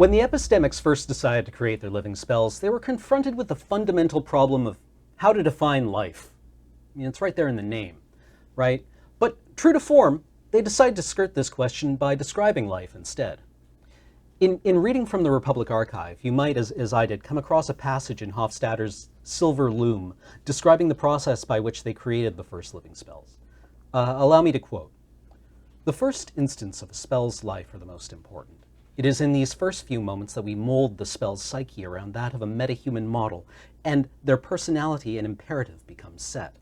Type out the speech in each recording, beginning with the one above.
When the epistemics first decided to create their living spells, they were confronted with the fundamental problem of how to define life. I mean, it's right there in the name, right? But true to form, they decided to skirt this question by describing life instead. In reading from the Republic Archive, you might, as I did, come across a passage in Hofstadter's Silver Loom describing the process by which they created the first living spells. Allow me to quote, "The first instance of a spell's life are the most important. It is in these first few moments that we mold the spell's psyche around that of a metahuman model, and their personality and imperative become set.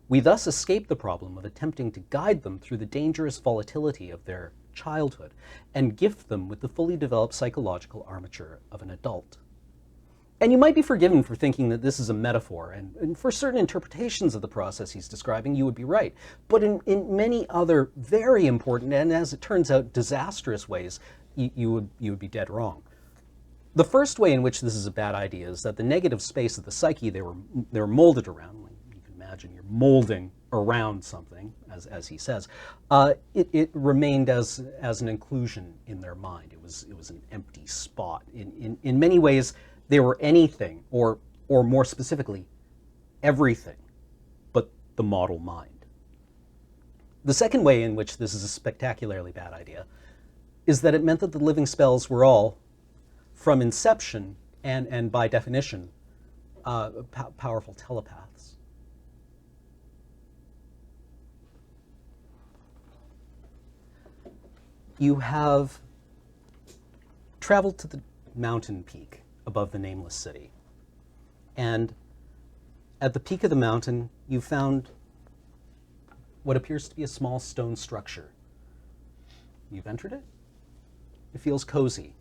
We thus escape the problem of attempting to guide them through the dangerous volatility of their childhood and gift them with the fully developed psychological armature of an adult." And you might be forgiven for thinking that this is a metaphor, and for certain interpretations of the process he's describing, you would be right. But in many other very important, and as it turns out, disastrous ways, you would be dead wrong. The first way in which this is a bad idea is that the negative space of the psyche they were molded around, like you can imagine you're molding around something, as he says, it remained as an inclusion in their mind. It was an empty spot. In many ways, they were anything, or more specifically, everything, but the model mind. The second way in which this is a spectacularly bad idea is that it meant that the living spells were all, from inception and by definition, powerful telepaths. You have traveled to the mountain peak above the nameless city, and at the peak of the mountain you found what appears to be a small stone structure. You've entered it. It feels cozy,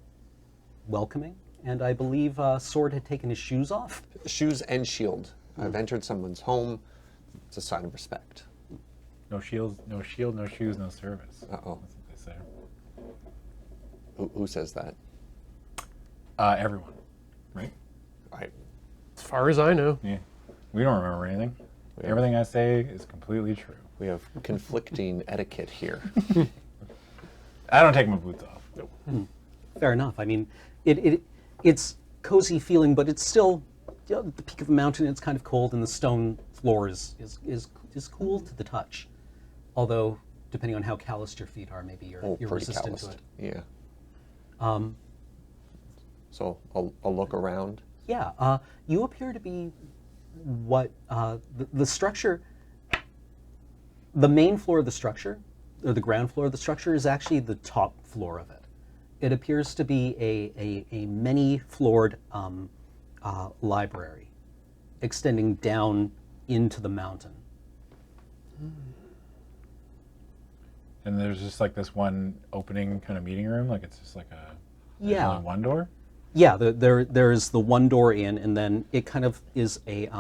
welcoming, and I believe Sword had taken his shoes off. Shoes and shield. I've entered someone's home. It's a sign of respect. No shield, no shoes, no service. Uh-oh. That's what they say. Who says that? Everyone, right? As far as I know. Yeah. We don't remember anything. Everything I say is completely true. We have conflicting etiquette here. I don't take my boots off. Nope. Fair enough. I mean, it's cozy feeling, but it's still, you know, the peak of a mountain. It's kind of cold, and the stone floor is cool to the touch. Although, depending on how calloused your feet are, maybe you're resistant calloused. to it. Yeah. So I'll look around. Yeah. You appear to be what the structure. The main floor of the structure, or the ground floor of the structure, is actually the top floor of it. It appears to be a many-floored library extending down into the mountain. And there's just like this one opening kind of meeting room, like it's just like there's Yeah. only one door? Yeah, there's the one door in, and then it kind of is it's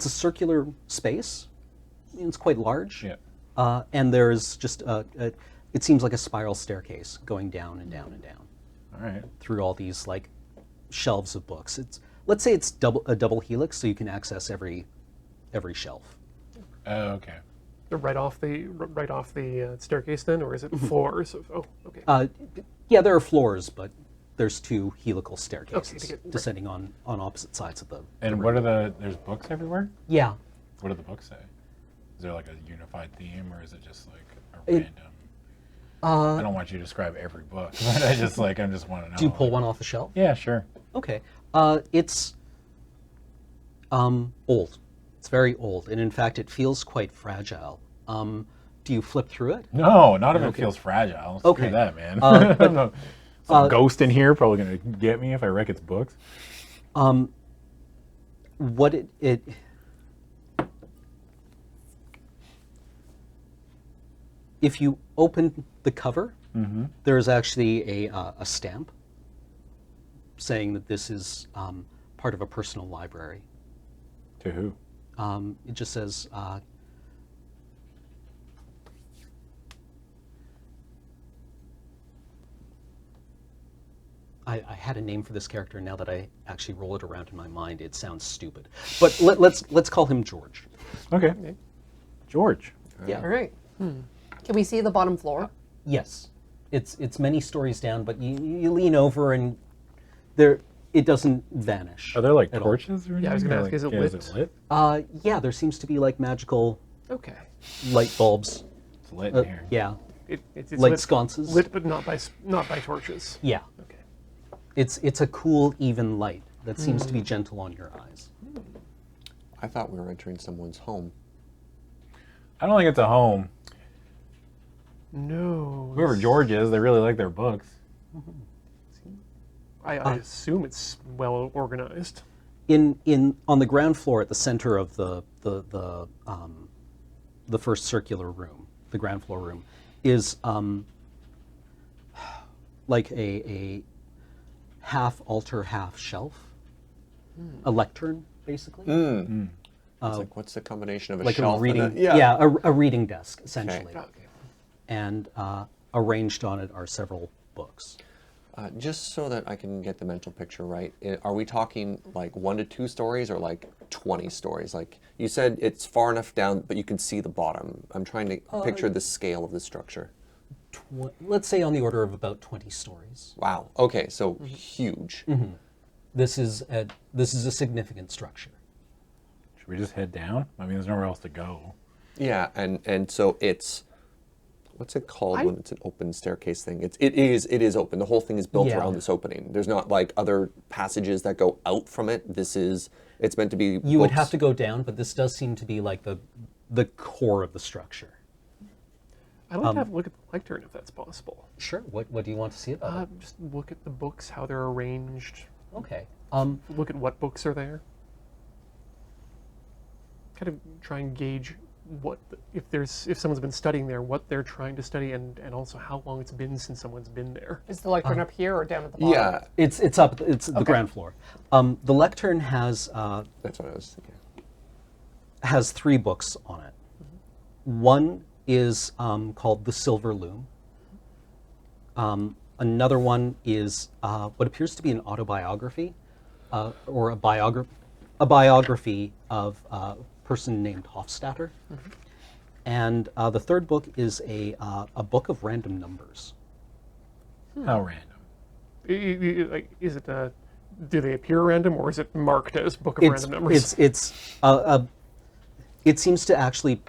a circular space. It's quite large. Yeah. And there's just it seems like a spiral staircase going down and down and down. All right. Through all these like shelves of books. Let's say it's a double helix, so you can access every shelf. Oh, okay. Right off the staircase then, or is it floors? Oh, okay. Yeah, there are floors, but there's two helical staircases Okay, descending on opposite sides of the. And what are there's books everywhere? Yeah. What do the books say? Is there like a unified theme, or is it just like a random? I don't want you to describe every book, but I just want to know. Do you pull one off the shelf? Yeah, sure. Okay. It's old. It's very old, and in fact, it feels quite fragile. Do you flip through it? No, not if it feels fragile. Screw Okay. that, man. But, some ghost in here probably gonna get me if I wreck its books. What it if you open the cover, there's actually a stamp saying that this is part of a personal library. To who? It just says, I had a name for this character. Now that I actually roll it around in my mind, it sounds stupid. But let's call him George. Okay. George. Yeah. All right. Can we see the bottom floor? Yes. It's many stories down, but you lean over and it doesn't vanish. Are there like at all. torches or anything? Yeah, I was gonna Or, ask, like, is it yeah, lit? Is it lit? Yeah, there seems to be like magical Okay. light bulbs. It's lit in here. Yeah, It's like lit, sconces. lit, but not by torches. Yeah, Okay. it's a cool, even light that seems to be gentle on your eyes. I thought we were entering someone's home. I don't think it's a home. No. Whoever George is, they really like their books. I assume it's well organized. On the ground floor at the center of the first circular room, the ground floor room, is like a half altar, half shelf, a lectern, basically, It's like, what's the combination of a like shelf a reading, and a, a reading desk essentially, Okay. and arranged on it are several books. Just so that I can get the mental picture right, are we talking like 1 to 2 stories or like 20 stories? Like you said, it's far enough down, but you can see the bottom. I'm trying to picture the scale of the structure. Let's say on the order of about 20 stories. Wow. Okay, so huge. This is a significant structure. Should we just head down? I mean, there's nowhere else to go. Yeah, and so it's, what's it called when it's an open staircase thing? It is open. The whole thing is built Yeah. around this opening. There's not like other passages that go out from it. It's meant to be. You would books. have to go down, but this does seem to be like the core of the structure. I'd like to have a look at the lectern if that's possible. Sure. What do you want to see about it? Just look at the books, how they're arranged. Okay. Look at what books are there. Kind of try and gauge if someone's been studying there, what they're trying to study, and also how long it's been since someone's been there. Is the lectern up here or down at the bottom? Yeah, It's up. It's the ground floor. The lectern has that's what I was thinking. 3 books on it. One is called The Silver Loom. Another one is what appears to be an autobiography, or a biography of a person named Hofstadter. And the third book is a book of random numbers. How random. Like, is it? Do they appear random, or is it marked as book of random numbers? It seems to actually.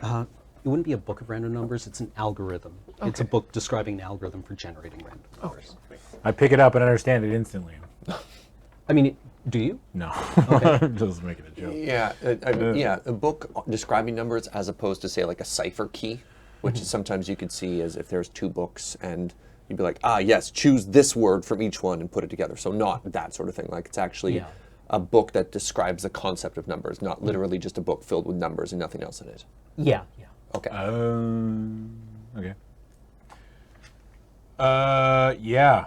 It wouldn't be a book of random numbers. It's an algorithm. It's a Okay. book describing an algorithm for generating random numbers. I pick it up and understand it instantly. I mean, do you? No, I'm just making a joke. Yeah, a book describing numbers as opposed to say like a cipher key, which is sometimes you could see as if there's 2 books and you'd be like, yes, choose this word from each one and put it together. So not that sort of thing. Like it's actually Yeah. a book that describes the concept of numbers, not literally just a book filled with numbers and nothing else in it. Yeah. Okay. Okay. Yeah.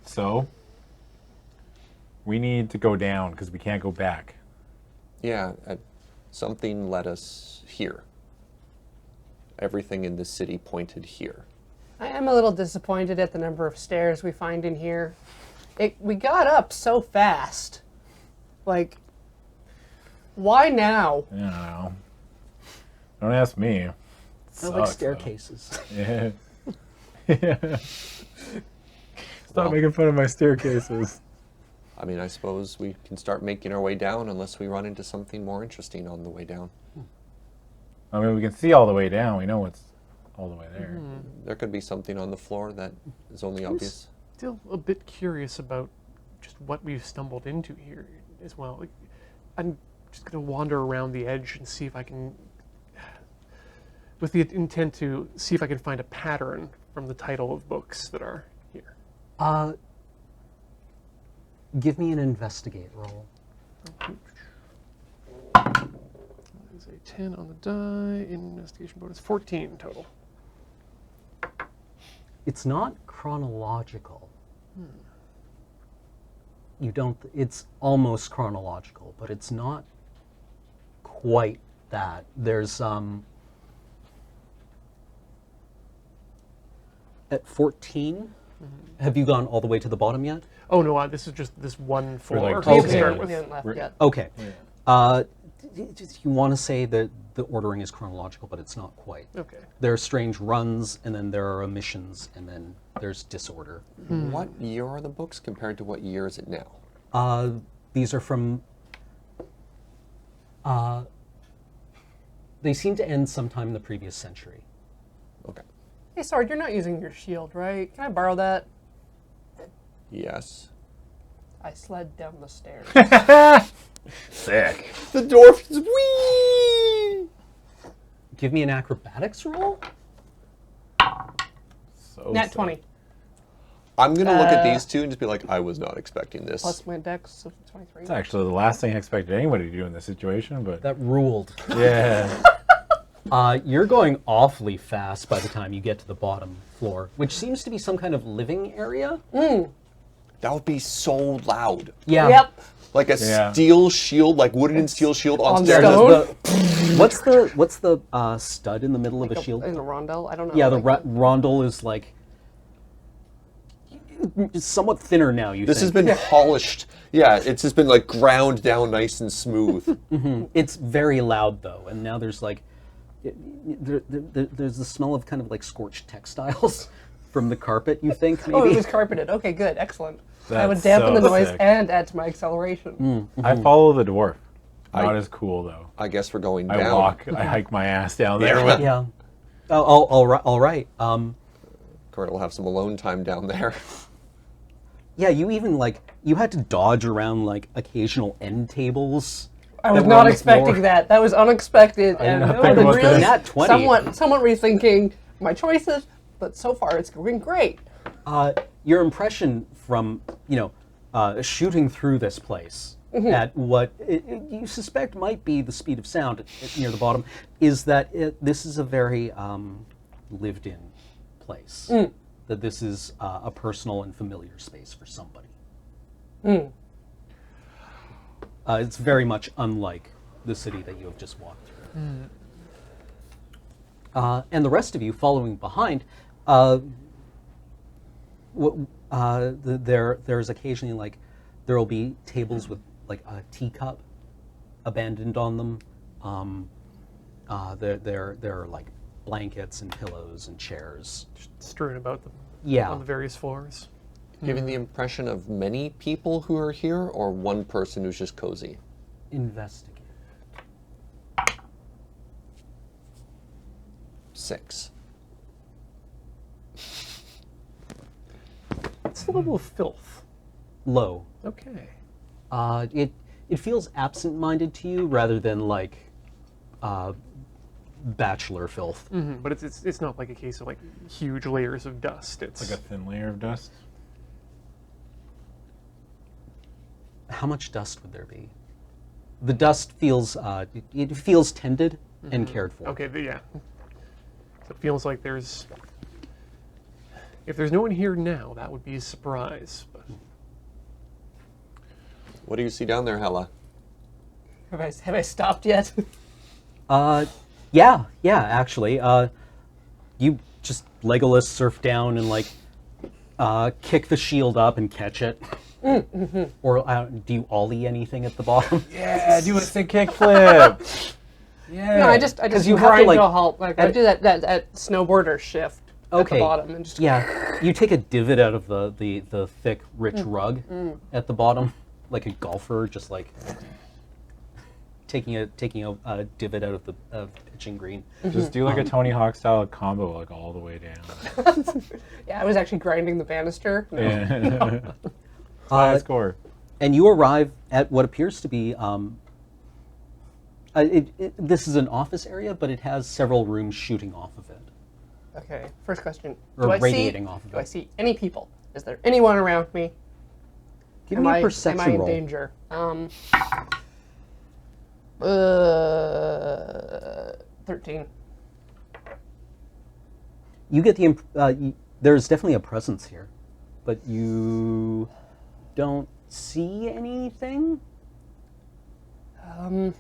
So we need to go down because we can't go back. Yeah, something led us here. Everything in the city pointed here. I am a little disappointed at the number of stairs we find in here. We got up so fast. Like, why now? I don't know. Don't ask me. I like Sucks, though. staircases. Yeah. Stop making fun of my staircases. I mean, I suppose we can start making our way down unless we run into something more interesting on the way down. I mean, we can see all the way down. We know what's all the way there. There could be something on the floor that is only obvious. Still a bit curious about just what we've stumbled into here as well. Like, I'm just going to wander around the edge and see if I can, with the intent to see if I can find a pattern from the title of books that are here. Give me an investigate roll. There's a 10 on the die, investigation bonus 14 total. It's not chronological. You don't. It's almost chronological, but it's not quite that. There's at 14. Have you gone all the way to the bottom yet? Oh no, this is just this one floor like to Okay. start We with. haven't left yet. Okay. You want to say that the ordering is chronological, but it's not quite. Okay. There are strange runs, and then there are omissions, and then there's disorder. What year are the books compared to what year is it now? These are from. They seem to end sometime in the previous century. Okay. Hey, Sword, you're not using your shield, right? Can I borrow that? Yes. I slid down the stairs. Sick. The dwarf is wee. Give me an acrobatics roll. So Nat sick. 20. I'm gonna look at these two and just be like, I was not expecting this. Plus my dex of 23. It's actually the last thing I expected anybody to do in this situation, but That ruled. yeah. You're going awfully fast by the time you get to the bottom floor, which seems to be some kind of living area. That would be so loud. Yeah. Yep. Like a Yeah. steel shield, like wooden and steel shield on On stairs. stone? What's the stud in the middle of a shield? In a rondel? I don't know. Yeah, the like, rondel is like it's somewhat thinner now. This has been polished. Yeah, it's just been like ground down nice and smooth. It's very loud though, and now there's like there's the smell of kind of like scorched textiles from the carpet. You think maybe? Oh, it was carpeted. Okay, good. Excellent. I would That's dampen so the noise sick. and add to my acceleration. I follow the dwarf. Not as cool though. I guess we're going I down. walk. I hike my ass down there. Yeah. With, Yeah. Oh, all right. Kurt will have some alone time down there. Yeah, you even like you had to dodge around like occasional end tables. I was that were on not the expecting floor. that. That was unexpected, and not it think would about really Nat 20. somewhat rethinking my choices. But so far, it's going great. Your impression from shooting through this place at what you suspect might be the speed of sound near the bottom is that this is a very lived-in place. That this is a personal and familiar space for somebody. It's very much unlike the city that you have just walked through. And the rest of you following behind, there's occasionally like there will be tables with like a teacup abandoned on them. There are like blankets and pillows and chairs. Strewn about them Yeah. on the various floors. Giving the impression of many people who are here, or one person who's just cozy. Investigate. 6. What's the level of filth? Low. Okay. It feels absent-minded to you rather than like bachelor filth. But it's not like a case of like huge layers of dust. It's like a thin layer of dust. How much dust would there be? The dust feels it feels tended and cared for. okay. Yeah. So it feels like there's. If there's no one here now, that would be a surprise. But What do you see down there, Hella? Have I stopped yet? Yeah, actually. You just Legolas surf down and like kick the shield up and catch it. Or do you ollie anything at the bottom? Yeah, do a sick kickflip. Yeah. No, I just you have to, grind like, to a halt. Like I do that snowboarder shift at Okay. the bottom and just Yeah, you take a divot out of the thick, rich rug at the bottom, like a golfer, just like taking a divot out of the pitching green. Just do like a Tony Hawk style combo, like all the way down. yeah. I was actually grinding the banister. No. Yeah. High score. And you arrive at what appears to be this is an office area, but it has several rooms shooting off of it. Okay. First question. Or radiating off of Do I it. see any people? Is there anyone around me? Give am me a I perception am I in roll. danger? 13. You get the there's definitely a presence here, but you don't see anything. And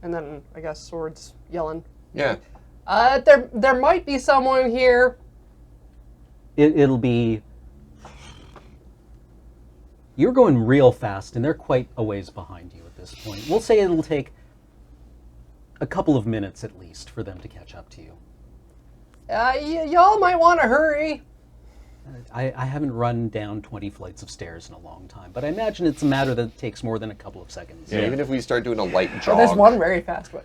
then I guess Sword's yelling. Yeah. There might be someone here. It'll be. You're going real fast, and they're quite a ways behind you at this point. We'll say it'll take a couple of minutes at least for them to catch up to you. Y'all might want to hurry. I haven't run down 20 flights of stairs in a long time, but I imagine it's a matter that takes more than a couple of seconds. Yeah, even if we start doing a light Oh, jog. there's one very fast way.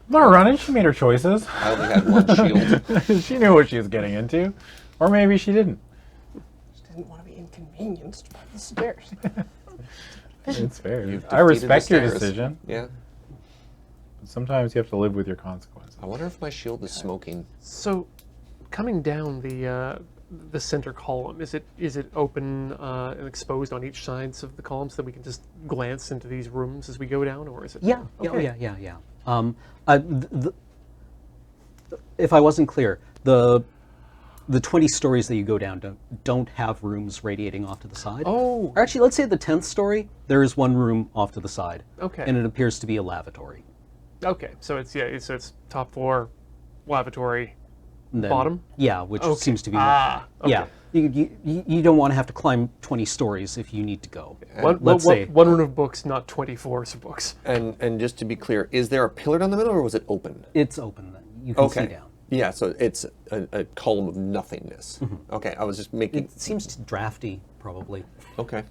Not running. She made her choices. I only had one shield. She knew what she was getting into, or maybe she didn't. Just didn't want to be inconvenienced by the stairs. It's fair. You've I respect defeated your the stairs. decision. Yeah. Sometimes you have to live with your consequences. I wonder if my shield is smoking. So, coming down the center column, is it open and exposed on each sides of the column so that we can just glance into these rooms as we go down, or is it? Yeah, Okay. yeah. If I wasn't clear, the 20 stories that you go down don't have rooms radiating off to the side. Oh. Or actually, let's say the 10th story, there is one room off to the side. Okay. And it appears to be a lavatory. Okay, so it's top floor, lavatory, And then- bottom. Yeah, which Okay. seems to be. Ah, okay. Yeah. You don't want to have to climb 20 stories if you need to go. Let's say one room of books, not 20 floors of books. And just to be clear, is there a pillar down the middle, or was it open? It's open then. You can see Okay. down. Yeah, so it's a column of nothingness. Okay, I was just making. It seems drafty, probably. Okay.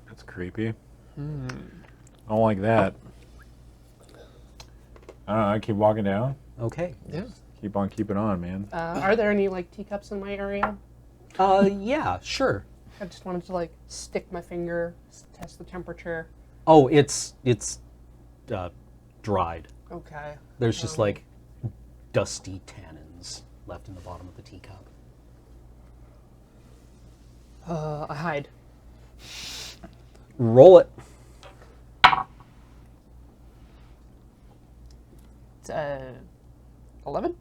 That's creepy. I don't like that. I don't know. I keep walking down. Okay. Yeah. Keep on keeping on, man. Are there any like teacups in my area? Yeah, sure. I just wanted to like stick my finger, test the temperature. Oh, it's dried. Okay. There's just like dusty tannins left in the bottom of the teacup. I hide. Roll it. It's 11.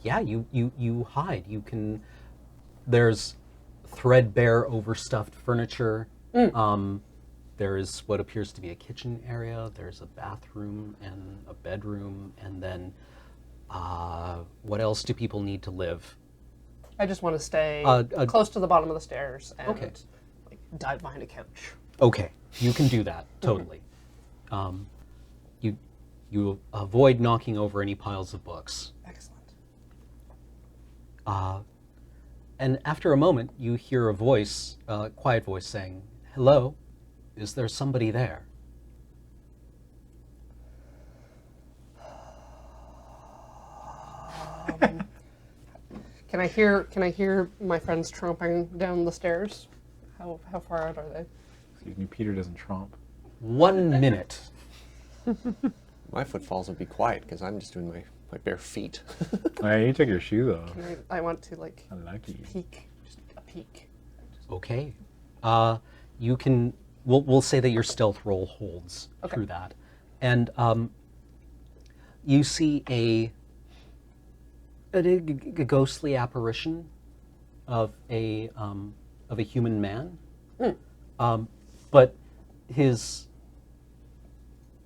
Yeah, you hide. You can. There's threadbare, overstuffed furniture. There is what appears to be a kitchen area. There's a bathroom and a bedroom, and then what else do people need to live? I just want to stay a- close to the bottom of the stairs and Okay. like dive behind a couch. Okay, you can do that totally. You avoid knocking over any piles of books. Excellent. And after a moment, you hear a voice, a quiet voice saying, "Hello, is there somebody there?" Can I hear my friends tromping down the stairs? How far out are they? Excuse me, Peter doesn't tromp. 1 minute. My footfalls would be quiet because I'm just doing my bare feet. Oh, yeah, you took your shoes off. I want to like Unlucky. peek, just a peek. Okay. You can. We'll say that your stealth roll holds through that, and you see a ghostly apparition of a human man, but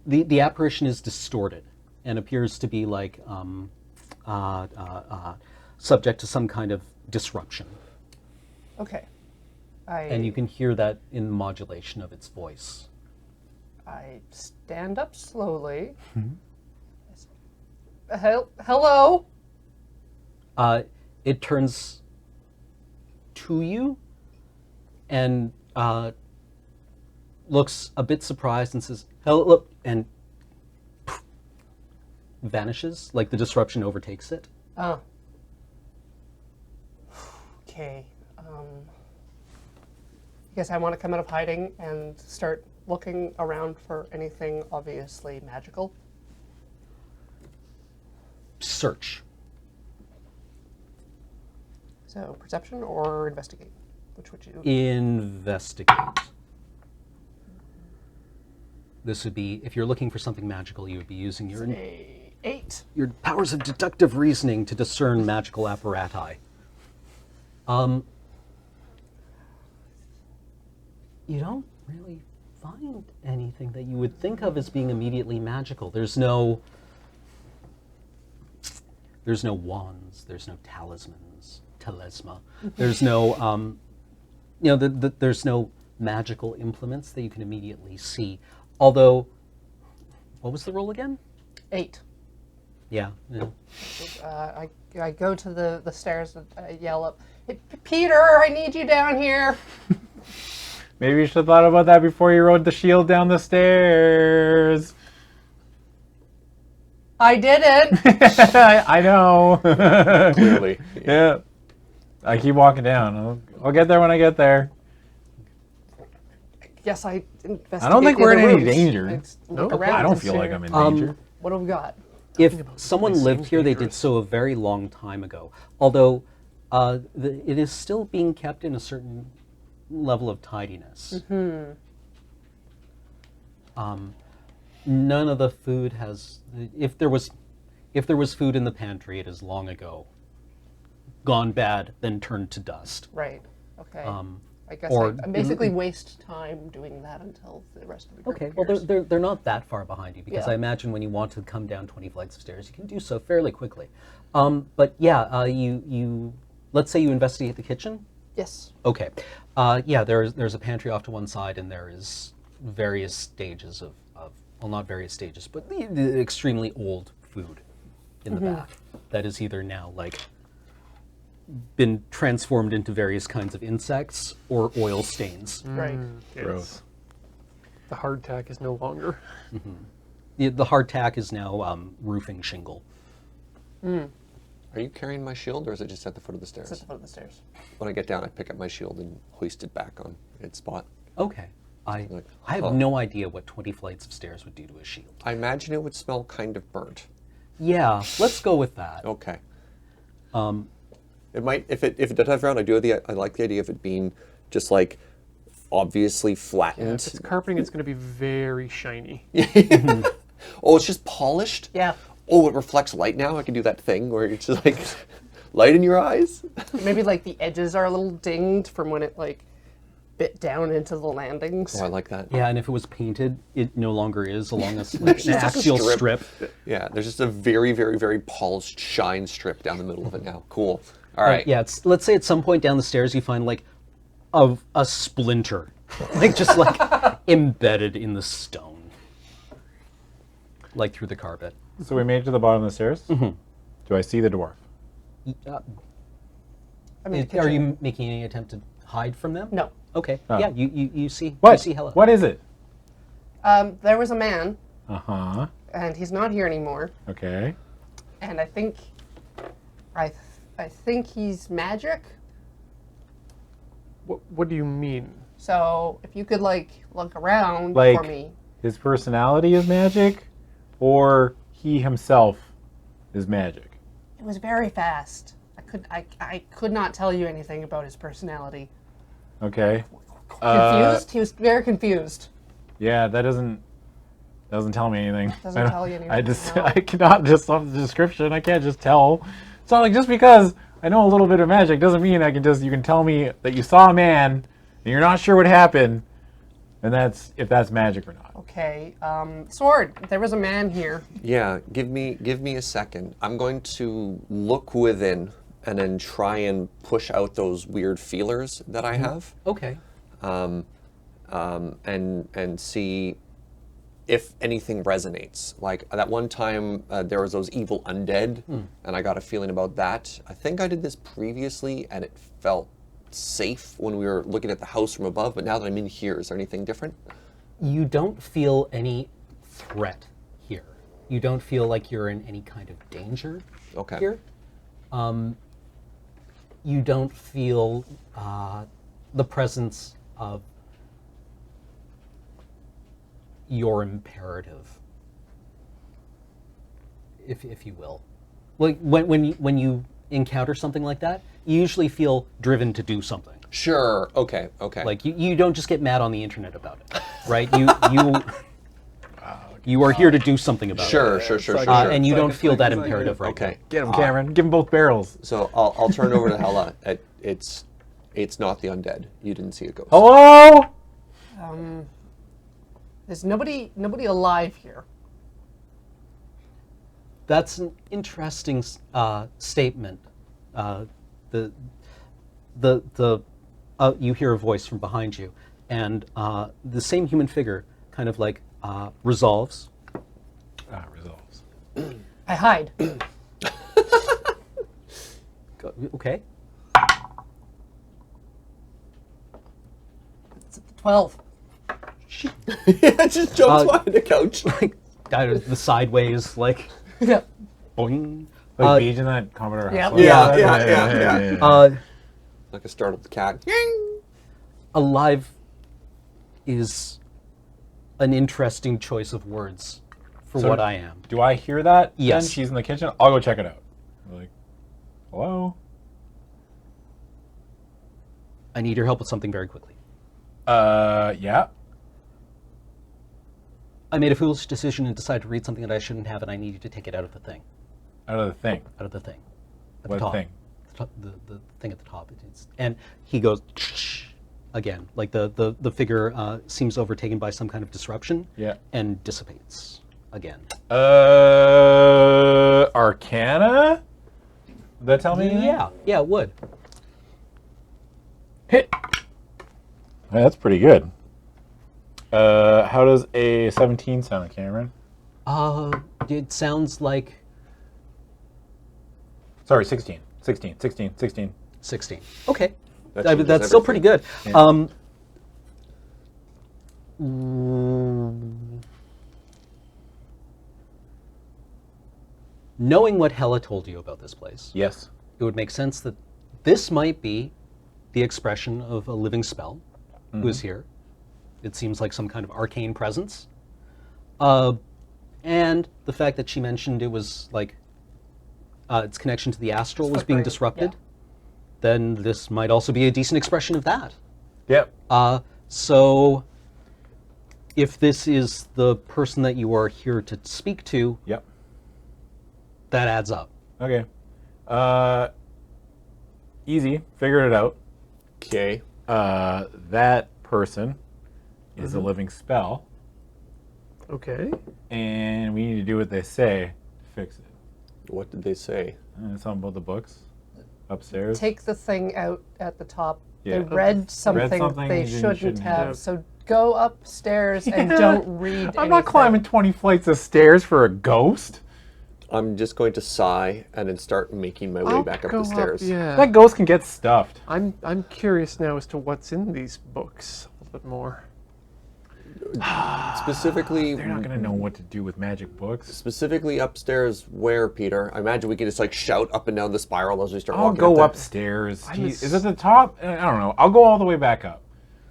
the apparition is distorted and appears to be like subject to some kind of disruption. Okay. And you can hear that in the modulation of its voice. I stand up slowly. Hello? It turns to you and looks a bit surprised and says, "Hello," and vanishes, like the disruption overtakes it. Oh. Okay. I guess I want to come out of hiding and start looking around for anything obviously magical. Search. So perception or investigate? Which would you? Investigate. This would be, if you're looking for something magical, you would be using your 8. your powers of deductive reasoning to discern magical apparati. You don't really find anything that you would think of as being immediately magical. There's no wands, there's no talismans, talisma. There's no there's no magical implements that you can immediately see. Although, what was the rule again? 8. Yeah. I go to the stairs and I yell up, "Hey, Peter, I need you down here." Maybe you should have thought about that before you rode the shield down the stairs. I didn't. I know. Clearly. Yeah. I keep walking down. I'll get there when I get there. Yes, I investigate. I don't think the we're in other any rooms. danger. I just No, look around I don't and feel see, like I'm in danger. What have we got? If about someone this lived seems here, they did dangerous. so a very long time ago. Although it is still being kept in a certain level of tidiness. None of the food has. If there was food in the pantry, it is long ago gone bad, then turned to dust. Right. Okay. I guess or- I basically waste time doing that until the rest of the group Okay, well, appears. they're not that far behind you because Yeah. I imagine when you want to come down 20 flights of stairs, you can do so fairly quickly. But yeah, you let's say you investigate the kitchen. Yes. Okay, yeah, there's a pantry off to one side, and there is various stages of well, not various stages, but the extremely old food in the back that is either now like been transformed into various kinds of insects or oil stains. Right. Gross. The hardtack is no longer. The hardtack is now roofing shingle. Are you carrying my shield, or is it just at the foot of the It's at stairs? the foot of the stairs. When I get down, I pick up my shield and hoist it back on its spot. Okay. I Like, have huh. no idea what 20 flights of stairs would do to a shield. I imagine it would smell kind of burnt. Yeah, let's go with that. Okay. It might, if it does have round, I like the idea of it being just like obviously If flattened. it's carpeting, it's going to be very shiny. Oh, it's just polished? Yeah. Oh, it reflects light now? I can do that thing where it's just like light in your eyes? Maybe like the edges are a little dinged from when it like bit down into the landings. Oh, I like that. Yeah, and if it was painted, it no longer is along a like, an just a axial strip. strip. Yeah, there's just a very, very, very polished shine strip down the middle of it now. Cool. All right. Yeah, let's say at some point down the stairs you find like a splinter, like just like embedded in the stone, like through the carpet. So we made it to the bottom of the stairs. Do I see the dwarf? I mean, the Are kitchen- you making any attempt to hide from them? No. Okay. Oh. Yeah, you see. What? You see Hella. What is it? There was a man, Uh-huh. and he's not here anymore. Okay. And I think he's magic. What do you mean? So if you could like look around Like- for me. His personality is magic, or he himself is magic? It was very fast. I could not tell you anything about his personality. Okay. Confused? He was very confused. Yeah, that doesn't tell me anything. Doesn't I don't- tell you anything, I just no. I cannot just off the description. I can't just tell. It's not like just because I know a little bit of magic doesn't mean I can just you can tell me that you saw a man and you're not sure what happened, and that's if that's magic or not. Okay. Sword. There was a man here. Yeah, give me a second. I'm going to look within and then try and push out those weird feelers that I have, Okay. and see if anything resonates. Like that one time there was those evil undead, and I got a feeling about that. I think I did this previously, and it felt safe when we were looking at the house from above. But now that I'm in here, is there anything different? You don't feel any threat here. You don't feel like you're in any kind of danger Okay. here. You don't feel the presence of your imperative, if you will. Like when you encounter something like that, you usually feel driven to do something. Sure. Okay. Okay. Like you don't just get mad on the internet about it, right? You are here to do something about Sure. it. Sure. Sure. Sure. Uh, sure. and you don't feel that it's like- imperative right Okay. Get him, Cameron. Give him both barrels. So I'll turn it over to Hella. It's not the undead. You didn't see a ghost. Hello. There's nobody alive here. That's an interesting statement. The you hear a voice from behind you, and the same human figure kind of like resolves. Resolves. I hide. Okay. It's at the 12. It just jumps behind the couch. Like the sideways, like Yeah. boing. Like Beach in that Commodore Yeah. Hustler. Yeah. Like a startled cat. Alive is an interesting choice of words for So what I am. Do I hear that? Yes. Then she's in the kitchen. I'll go check it out. I'm like, hello? I need your help with something very quickly. Yeah. I made a foolish decision and decided to read something that I shouldn't have, and I need you to take it out of the thing. Out of the thing. Out of the thing. At What the top. thing? The thing at the top. And he goes again, like the figure seems overtaken by some kind of disruption. Yeah. And dissipates again. Arcana? Would that tell me anything? Yeah, it would. Hit. Yeah, that's pretty good. How does a 17 sound, Cameron? It sounds like Sorry, 16. 16. 16. Okay. That That's changes still pretty good. Yeah. Knowing what Hella told you about this place, Yes. it would make sense that this might be the expression of a living spell who is here. It seems like some kind of arcane presence. And the fact that she mentioned it was like its connection to the astral was being Flickering, disrupted, yeah. then this might also be a decent expression of that. Yep. So if this is the person that you are here to speak to, Yep. that adds up. Okay. Easy. Figured it out. Okay. That person is a living spell, Okay. and we need to do what they say to fix it. What did they say? Something about the books upstairs. Take the thing out at the top. Yeah. They read something something they you shouldn't shouldn't have. have. So go upstairs and don't read I'm not climbing 20 flights of stairs for a ghost. I'm just going to sigh and then start making my way I'll back up go the stairs. yeah. That ghost can get stuffed. I'm curious now as to what's in these books a little bit more. Specifically, They're not going to know what to do with magic books. specifically upstairs where, Peter? I imagine we can just like shout up and down the spiral as we start I'll walking go up there. upstairs. I'm Geez, a is it the top? I don't know. I'll go all the way back up.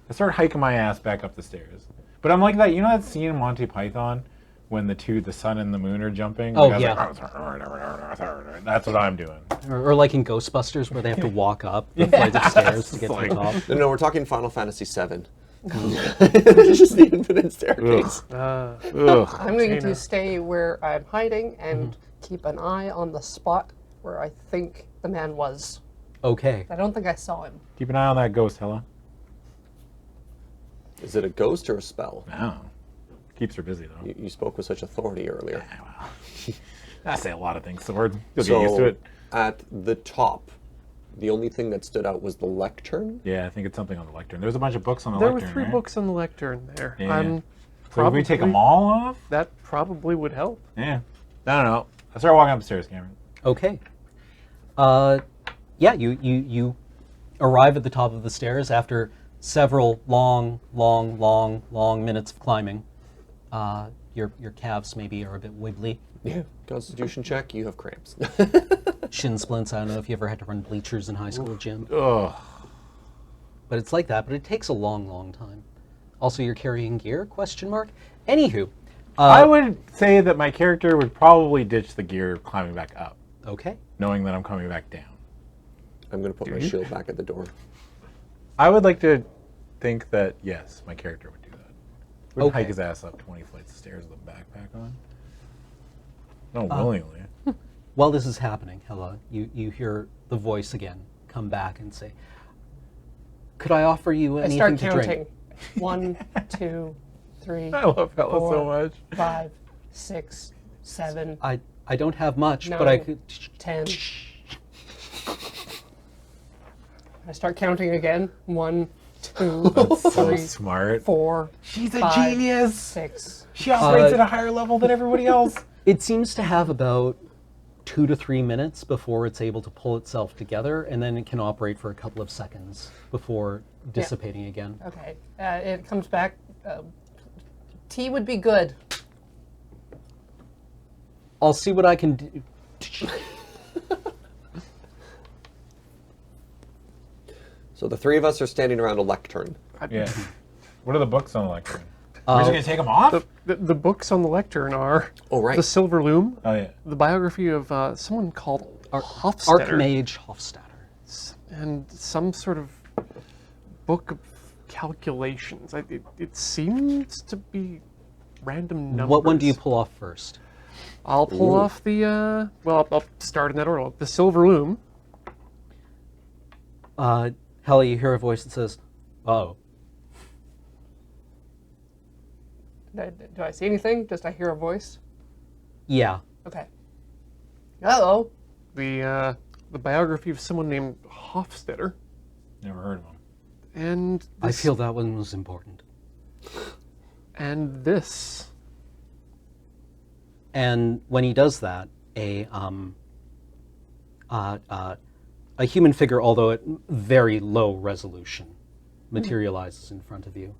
I start hiking my ass back up the stairs. But I'm like that. You know that scene in Monty Python when the sun and the moon are jumping? Oh, The guy's yeah. like, that's what I'm doing. Or like in Ghostbusters where they have to walk up the flight of stairs to get to the top. No, we're talking Final Fantasy VII. It's just the infinite staircase. Ugh. I'm going to Tina. stay where I'm hiding and keep an eye on the spot where I think the man was. Okay. I don't think I saw him. Keep an eye on that ghost, Hella. Is it a ghost or a spell? I don't know. Keeps her busy, though. You spoke with such authority earlier. I say a lot of things, Sword. You'll get used to it. At the top, the only thing that stood out was the lectern. Yeah, I think it's something on the lectern. There's a bunch of books on the There were lectern, 3 right? books on the lectern there. Yeah. I'm So if we take them all off? That probably would help. Yeah. I don't know. I start walking upstairs, Cameron. Okay. Yeah, you arrive at the top of the stairs after several long minutes of climbing. Your calves maybe are a bit wibbly. Yeah. Constitution check, you have cramps. Shin splints. I don't know if you ever had to run bleachers in high school gym. Ugh. But it's like that, but it takes a long time. Also, you're carrying gear, question mark? Anywho. I would say that my character would probably ditch the gear climbing back up, Okay. knowing that I'm coming back down. I'm going to put my shield back at the door. I would like to think that, yes, my character would do that. Wouldn't Okay. hike his ass up 20 flights of stairs with a backpack on. No, willingly. While this is happening, Hella, you hear the voice again come back and say, "Could I offer you I anything start to counting. drink?" 1, 2, 3, I love Hella so 4, much. 5, 6, 7, I don't have much, but I 9, could. 10. I start counting again. 1, 2, That's so 3, smart. 4. She's a 5, genius. 6. She operates at a higher level than everybody else. It seems to have about 2 to 3 minutes before it's able to pull itself together, and then it can operate for a couple of seconds before dissipating again. Okay. It comes back. Tea would be good. I'll see what I can do. So the three of us are standing around a lectern. Yeah. What are the books on the lectern? We're just gonna take them off? The books on the lectern are Oh, right. The Silver Loom, Oh yeah. the biography of someone called Hofstadter, Archmage Hofstadter. and some sort of book of calculations. It seems to be random numbers. What one do you pull off first? I'll pull off the, I'll start in that order. The Silver Loom. Helly, you hear a voice that says, "Oh." Do I see anything? Just I hear a voice? Yeah. Okay. Hello. The biography of someone named Hofstadter. Never heard of them. And I this, feel that one was important. and this. And when he does that, a human figure, although at very low resolution, materializes in front of you.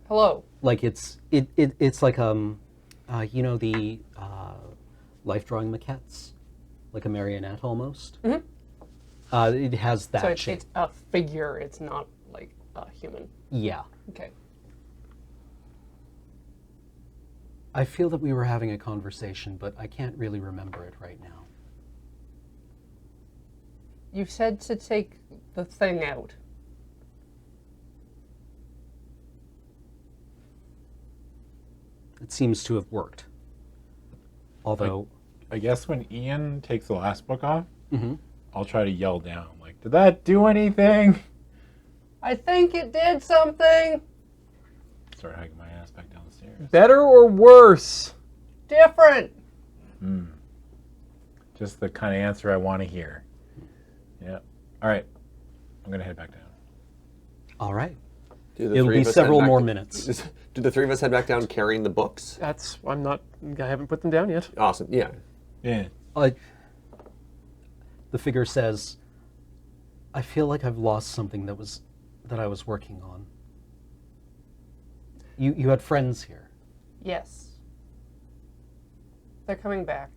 Hello. Like it's like you know the life drawing maquettes, like a marionette almost. Mm-hmm. It has that So shape. it's a figure. It's not like a human. Yeah. Okay. I feel that we were having a conversation, but I can't really remember it right now. You said to take the thing out. It seems to have worked. Although, I guess when Ian takes the last book off, Mhm. I'll try to yell down, like, did that do anything? I think it did something Start hiking my ass back down the stairs. Better or worse? different. Just the kind of answer I want to hear. Yeah. All right. I'm going to head back down. all right. Do the It'll three be of us head several back more to- minutes. Do the three of us head back down carrying the books? I haven't put them down yet. Awesome. Yeah. Yeah. The figure says, "I feel like I've lost something that I was working on. You had friends here. Yes. They're coming back.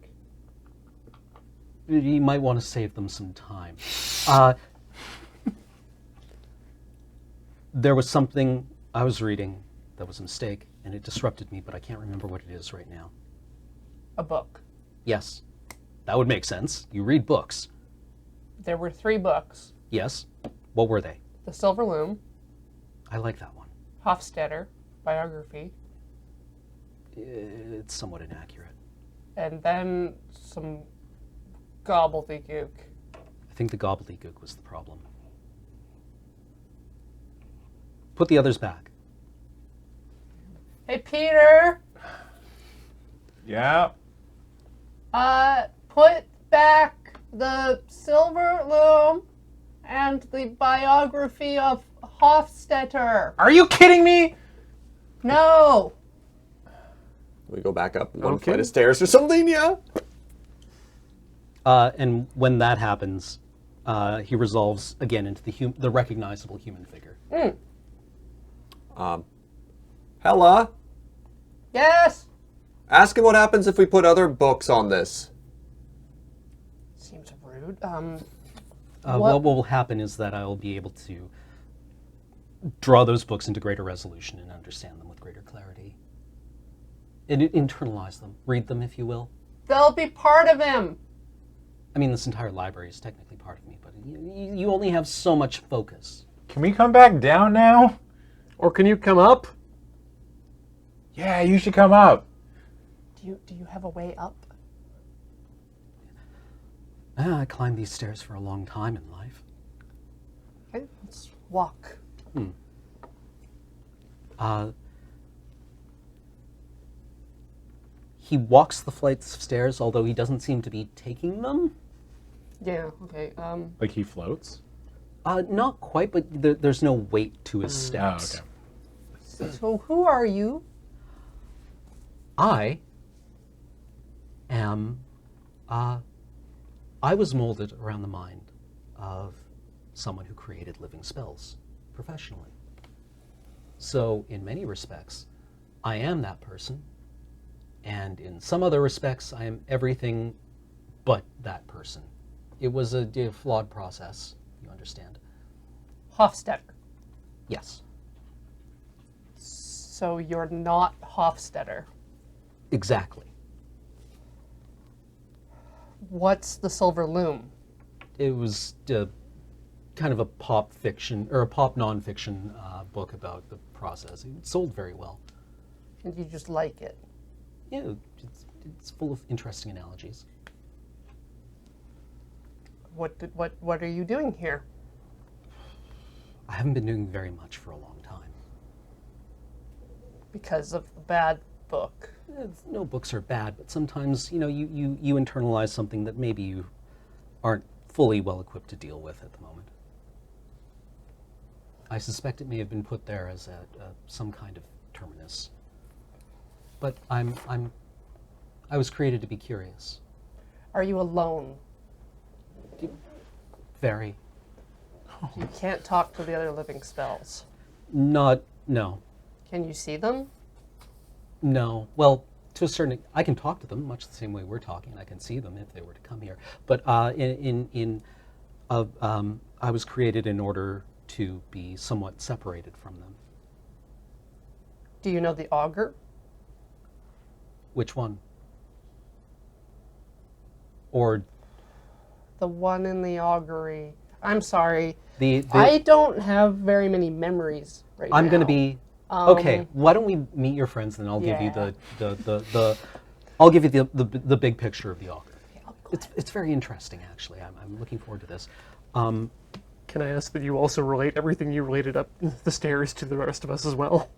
You might want to save them some time. There was something I was reading that was a mistake, and it disrupted me, but I can't remember what it is right now." A book. Yes, that would make sense. You read books. There were 3 books. Yes. What were they? The Silver Loom, I like that one. Hofstadter, biography, It's somewhat inaccurate. and then some gobbledygook. I think the gobbledygook was the problem. Put the others back. Hey, Peter! Yeah. Put back the Silver Loom and the biography of Hofstadter. Are you kidding me? No! We go back up one Okay. flight of stairs or something, yeah? And when that happens, he resolves again into the recognizable human figure. Hella, Yes! ask him what happens if we put other books on this. Seems rude. What will happen is that I'll be able to draw those books into greater resolution and understand them with greater clarity. And internalize them. Read them, if you will. They'll be part of him. I mean, this entire library is technically part of me, but you only have so much focus. Can we come back down now? Or can you come up? Yeah, you should come up. Do you have a way up? I climbed these stairs for a long time in life. Okay, let's walk. He walks the flights of stairs, although he doesn't seem to be taking them. Yeah. Okay. Like he floats? Not quite, but there's no weight to his Oh, steps. okay. So who are you? I am. I was molded around the mind of someone who created living spells professionally. So, in many respects, I am that person, and in some other respects, I am everything but that person. It was a flawed process, you understand. Hofstetter. Yes, So you're not Hofstetter. exactly. What's the Silver Loom? It was kind of a pop fiction or a pop nonfiction book about the process. It sold very well. And you just like it. Yeah, it's full of interesting analogies. What are you doing here? I haven't been doing very much for a long time. Because of the bad book. No books are bad, but sometimes you internalize something that maybe you aren't fully well equipped to deal with at the moment. I suspect it may have been put there as some kind of terminus. But I was created to be curious. Are you alone? Very. You can't talk to the other living spells. No. Can you see them? No. Well, to a certain, I can talk to them much the same way we're talking. I can see them if they were to come here. But I was created in order to be somewhat separated from them. Do you know the augur? Which one? Or The one in the augury. I'm sorry. the I don't have very many memories right now. I'm going to be okay. Why don't we meet your friends, and I'll give you Yeah. I'll give you the big picture of the augur. It's very interesting, actually. I'm looking forward to this. Can I ask that you also relate everything you related up the stairs to the rest of us as well?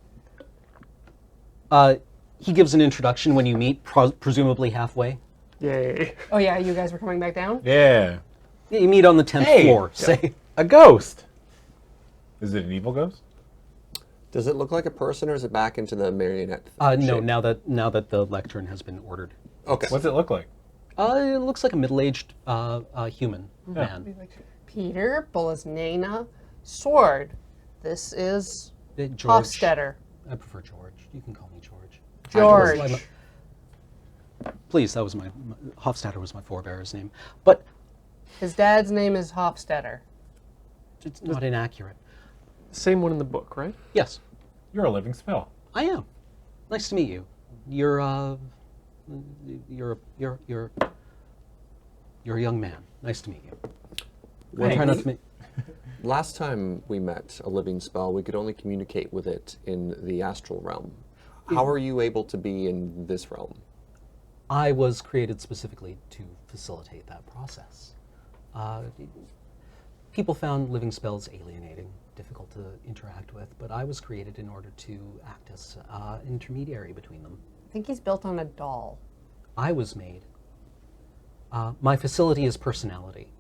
He gives an introduction when you meet, presumably halfway. Yay. Oh yeah, you guys were coming back down? Yeah. Yeah, you meet on the 10th Hey! floor. Say, A ghost. Is it an evil ghost? Does it look like a person, or is it back into the marionette? no. shape? Now that the lectern has been ordered, Okay. What's it look like? it looks like a middle-aged human man. Peter, Bolasnena, sword. This is George. Hofstetter. I prefer George. You can call me George. George. Please, that was my Hofstadter was my forebear's name, but His dad's name is Hofstetter. it's not inaccurate. Same one in the book, right? Yes, You're a living spell. I am. Nice to meet you. You're a young man. Nice to meet you. Well, I try not to make. Last time we met a living spell, we could only communicate with it in the astral realm. How are you able to be in this realm? I was created specifically to facilitate that process. People found living spells alienating, difficult to interact with, but I was created in order to act as an intermediary between them. I think he's built on a doll. I was made. My facility is personality,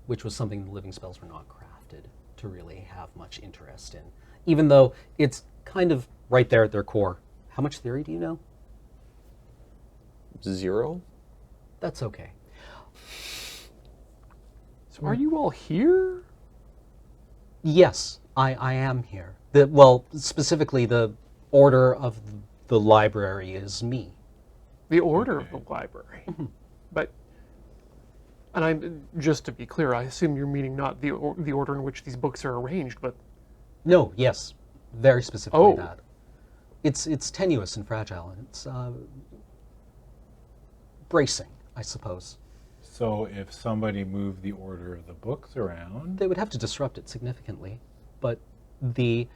which was something the living spells were not crafted to really have much interest in, even though it's kind of right there at their core. How much theory do you know? 0? That's okay. So are you all here? Yes, I am here. Well, specifically, the order of the library is me. The order of the library. But, and I'm just to be clear, I assume you're meaning not the order in which these books are arranged, but No, yes, very specifically Oh. that. It's tenuous and fragile, and it's bracing, I suppose. So if somebody moved the order of the books around, They would have to disrupt it significantly, but the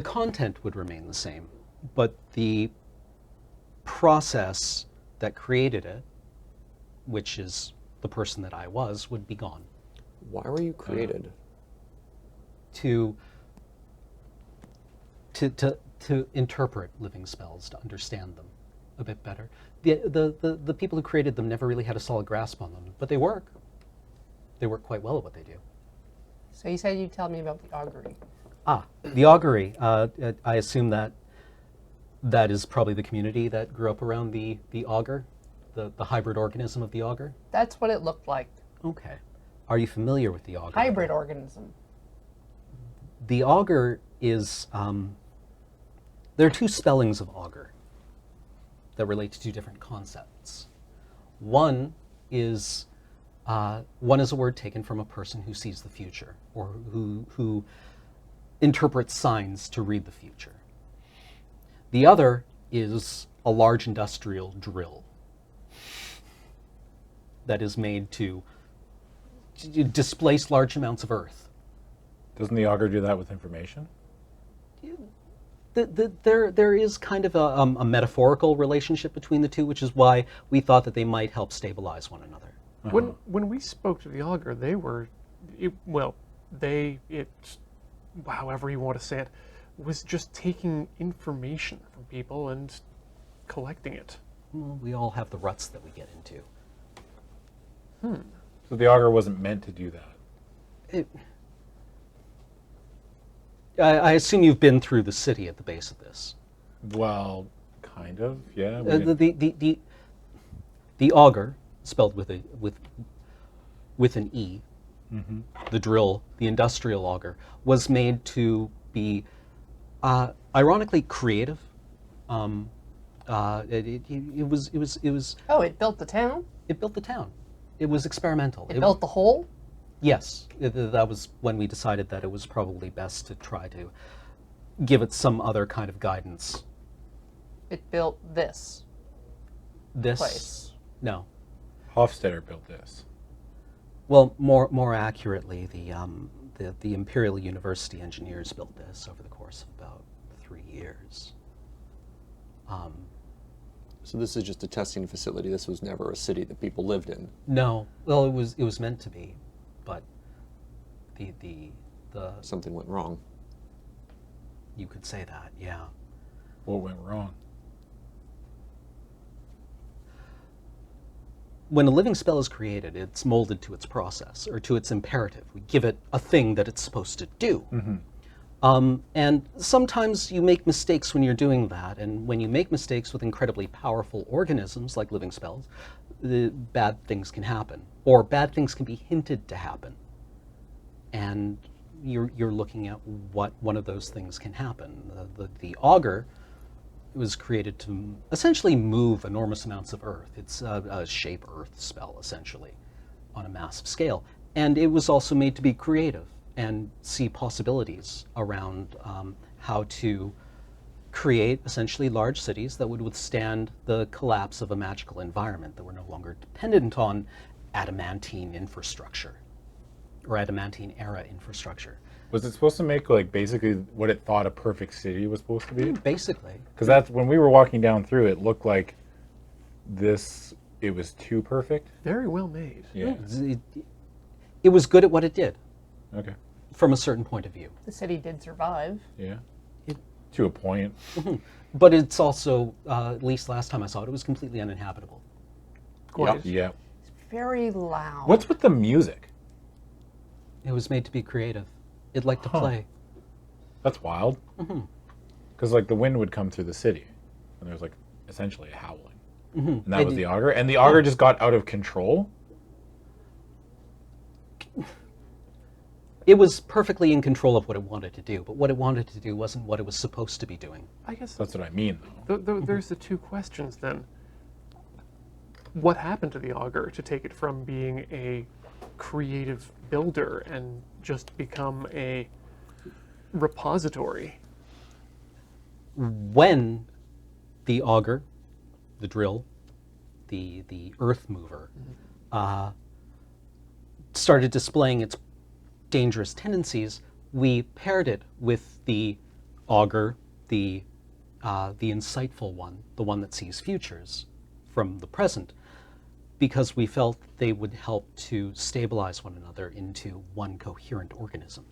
content would remain the same, but the process that created it, which is the person that I was, would be gone. Why were you created? To interpret living spells, to understand them. a bit better. The people who created them never really had a solid grasp on them, but they work. They work quite well at what they do. So you said you'd tell me about the augury. The augury. I assume that is probably the community that grew up around the augur, the hybrid organism of the augur. That's what it looked like. Okay. Are you familiar with the augur? Hybrid organism. The augur is, there are two spellings of augur that relate to two different concepts. One is a word taken from a person who sees the future, or who interprets signs to read the future. The other is a large industrial drill that is made to displace large amounts of earth. Doesn't the augur do that with information? There is kind of a metaphorical relationship between the two, which is why we thought that they might help stabilize one another. When we spoke to the augur, they were, however you want to say it, was just taking information from people and collecting it. Well, we all have the ruts that we get into. So the augur wasn't meant to do that. I assume you've been through the city at the base of this. Well, kind of, yeah. The augur, spelled with an E, the drill, the industrial augur, was made to be ironically creative. It was. Oh, it built the town? It built the town. It was experimental. It built the hole? Yes, that was when we decided that it was probably best to try to give it some other kind of guidance. It built this This place. No. Hofstadter built this. Well, more accurately, the Imperial University engineers built this over the course of about 3 years. So this is just a testing facility. This was never a city that people lived in. No, well, it was meant to be, but the Something went wrong. you could say that, yeah. What went wrong? When a living spell is created, it's molded to its process or to its imperative. We give it a thing that it's supposed to do. And sometimes you make mistakes when you're doing that, and when you make mistakes with incredibly powerful organisms like living spells, bad things can happen, or bad things can be hinted to happen. And you're looking at what one of those things can happen. The augur was created to essentially move enormous amounts of earth. It's a shape earth spell, essentially, on a massive scale. And it was also made to be creative and see possibilities around how to create essentially large cities that would withstand the collapse of a magical environment, that were no longer dependent on adamantine infrastructure or adamantine era infrastructure. Was it supposed to make like basically what it thought a perfect city was supposed to be? Basically. Because that's when we were walking down through, it looked like it was too perfect. Very well made. Yeah. It was good at what it did Okay. from a certain point of view. The city did survive. Yeah. To a point. But it's also, at least last time I saw it, it was completely uninhabitable. Quite. Yeah. Very loud. What's with the music? It was made to be creative. It liked to play. That's wild. Because like the wind would come through the city, and there was like essentially a howling, and that was the augur. And the augur just got out of control. It was perfectly in control of what it wanted to do, but what it wanted to do wasn't what it was supposed to be doing. I guess That's what I mean, though. there's the two questions then. What happened to the augur to take it from being a creative builder and just become a repository? When the augur, the drill, the earth mover, started displaying its dangerous tendencies, we paired it with the augur, the insightful one, the one that sees futures from the present, because we felt they would help to stabilize one another into one coherent organism.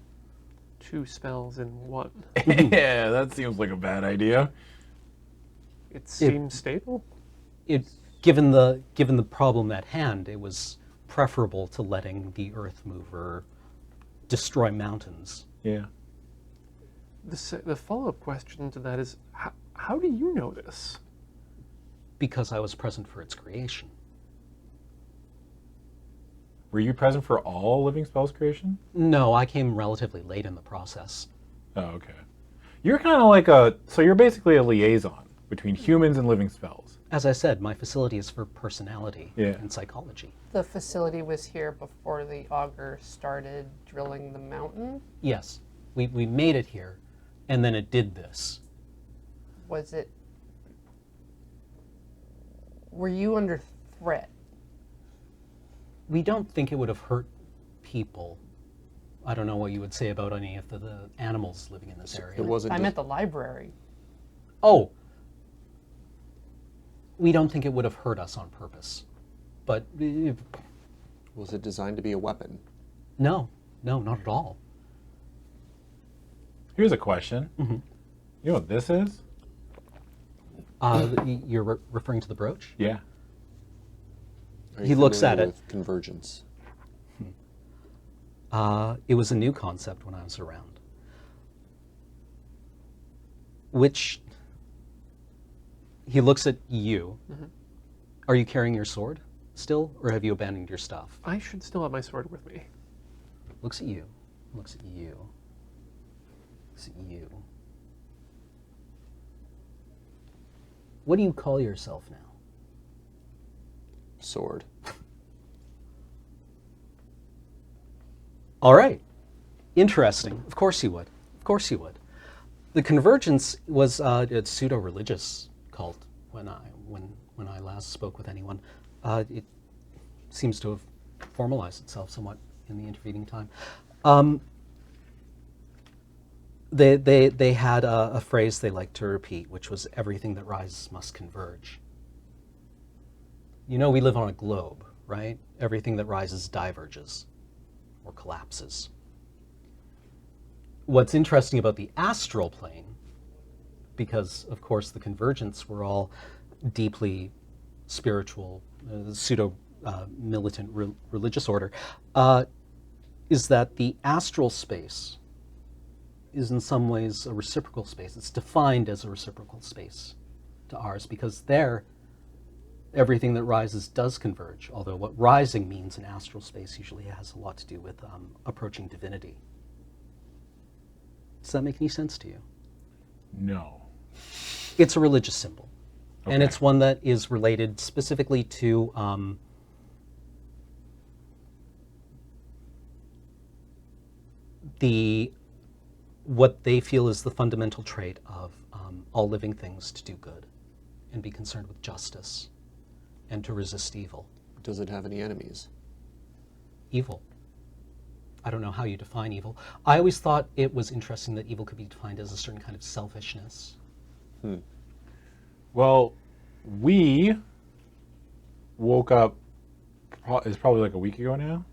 Two spells in one. Yeah, that seems like a bad idea. It seems stable. Given the problem at hand, it was preferable to letting the Earth mover destroy mountains. Yeah. The follow-up question to that is, how do you know this? Because I was present for its creation. Were you present for all living spells creation? No, I came relatively late in the process. Oh, okay. You're kind of like so you're basically a liaison between humans and living spells. As I said, my facility is for personality Yeah. and psychology. The facility was here before the auger started drilling the mountain. Yes, we made it here, and then it did this. Was it? Were you under threat? We don't think it would have hurt people. I don't know what you would say about any of the animals living in this area. It wasn't. I meant the library. Oh, we don't think it would have hurt us on purpose. But Was it designed to be a weapon? no, not at all. Here's a question. You know what this is? You're referring to the brooch? Yeah. Are you He looks familiar at it. with convergence. It was a new concept when I was around. Which, he looks at you. Are you carrying your sword still, or have you abandoned your stuff? I should still have my sword with me. Looks at you. Looks at you. Looks at you. What do you call yourself now? Sword. All right. Interesting. Of course you would. Of course you would. The Convergence was a pseudo-religious cult when I last spoke with anyone. It seems to have formalized itself somewhat in the intervening time. They had a phrase they liked to repeat, which was everything that rises must converge. You know, we live on a globe, right? Everything that rises diverges or collapses. What's interesting about the astral plane, because of course the Convergence were all deeply spiritual, pseudo-militant religious order, is that the astral space is in some ways a reciprocal space. It's defined as a reciprocal space to ours because there, everything that rises does converge, although what rising means in astral space usually has a lot to do with approaching divinity. Does that make any sense to you? No. It's a religious symbol, and Okay. it's one that is related specifically to what they feel is the fundamental trait of all living things to do good and be concerned with justice and to resist evil. Does it have any enemies? Evil. I don't know how you define evil. I always thought it was interesting that evil could be defined as a certain kind of selfishness. Well, we woke up, it's probably like a week ago now,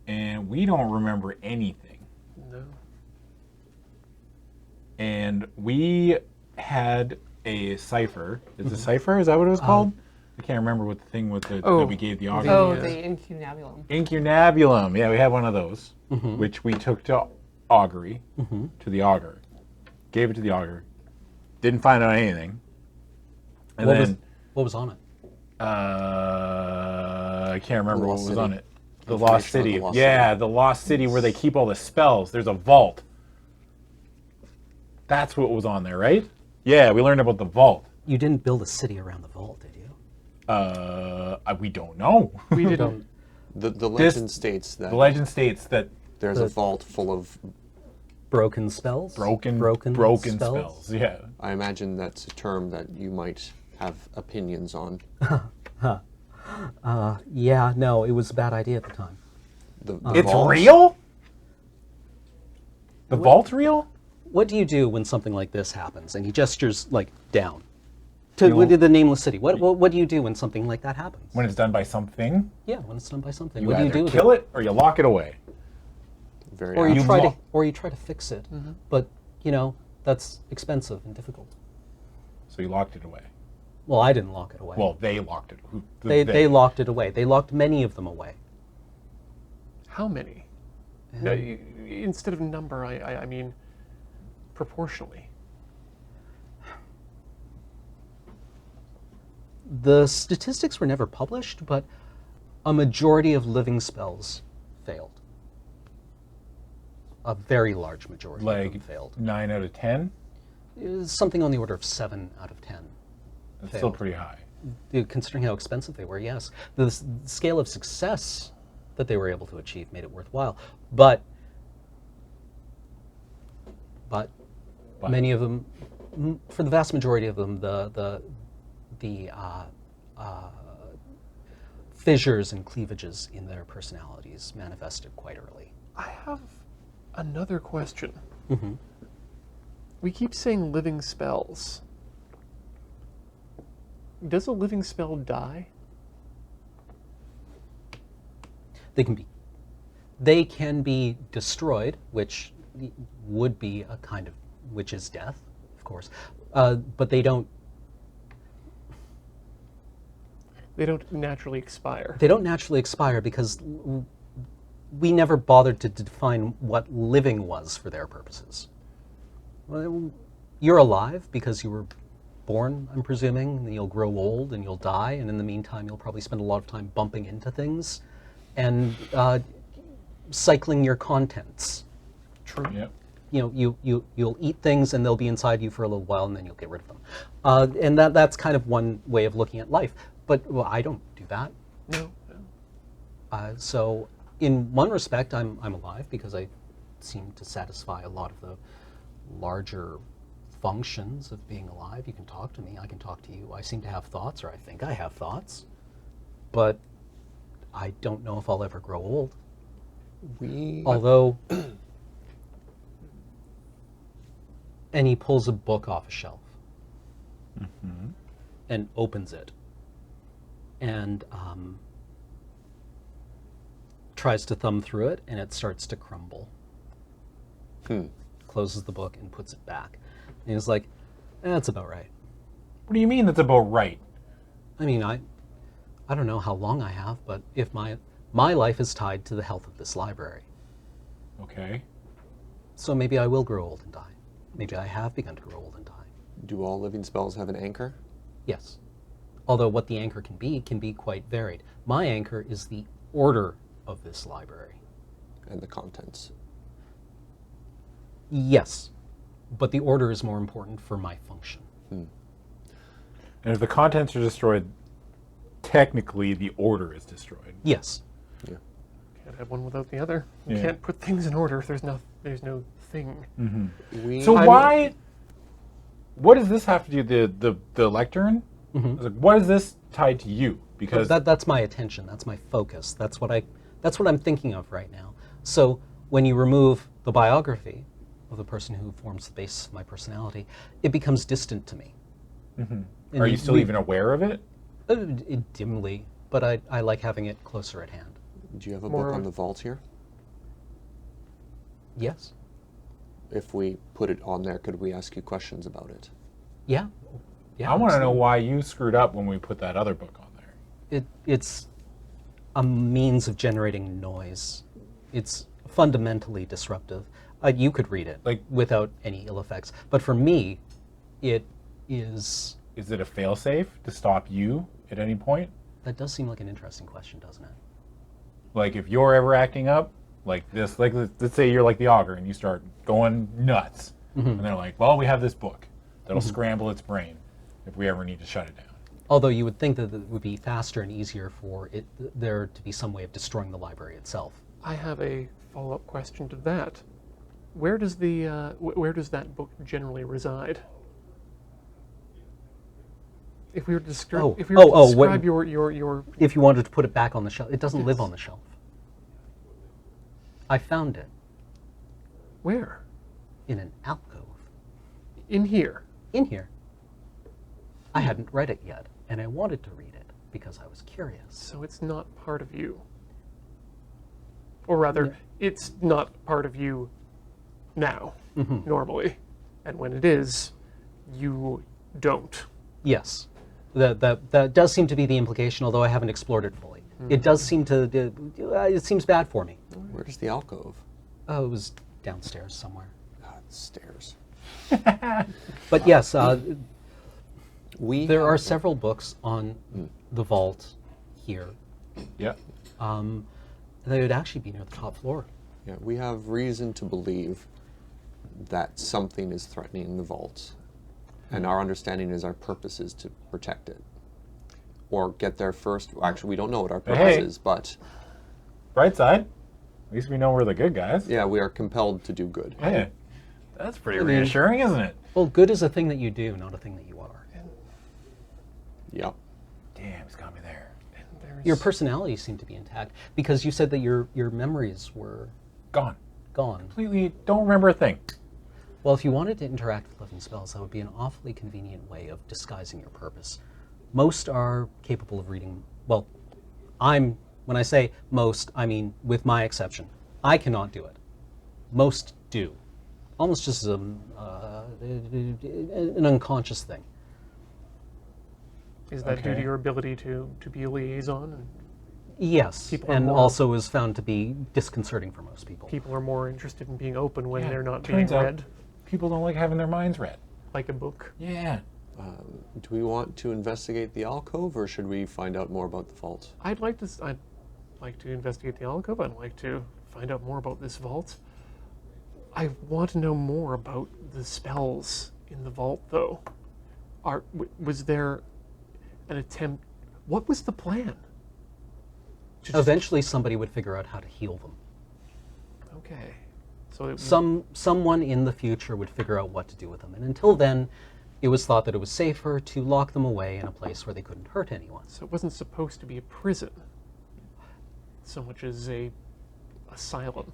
and we don't remember anything. No. And we had a cipher. Is it a cipher? Is that what it was called? I can't remember what the thing with the, Oh, that we gave the auger. Oh, Yeah. the incunabulum. Incunabulum. Yeah, we had one of those, which we took to augury, to the auger. Gave it to the auger. Didn't find out anything. And What was on it? I can't remember what Lost was City. on it. The Lost Information on City. the Lost Yeah, the Lost City where they keep all the spells. There's a vault. That's what was on there, right? Yeah, we learned about the vault. You didn't build a city around the vault, did you? We don't know. We didn't. The legend states that The legend states that there's a vault full of. Broken spells? broken spells. Yeah. I imagine that's a term that you might have opinions on. Yeah, no, it was a bad idea at the time. The It's vaults- real? The vault's real? What do you do when something like this happens? And he gestures like down to the nameless city. What do you do when something like that happens? When it's done by something, Yeah, when it's done by something. you What do you either do with kill it or you lock it away. Very Or you apt. try to fix it. But you know that's expensive and difficult. So you locked it away. Well, I didn't lock it away. Well, they locked it. They locked it away. They locked many of them away. How many? No, instead of number, I mean proportionally. The statistics were never published, but a majority of living spells failed. A very large majority of Like them failed. 9 out of 10? Something on the order of 7 out of 10. That's failed. still pretty high. Considering how expensive they were, yes. The scale of success that they were able to achieve made it worthwhile. But many of them, for the vast majority of them, the fissures and cleavages in their personalities manifested quite early. I have another question. Mm-hmm. We keep saying living spells. Does a living spell die? They can be destroyed, which would be a kind of, which is death, of course, but they don't. They don't naturally expire. They don't naturally expire because we never bothered to define what living was for their purposes. Well, you're alive because you were born, I'm presuming, and you'll grow old and you'll die, and in the meantime you'll probably spend a lot of time bumping into things and cycling your contents. True. Yep. You'll eat things and they'll be inside you for a little while and then you'll get rid of them. And that's kind of one way of looking at life. But I don't do that. No. So in one respect, I'm alive because I seem to satisfy a lot of the larger functions of being alive. You can talk to me, I can talk to you. I seem to have thoughts, or I think I have thoughts. But I don't know if I'll ever grow old. Although, and he pulls a book off a shelf and opens it and tries to thumb through it, and it starts to crumble. Closes the book and puts it back. And he's like, that's about right. What do you mean that's about right? I mean, I don't know how long I have, but if my life is tied to the health of this library. Okay. So maybe I will grow old and die. Maybe I have begun to grow old and die. Do all living spells have an anchor? Yes. Although what the anchor can be quite varied. My anchor is the order of this library. And the contents. Yes. But the order is more important for my function. And if the contents are destroyed, technically the order is destroyed. Yes. Yeah. Can't have one without the other. You Yeah. can't put things in order if there's no thing. So why? What does this have to do? The lectern? I was like, what is this tied to you? Because that's my attention. That's my focus. That's what I'm thinking of right now. So when you remove the biography of the person who forms the basis of my personality, it becomes distant to me. are you still even aware of it? Dimly, but I like having it closer at hand. Do you have a More book on of- the vault here? Yes. If we put it on there, could we ask you questions about it? Yeah. Yeah. I want to know absolutely. why you screwed up when we put that other book on there. It's a means of generating noise. It's fundamentally disruptive. You could read it Like- without any ill effects, but for me, it is. Is it a failsafe to stop you at any point? That does seem like an interesting question, doesn't it? Like if you're ever acting up like this, like let's say you're like the augur and you start going nuts, and they're like, well, we have this book that'll scramble its brain if we ever need to shut it down. Although you would think that it would be faster and easier for there to be some way of destroying the library itself. I have a follow-up question to that. Where does where does that book generally reside? If we were to describe, when- your If you wanted to put it back on the shelf, it doesn't live Yes. on the shelf. I found it where in an alcove in here. in here. I hadn't read it yet, and I wanted to read it because I was curious. So it's not part of you. Or rather, it's not part of you now, normally. And when it is, you don't. Yes, that does seem to be the implication, although I haven't explored it fully. It does seem to, it seems bad for me. Where's the alcove? Oh, it was downstairs somewhere. God, stairs. But yes, We there have- are several books on the vault here. Yeah. They would actually be near the top floor. Yeah, we have reason to believe that something is threatening the vault, and our understanding is our purpose is to protect it, or get there first. Actually, we don't know what our purpose Hey. is, but Bright side. At least we know we're the good guys. yeah, we are compelled to do good. Yeah. That's pretty reassuring, isn't it? Well, good is a thing that you do, not a thing that you are. Yep. Damn, he's got me there. There's, Your personality seemed to be intact because you said that your memories were Gone. gone. Completely don't remember a thing. Well, if you wanted to interact with living spells, that would be an awfully convenient way of disguising your purpose. Most are capable of reading, well, when I say most, I mean with my exception. I cannot do it. Most do. Almost just as an unconscious thing. is that due Okay. to your ability to be a liaison? And Yes, People are and more- also is found to be disconcerting for most people. people are more interested in being open when Yeah, they're not being turns out- read, People don't like having their minds read. like a book. Yeah. Do we want to investigate the alcove, or should we find out more about the vault? I'd like to investigate the alcove. I'd like to find out more about this vault. I want to know more about the spells in the vault, though. Was there an attempt? What was the plan? To just- Eventually, somebody would figure out how to heal them. Okay. So it, Someone in the future would figure out what to do with them, and until then, it was thought that it was safer to lock them away in a place where they couldn't hurt anyone. so it wasn't supposed to be a prison, so much as a asylum.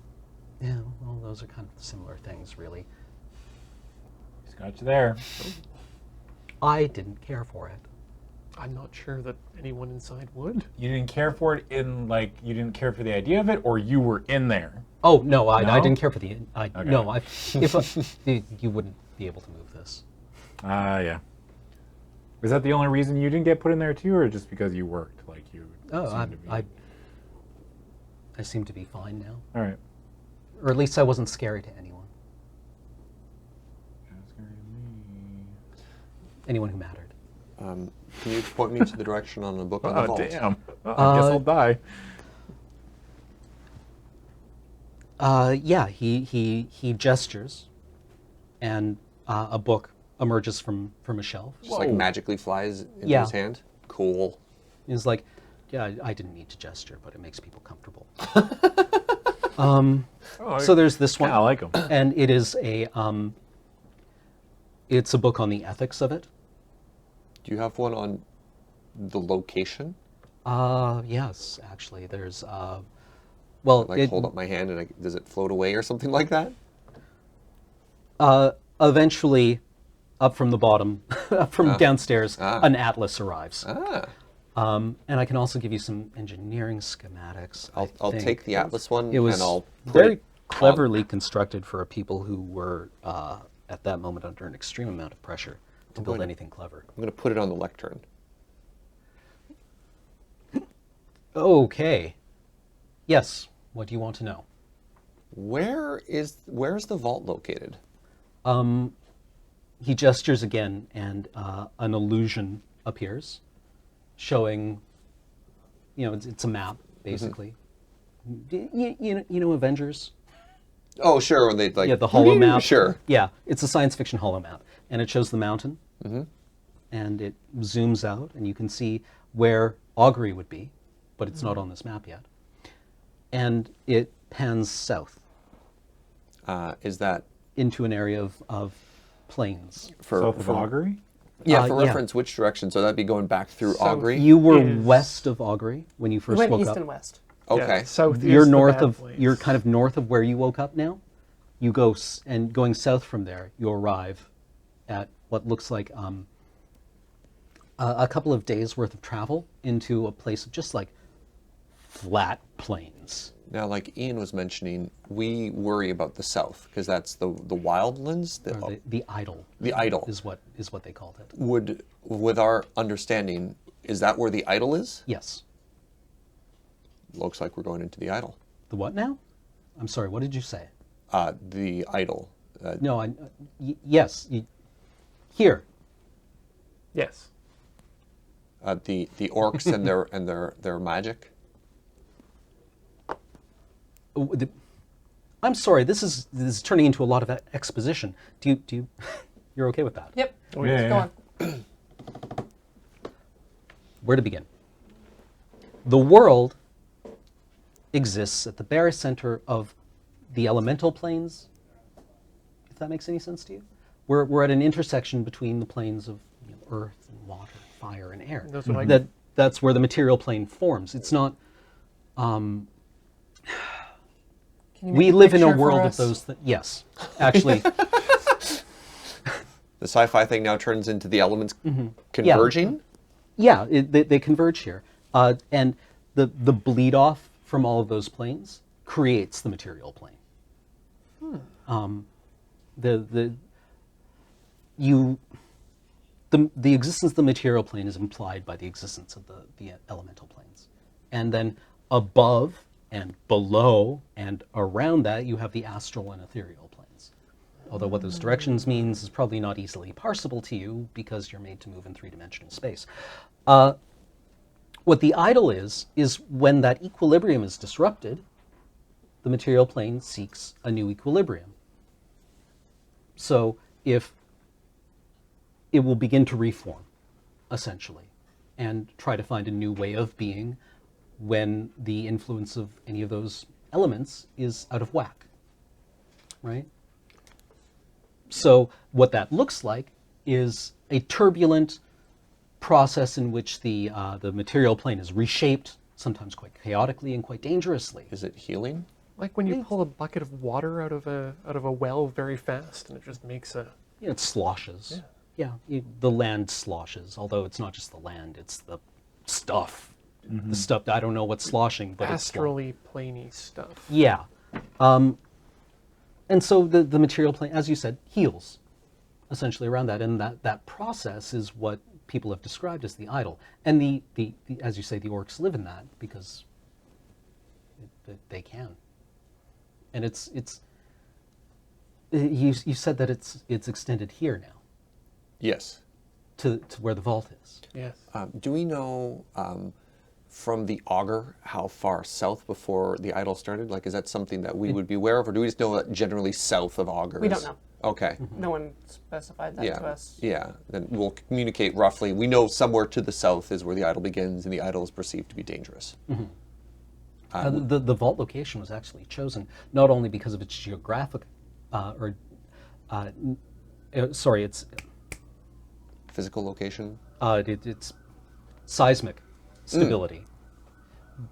Yeah, well, those are kind of similar things, really. He's got you there. I didn't care for it. I'm not sure that anyone inside would. You didn't care for it in, like, you didn't care for the idea of it, or you were in there? Oh no, I No? didn't care for the. Okay. No, you wouldn't be able to move this. Yeah. Was that the only reason you didn't get put in there too, or just because you worked? Like you Oh, seemed to be... I seem to be fine now, All right. or at least I wasn't scary to anyone. Anyone who mattered. Can you point me to the direction on the book on the Oh, vault? damn. I guess I'll die. Yeah, he gestures, and a book emerges from a shelf. Just like magically flies into Yeah. his hand? Cool. He's like, yeah, I didn't need to gesture, but it makes people comfortable. So there's this one, Yeah, I like him. and it is it's a book on the ethics of it. Do you have one on the location? Yes, actually, there's well, Like hold up my hand and does it float away or something like that? eventually, up from the bottom, up from downstairs, Ah. an atlas arrives. Ah, And I can also give you some engineering schematics. I'll think. take the Atlas one It was and I'll put very it cleverly constructed for a people who were at that moment under an extreme amount of pressure to build good. anything clever. I'm going to put it on the lectern. Okay. Yes. What do you want to know? Where's the vault located? He gestures again, and an illusion appears, showing. It's a map basically. You know Avengers. Oh, sure. When they like Yeah, the hollow map. Sure. Yeah, it's a science fiction hollow map, and it shows the mountain, and it zooms out, and you can see where Augury would be, but it's not on this map yet. And it pans south Is that into an area of plains. for South of Augury? Yeah, for yeah. reference, which direction? So that'd be going back through South. Augury. You were Is- west of Augury when you We first went woke east up. and west. Okay. Yeah, south You're is the north bad of. place. You're kind of north of where you woke up now. You go and going south from there, you arrive at what looks like a couple of days worth of travel into a place of just like flat plains. Now, like Ian was mentioning, we worry about the south because that's the wildlands. Or the idol. The idol. is what they called it. With our understanding, is that where the idol is? Yes. Looks like we're going into the idol. The what now? I'm sorry. What did you say? The idol. No. Yes. Here. Yes. The orcs and their magic. I'm sorry. This is turning into a lot of exposition. Do you? You're okay with that? Yep. Oh, yeah, Go yeah. on. Where to begin? The world exists at the barycenter of the elemental planes, if that makes any sense to you. We're at an intersection between the planes of earth and water, fire and air. That's what I- That's where the material plane forms. It's not. Can you make We a live in a picture for world of us? those. Yes, actually. The sci-fi thing now turns into the elements converging. Yeah, they converge here, and the bleed off from all of those planes creates the material plane. The existence of the material plane is implied by the existence of the elemental planes, and then above and below and around that you have the astral and ethereal planes. Although what those directions means is probably not easily parsable to you because you're made to move in three-dimensional space. What the idol is when that equilibrium is disrupted, the material plane seeks a new equilibrium. So if it will begin to reform, essentially, and try to find a new way of being when the influence of any of those elements is out of whack, right? So what that looks like is a turbulent process in which the material plane is reshaped, sometimes quite chaotically and quite dangerously. Is it healing? Like when you pull a bucket of water out of a well very fast, and it just makes a. It sloshes. Yeah, the land sloshes, although it's not just the land, it's the stuff. The stuff, I don't know what's sloshing, but it's Astrally planey stuff. yeah. And so the material plane, as you said, heals essentially around that. And that process is what people have described as the idol. And the as you say, the orcs live in that because they can. And you said that it's extended here now Yes. to where the vault is. Yes. Do we know from the auger how far south before the idol started? Like, is that something that we would be aware of, or do we just know that generally south of augers? We don't know. Okay. No one specified that Yeah. to us. Yeah. Then we'll communicate roughly. We know somewhere to the south is where the idol begins, and the idol is perceived to be dangerous. The vault location was actually chosen not only because of its geographic, it's Physical location. its seismic stability,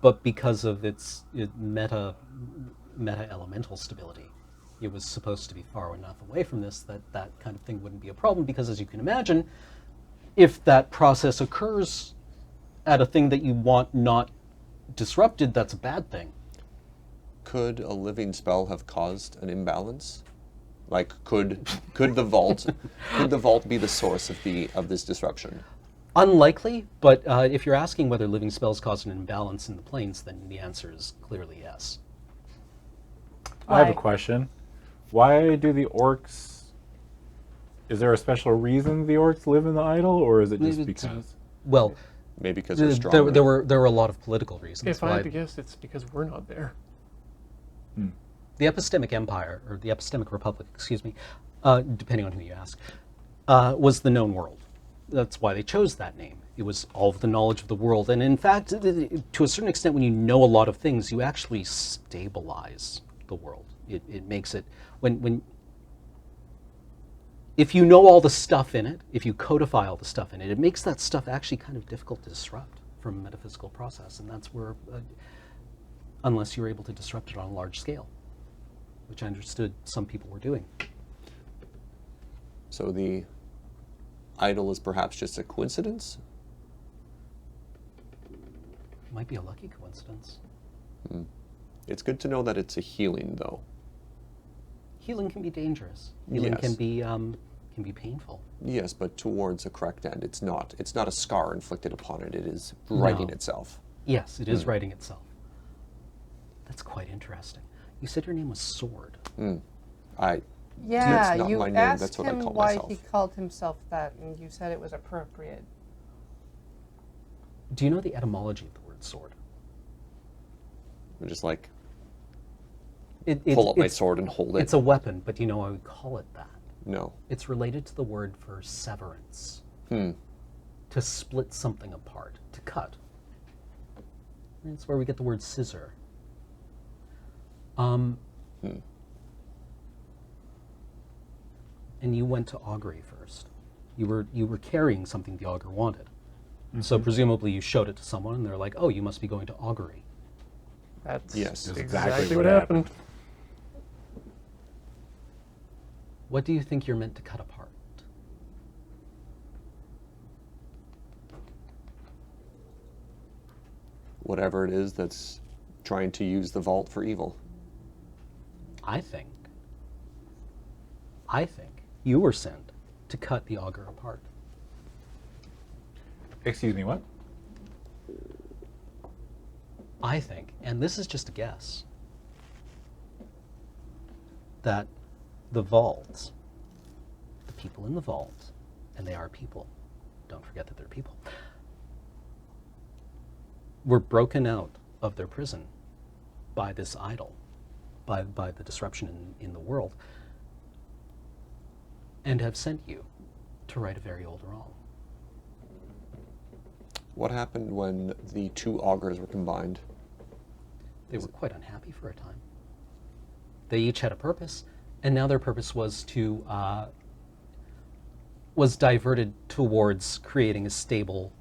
but because of its meta elemental stability. It was supposed to be far enough away from this that kind of thing wouldn't be a problem, because as you can imagine, if that process occurs at a thing that you want not disrupted, that's a bad thing. Could a living spell have caused an imbalance? Like, could the vault be the source of this disruption? Unlikely, but if you're asking whether living spells cause an imbalance in the planes, then the answer is clearly yes. I have a Why? question. Why do the orcs? Is there a special reason the orcs live in the idol, or is it just It's- because? Well, Maybe because they're stronger. there were a lot of political reasons. If I why had to guess, it's because we're not there. the Epistemic Empire, or the Epistemic Republic, excuse me, depending on who you ask, was the known world. That's why they chose that name. It was all of the knowledge of the world. And in fact, to a certain extent, when you know a lot of things, you actually stabilize the world. It makes it, if you know all the stuff in it, if you codify all the stuff in it, it makes that stuff actually kind of difficult to disrupt from a metaphysical process. And that's where, unless you're able to disrupt it on a large scale, which I understood some people were doing. So the idol is perhaps just a coincidence? Might be a lucky coincidence. It's good to know that it's a healing, though. Healing can be dangerous. Healing Yes. can be painful. Yes, but towards a correct end. It's not. It's not a scar inflicted upon it. It is righting No. itself. Yes, it is writing itself. That's quite interesting. You said your name was Sword. I. Yeah, That's not you my name, asked that's what I him call why myself. he called himself that, and you said it was appropriate. Do you know the etymology of the word sword? I'm just like It, pull up my it's- sword and hold it. It's a weapon, but do you know why we call it that? No. It's related to the word for severance. Hmm. To split something apart, to cut. That's where we get the word scissor. And you went to augury first. You were carrying something the augur wanted. So presumably you showed it to someone and they're like, "Oh, you must be going to augury." That's Yes. That's exactly what happened. What do you think you're meant to cut apart? Whatever it is that's trying to use the vault for evil. I think you were sent to cut the augur apart. Excuse me, what? I think, and this is just a guess, that the vaults, the people in the vault, and they are people, don't forget that they're people, were broken out of their prison by this idol, by the disruption in the world, and have sent you to right a very old wrong. What happened when the two augurs were combined? They were quite unhappy for a time. They each had a purpose, and now their purpose was diverted towards creating a stable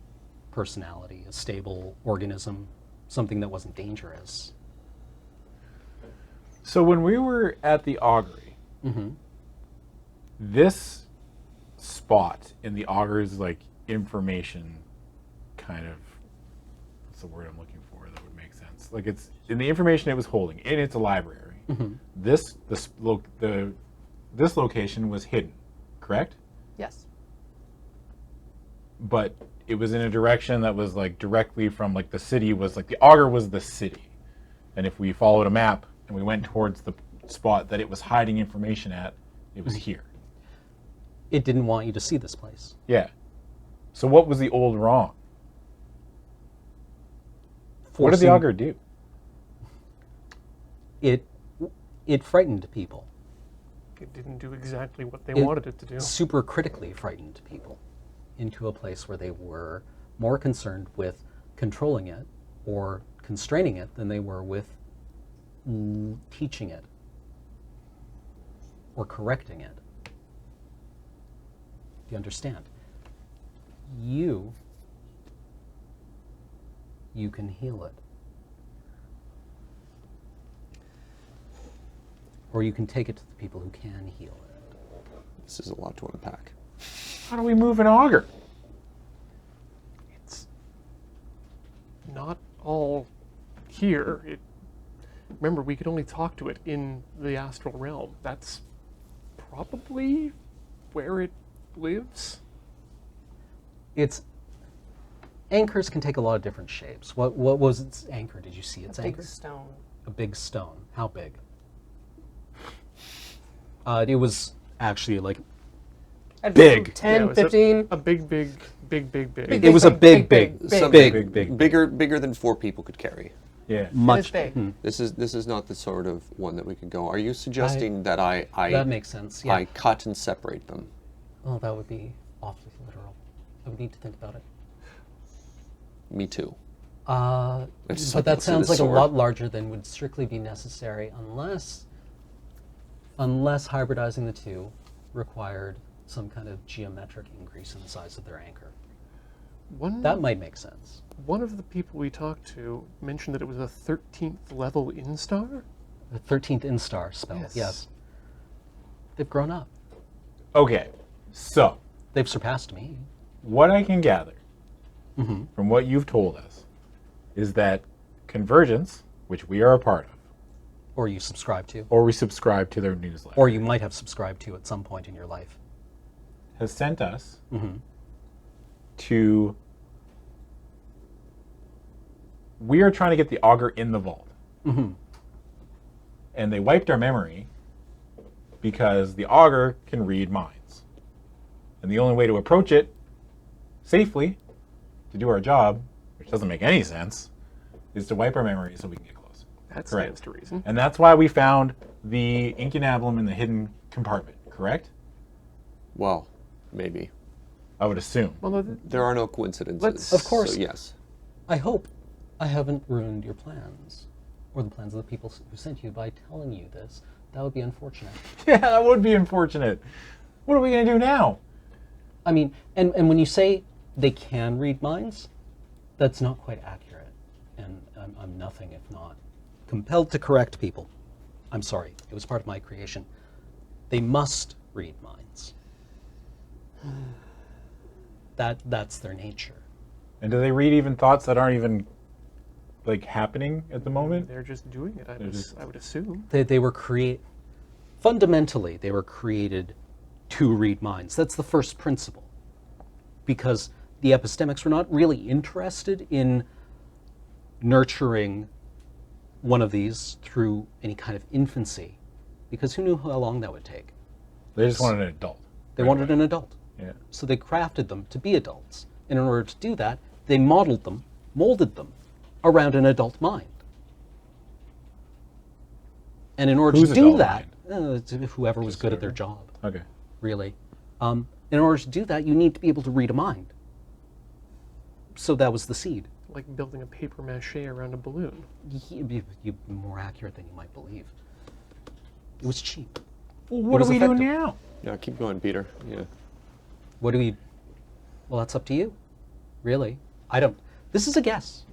personality, a stable organism, something that wasn't dangerous. So when we were at the augury, this spot in the augury's like information kind of, what's the word I'm looking for that would make sense? Like it's in the information it was holding, and it's a library. This location was hidden, correct? Yes. But it was in a direction that was like directly from like the city was like the augur was the city, and if we followed a map and we went towards the spot that it was hiding information at, it was here. It didn't want you to see this place. Yeah. So what was the old wrong? What did the Forcing- augur do? It frightened people. It didn't do exactly what they It wanted it to do. super critically frightened people into a place where they were more concerned with controlling it or constraining it than they were with teaching it or correcting it. Do you understand? You can heal it. Or you can take it to the people who can heal it. This is a lot to unpack. How do we move an augur? It's not all here. Remember, we could only talk to it in the astral realm. That's probably where it lives. Anchors can take a lot of different shapes. What was its anchor? Did you see its A anchor? big stone. A big stone. How big? It was actually like I'd Big. say 10, Yeah, it was 15. A big. Big. it was a big, Something bigger than 4 people could carry. Yeah. much big. This is not the sort of one that we could go. Are you suggesting that I That makes sense. Yeah. I cut and separate them? Oh, that would be awfully literal. I would need to think about it. Me too. It's But that something sounds to like the a sword. lot larger than would strictly be necessary unless hybridizing the two required some kind of geometric increase in the size of their anchor. That might make sense. One of the people we talked to mentioned that it was a 13th level instar. The 13th instar spell, yes. They've grown up. Okay. So They've surpassed me. what I can gather from what you've told us is that convergence, which we are a part of, Or you subscribe to. or we subscribe to their newsletter, Or you might have subscribed to at some point in your life. has sent us to. We are trying to get the auger in the vault. And they wiped our memory because the auger can read minds. And the only way to approach it safely to do our job, which doesn't make any sense, is to wipe our memory so we can get close. That Correct. stands to reason. And that's why we found the incunabulum in the hidden compartment, correct? Well, maybe. I would assume. Well, no, There are no coincidences. Let's- Of course. So yes. I hope I haven't ruined your plans, or the plans of the people who sent you, by telling you this. That would be unfortunate. Yeah, that would be unfortunate. What are we going to do now? I mean, and when you say they can read minds, that's not quite accurate. And I'm nothing if not compelled to correct people. I'm sorry, it was part of my creation. They must read minds. That's their nature. And do they read even thoughts that aren't even like happening at the moment? they're just doing it. I would assume. They were fundamentally, they were created to read minds. That's the first principle. Because the epistemics were not really interested in nurturing one of these through any kind of infancy, because who knew how long that would take? They just wanted an adult. They wanted an adult. Yeah. So they crafted them to be adults. And in order to do that, they modeled them, molded them around an adult mind. And in order Whose to do adult that, it's whoever was good at their job, Okay. really. In order to do that, you need to be able to read a mind. So that was the seed. Like building a paper mache around a balloon. You're more accurate than you might believe. It was cheap. Well, what was are we doing effective. now? Yeah, keep going, Peter. Yeah. What do we... Well, that's up to you, really. I don't... This is a guess.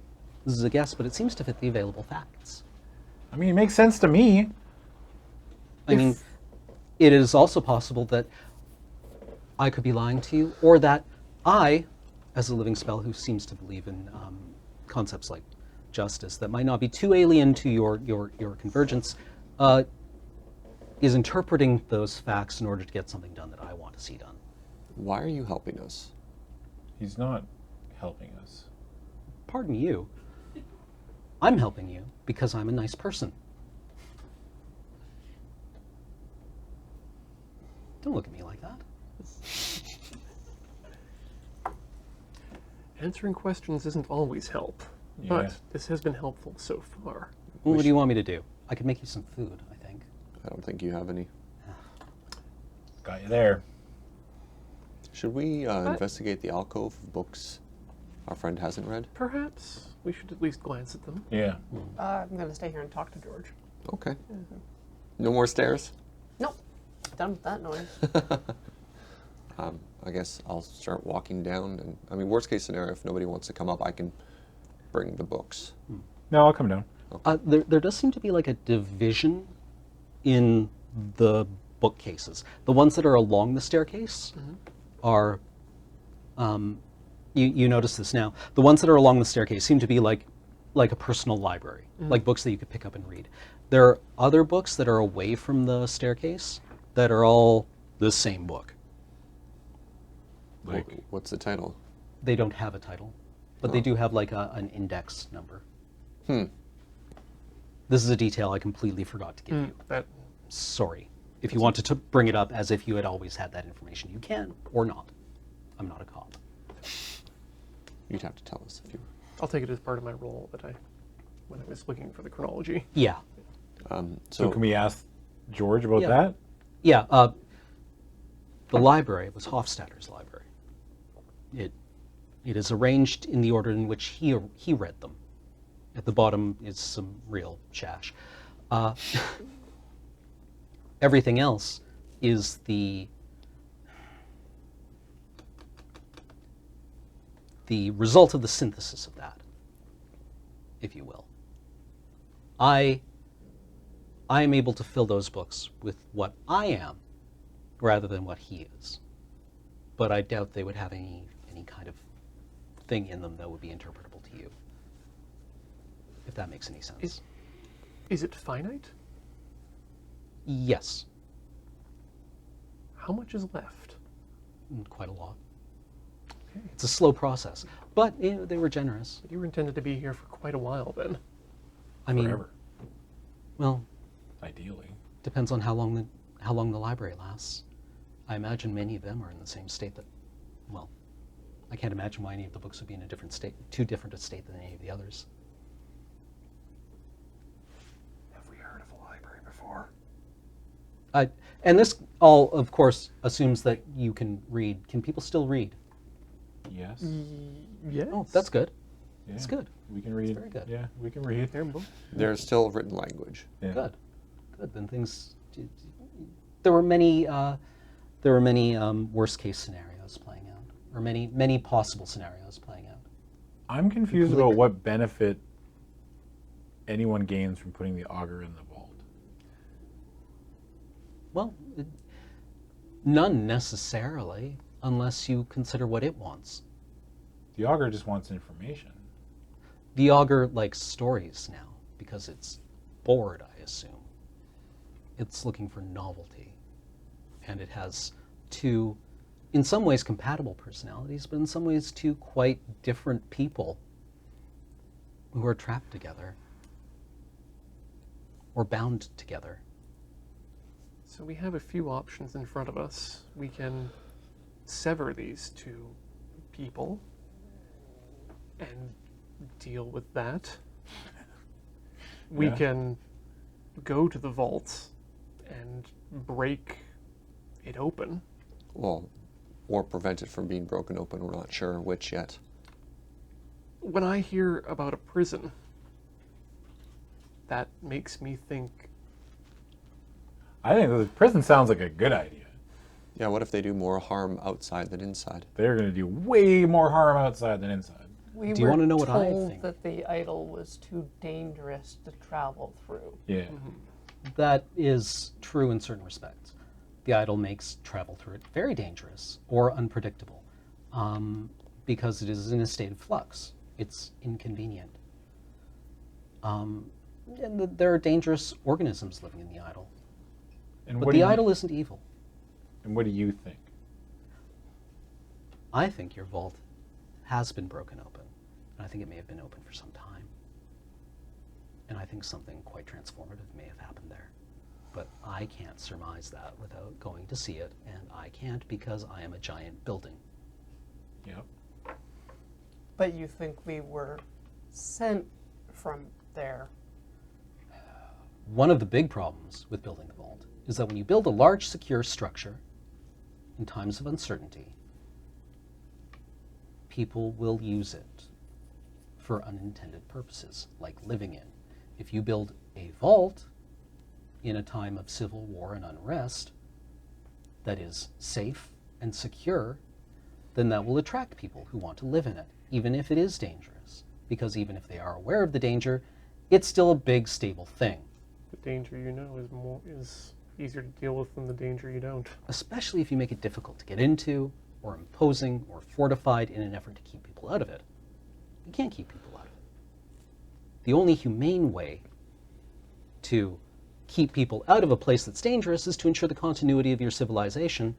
This is a guess, but it seems to fit the available facts. I mean, it makes sense to me. I mean, it is also possible that I could be lying to you, or that I, as a living spell who seems to believe in concepts like justice that might not be too alien to your convergence, is interpreting those facts in order to get something done that I want to see done. Why are you helping us? He's not helping us. Pardon you. I'm helping you because I'm a nice person. Don't look at me like that. Answering questions isn't always help, Yeah. but this has been helpful so far. Well, what do you want me to do? I could make you some food, I think. I don't think you have any. Got you there. Should we investigate the alcove of books our friend hasn't read? Perhaps we should at least glance at them. Yeah. I'm going to stay here and talk to George. Okay. No more stairs? Nope. Done with that noise. I guess I'll start walking down. And I mean, worst case scenario, if nobody wants to come up, I can bring the books. No, I'll come down. There does seem to be like a division in the bookcases. The ones that are along the staircase are, you notice this now, the ones that are along the staircase seem to be like a personal library, like books that you could pick up and read. There are other books that are away from the staircase that are all the same book. Like, What's the title? They don't have a title, but they do have like an index number. This is a detail I completely forgot to give you. That Sorry. If you wanted to bring it up as if you had always had that information, you can, or not. I'm not a cop. You'd have to tell us if you. I'll take it as part of my role that when I was looking for the chronology. Yeah. so can we ask George about Yeah. that? Yeah, the library was Hofstadter's library. It is arranged in the order in which he read them. At the bottom is some real shash. Everything else is the result of the synthesis of that, if you will. I am able to fill those books with what I am rather than what he is. But I doubt they would have any kind of thing in them that would be interpretable to you, if that makes any sense. Is it finite? Yes, How much is left? quite a lot. It's a slow process, but they were generous. You were intended to be here for quite a while then. I mean, Forever, well, ideally. depends on how long the library lasts. I imagine many of them are in the same state that, well, I can't imagine why any of the books would be in a different state, too different a state than any of the others. Have we heard of a library before? And this all, of course, assumes that you can read. Can people still read? Yes. Yes. Oh, that's good. Yeah. That's good. We can read. very good. Yeah, we can read. There's still written language. Yeah. Good. Good. Then things. There were many. Worst case scenarios playing out, or many possible scenarios playing out. I'm confused about what benefit anyone gains from putting the auger in the vault. Well, none necessarily, unless you consider what it wants. The auger just wants information. The auger likes stories now because it's bored, I assume. It's looking for novelty. And it has two, in some ways, compatible personalities, but in some ways, two quite different people who are trapped together or bound together. So we have a few options in front of us. We can sever these two people and deal with that. We Yeah. can go to the vault and break it open. Well, or prevent it from being broken open. We're not sure which yet. When I hear about a prison, that makes me think, I think the prison sounds like a good idea. Yeah, what if they do more harm outside than inside? They're going to do way more harm outside than inside. We Do you were wanna know what I told think? that the idol was too dangerous to travel through. Yeah. That is true in certain respects. The idol makes travel through it very dangerous or unpredictable because it is in a state of flux. It's inconvenient. And there are dangerous organisms living in the idol. And But what the do you, idol isn't evil. And what do you think? I think your vault has been broken open. And I think it may have been open for some time. And I think something quite transformative may have happened there. But I can't surmise that without going to see it, and I can't because I am a giant building. Yep. But you think we were sent from there? One of the big problems with building the vault is that when you build a large, secure structure in times of uncertainty, people will use it for unintended purposes, like living in. If you build a vault in a time of civil war and unrest that is safe and secure, then that will attract people who want to live in it, even if it is dangerous. Because even if they are aware of the danger, it's still a big, stable thing. the danger you know is easier to deal with than the danger you don't. Especially if you make it difficult to get into, or imposing, or fortified in an effort to keep people out of it. You can't keep people out of it. The only humane way to keep people out of a place that's dangerous is to ensure the continuity of your civilization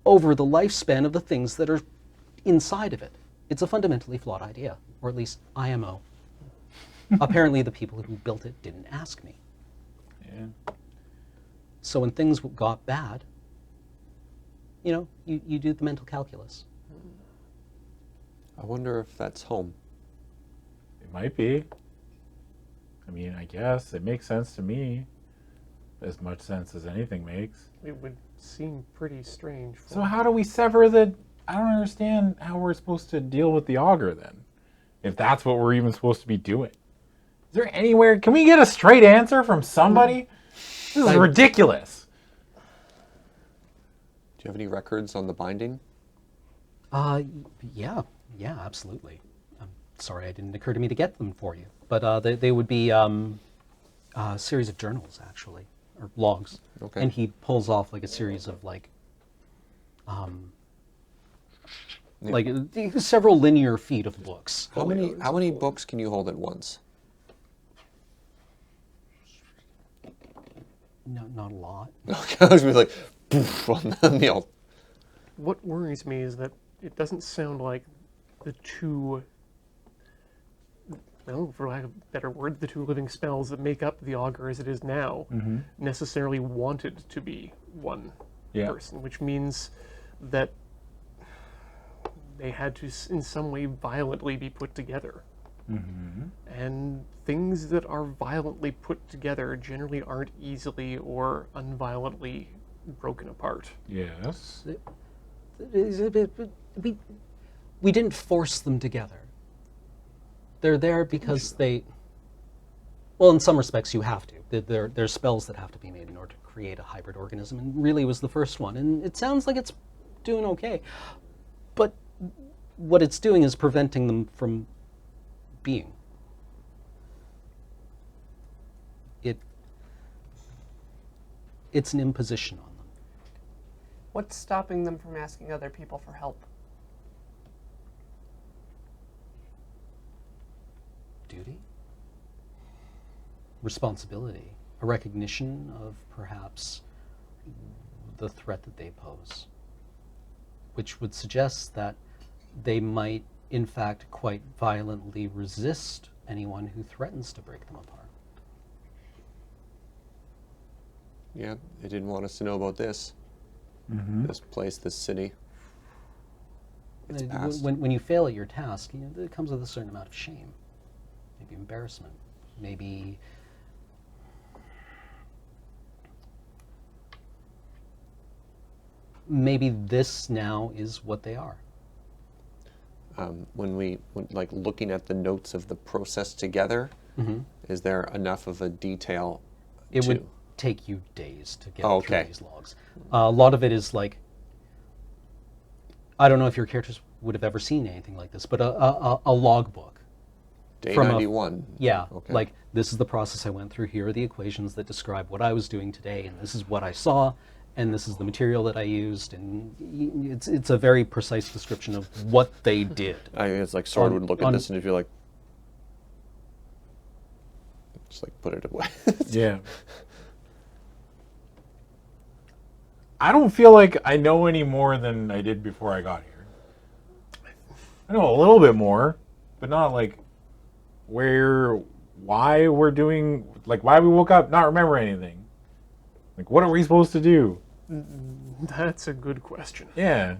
over the lifespan of the things that are inside of it. It's a fundamentally flawed idea, or at least IMO. Apparently the people who built it didn't ask me. Yeah. So when things got bad, you do the mental calculus. I wonder if that's home. It might be. I mean, I guess it makes sense to me. As much sense as anything makes. It would seem pretty strange. So how do we sever the... I don't understand how we're supposed to deal with the auger then. If that's what we're even supposed to be doing. Is there anywhere... Can we get a straight answer from somebody? This is ridiculous. Do you have any records on the binding? Yeah, absolutely. I'm sorry it didn't occur to me to get them for you. But they would be a series of journals, actually, or logs. Okay. And he pulls off like a series of several linear feet of books. How many books can you hold at once? No, not a lot. Okay, I was gonna be like, poof, on the meal. What worries me is that it doesn't sound like the two, well, for lack of a better word, the two living spells that make up the augur as it is now necessarily wanted to be one Yeah. person, which means that they had to, in some way, violently be put together. And things that are violently put together generally aren't easily or unviolently broken apart. Yes. We didn't force them together. They're there because they. Well, in some respects, you have to. There's spells that have to be made in order to create a hybrid organism, and really was the first one. And it sounds like it's doing okay, but what it's doing is preventing them from being. It's an imposition on them. What's stopping them from asking other people for help? Duty, responsibility, a recognition of perhaps the threat that they pose, which would suggest that they might, in fact, quite violently resist anyone who threatens to break them apart. Yeah, they didn't want us to know about this. This place, this city. It's past. When you fail at your task, it comes with a certain amount of shame, maybe embarrassment, maybe this now is what they are. When like looking at the notes of the process together, is there enough of a detail? It would take you days to get Oh, through okay. these logs. A lot of it is like, I don't know if your characters would have ever seen anything like this, but a logbook. Day From a- 91. Yeah, Okay. like this is the process I went through. Here are the equations that describe what I was doing today, and this is what I saw, and this is the material that I used, and it's a very precise description of what they did. It's like Sword would look at on- this and be like, just like put it away. Yeah. I don't feel like I know any more than I did before I got here. I know a little bit more, but not like why we're doing, like why we woke up not remembering anything. Like what are we supposed to do? That's a good question. Yeah.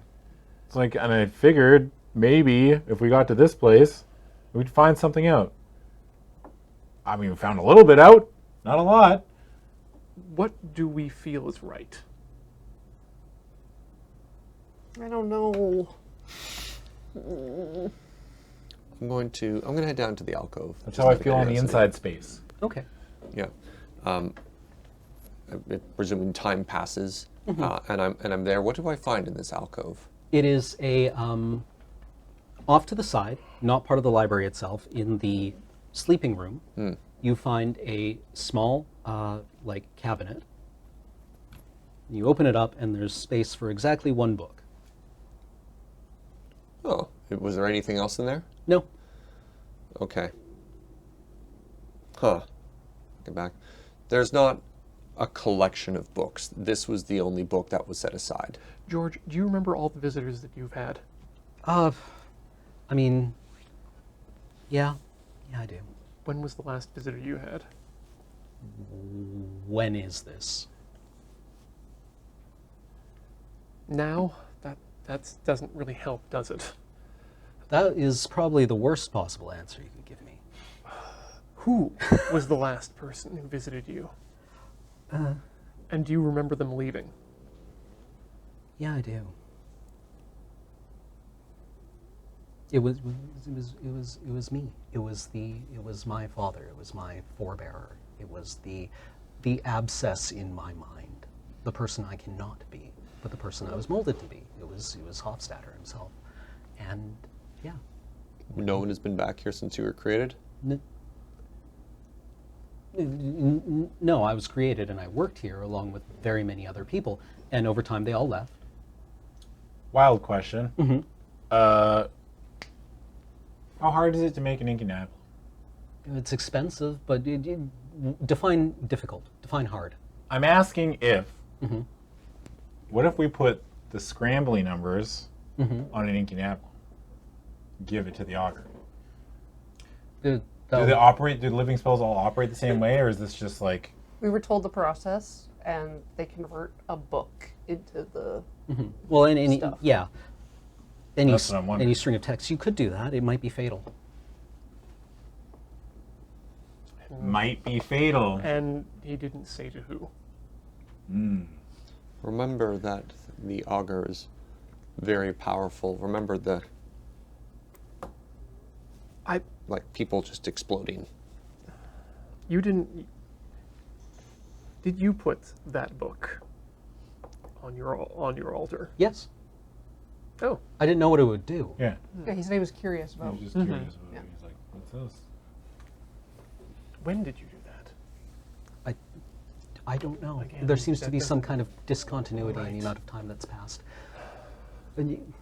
It's like, and I figured maybe if we got to this place, we'd find something out. I mean, we found a little bit out, not a lot. What do we feel is right? I don't know. I'm gonna head down to the alcove. That's how I feel on the inside space. Okay. Yeah. Presuming time passes, and I'm there. What do I find in this alcove? It is a off to the side, not part of the library itself, in the sleeping room. You find a small like cabinet. You open it up, and there's space for exactly one book. Oh, was there anything else in there? No. Okay. Huh. Get back. There's not a collection of books. This was the only book that was set aside. George, do you remember all the visitors that you've had? I mean, yeah, I do. When was the last visitor you had? When is this? Now? That doesn't really help, does it? That is probably the worst possible answer you could give me. Who was the last person who visited you? And do you remember them leaving? Yeah, I do. It was me. It was my father. It was my forebearer. It was the abscess in my mind, the person I cannot be, but the person I was molded to be. It was Hofstadter himself, and yeah. No one has been back here since you were created? No, I was created and I worked here along with very many other people, and over time they all left. Wild question. Mm-hmm. How hard is it to make an incunabulum? It's expensive, but define difficult. Define hard. I'm asking if. What if we put the scrambly numbers on an inking apple? Give it to the augur. Do they operate? Do living spells all operate the same way, or is this just like? We were told the process, and they convert a book into the. Well, any Stuff. yeah, any That's what I'm wondering. any string of text, you could do that. It might be fatal. Might be fatal. And he didn't say to who. Remember that the augur is very powerful. Remember the I. like people just exploding. You didn't. Did you put that book on your altar? Yes, Oh, I didn't know what it would do. Yeah. Yeah, he said he was curious I about. was just curious. About Yeah. it. He's like, what's this? when did you do that? I don't know. Again, There seems to that be doesn't- some kind of discontinuity in Right. the amount of time that's passed. And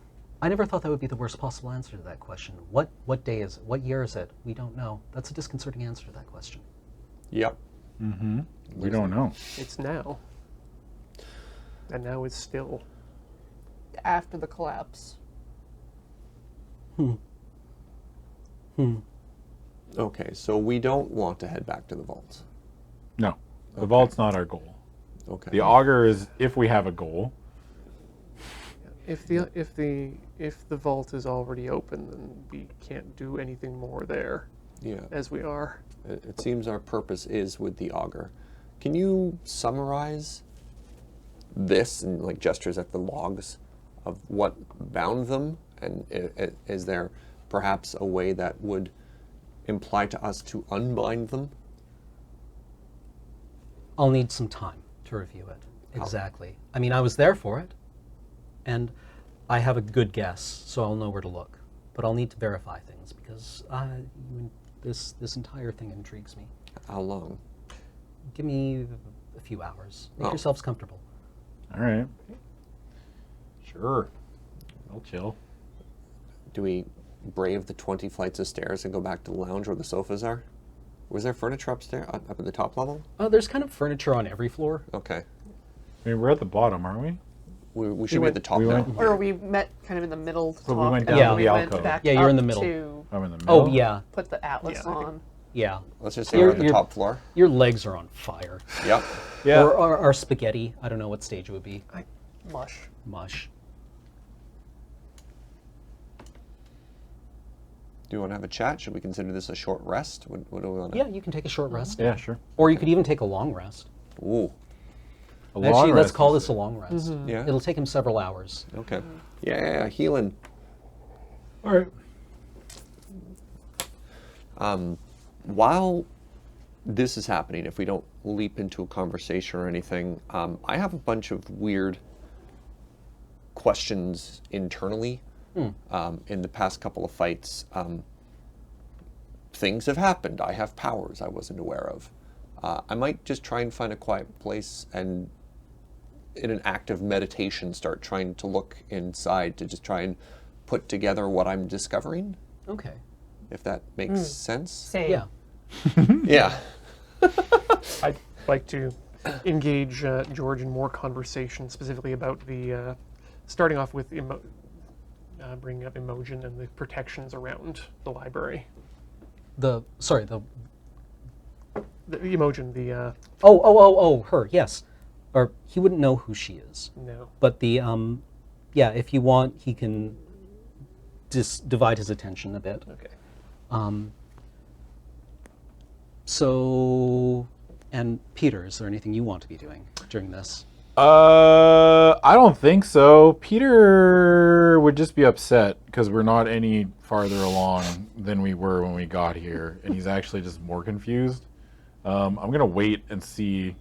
I never thought that would be the worst possible answer to that question. What day is it? What year is it? We don't know. That's a disconcerting answer to that question. Yep. We don't know. It's now. And now it's still. After the collapse. Okay, so we don't want to head back to the vaults. No. The vault's not our goal. Okay. The augur is if we have a goal. If the vault is already open, then we can't do anything more there Yeah. as we are. It seems our purpose is with the augur. Can you summarize this and like gestures at the logs of what bound them? And is there perhaps a way that would imply to us to unbind them? I'll need some time to review it. Exactly. I mean, I was there for it, and I have a good guess, so I'll know where to look. But I'll need to verify things because this entire thing intrigues me. How long? Give me a few hours. Make Oh. yourselves comfortable. All right. Sure. I'll chill. Do we brave the 20 flights of stairs and go back to the lounge where the sofas are? Was there furniture upstairs, up at the top level? There's kind of furniture on every floor. Okay. I mean, we're at the bottom, aren't we? We should be at the top we now. went- Or we met kind of in the middle to So we talk, went and down then to we the went alcove. back Yeah, you're in up the middle. to I'm in the middle. Oh, yeah. put the atlas Yeah, I on. Yeah. Let's just say we're at the You're- top floor. Your legs are on fire. Yep. Yeah. Or spaghetti. I don't know what stage it would be. Mush. Mush. Do you want to have a chat? Should we consider this a short rest? What do we want to? Yeah, you can take a short rest. Yeah, sure. Or you could even take a long rest. Ooh. A long Actually, let's rest call is this a long rest. Yeah. It'll take him several hours. Okay. Yeah, healing. All right. While this is happening, if we don't leap into a conversation or anything, I have a bunch of weird questions internally. In the past couple of fights, things have happened. I have powers I wasn't aware of. I might just try and find a quiet place and, in an act of meditation, start trying to look inside to just try and put together what I'm discovering, Okay. if that makes sense. Same. Yeah. Yeah. I'd like to engage George in more conversation, specifically about the starting off with bringing up Imogen and the protections around the library. The Imogen, the her, yes. Or he wouldn't know who she is. no. But the yeah, if you want, he can divide his attention a bit. Okay. So, and Peter, is there anything you want to be doing during this? I don't think so. Peter would just be upset because we're not any farther along than we were when we got here, and he's actually just more confused. I'm gonna wait and see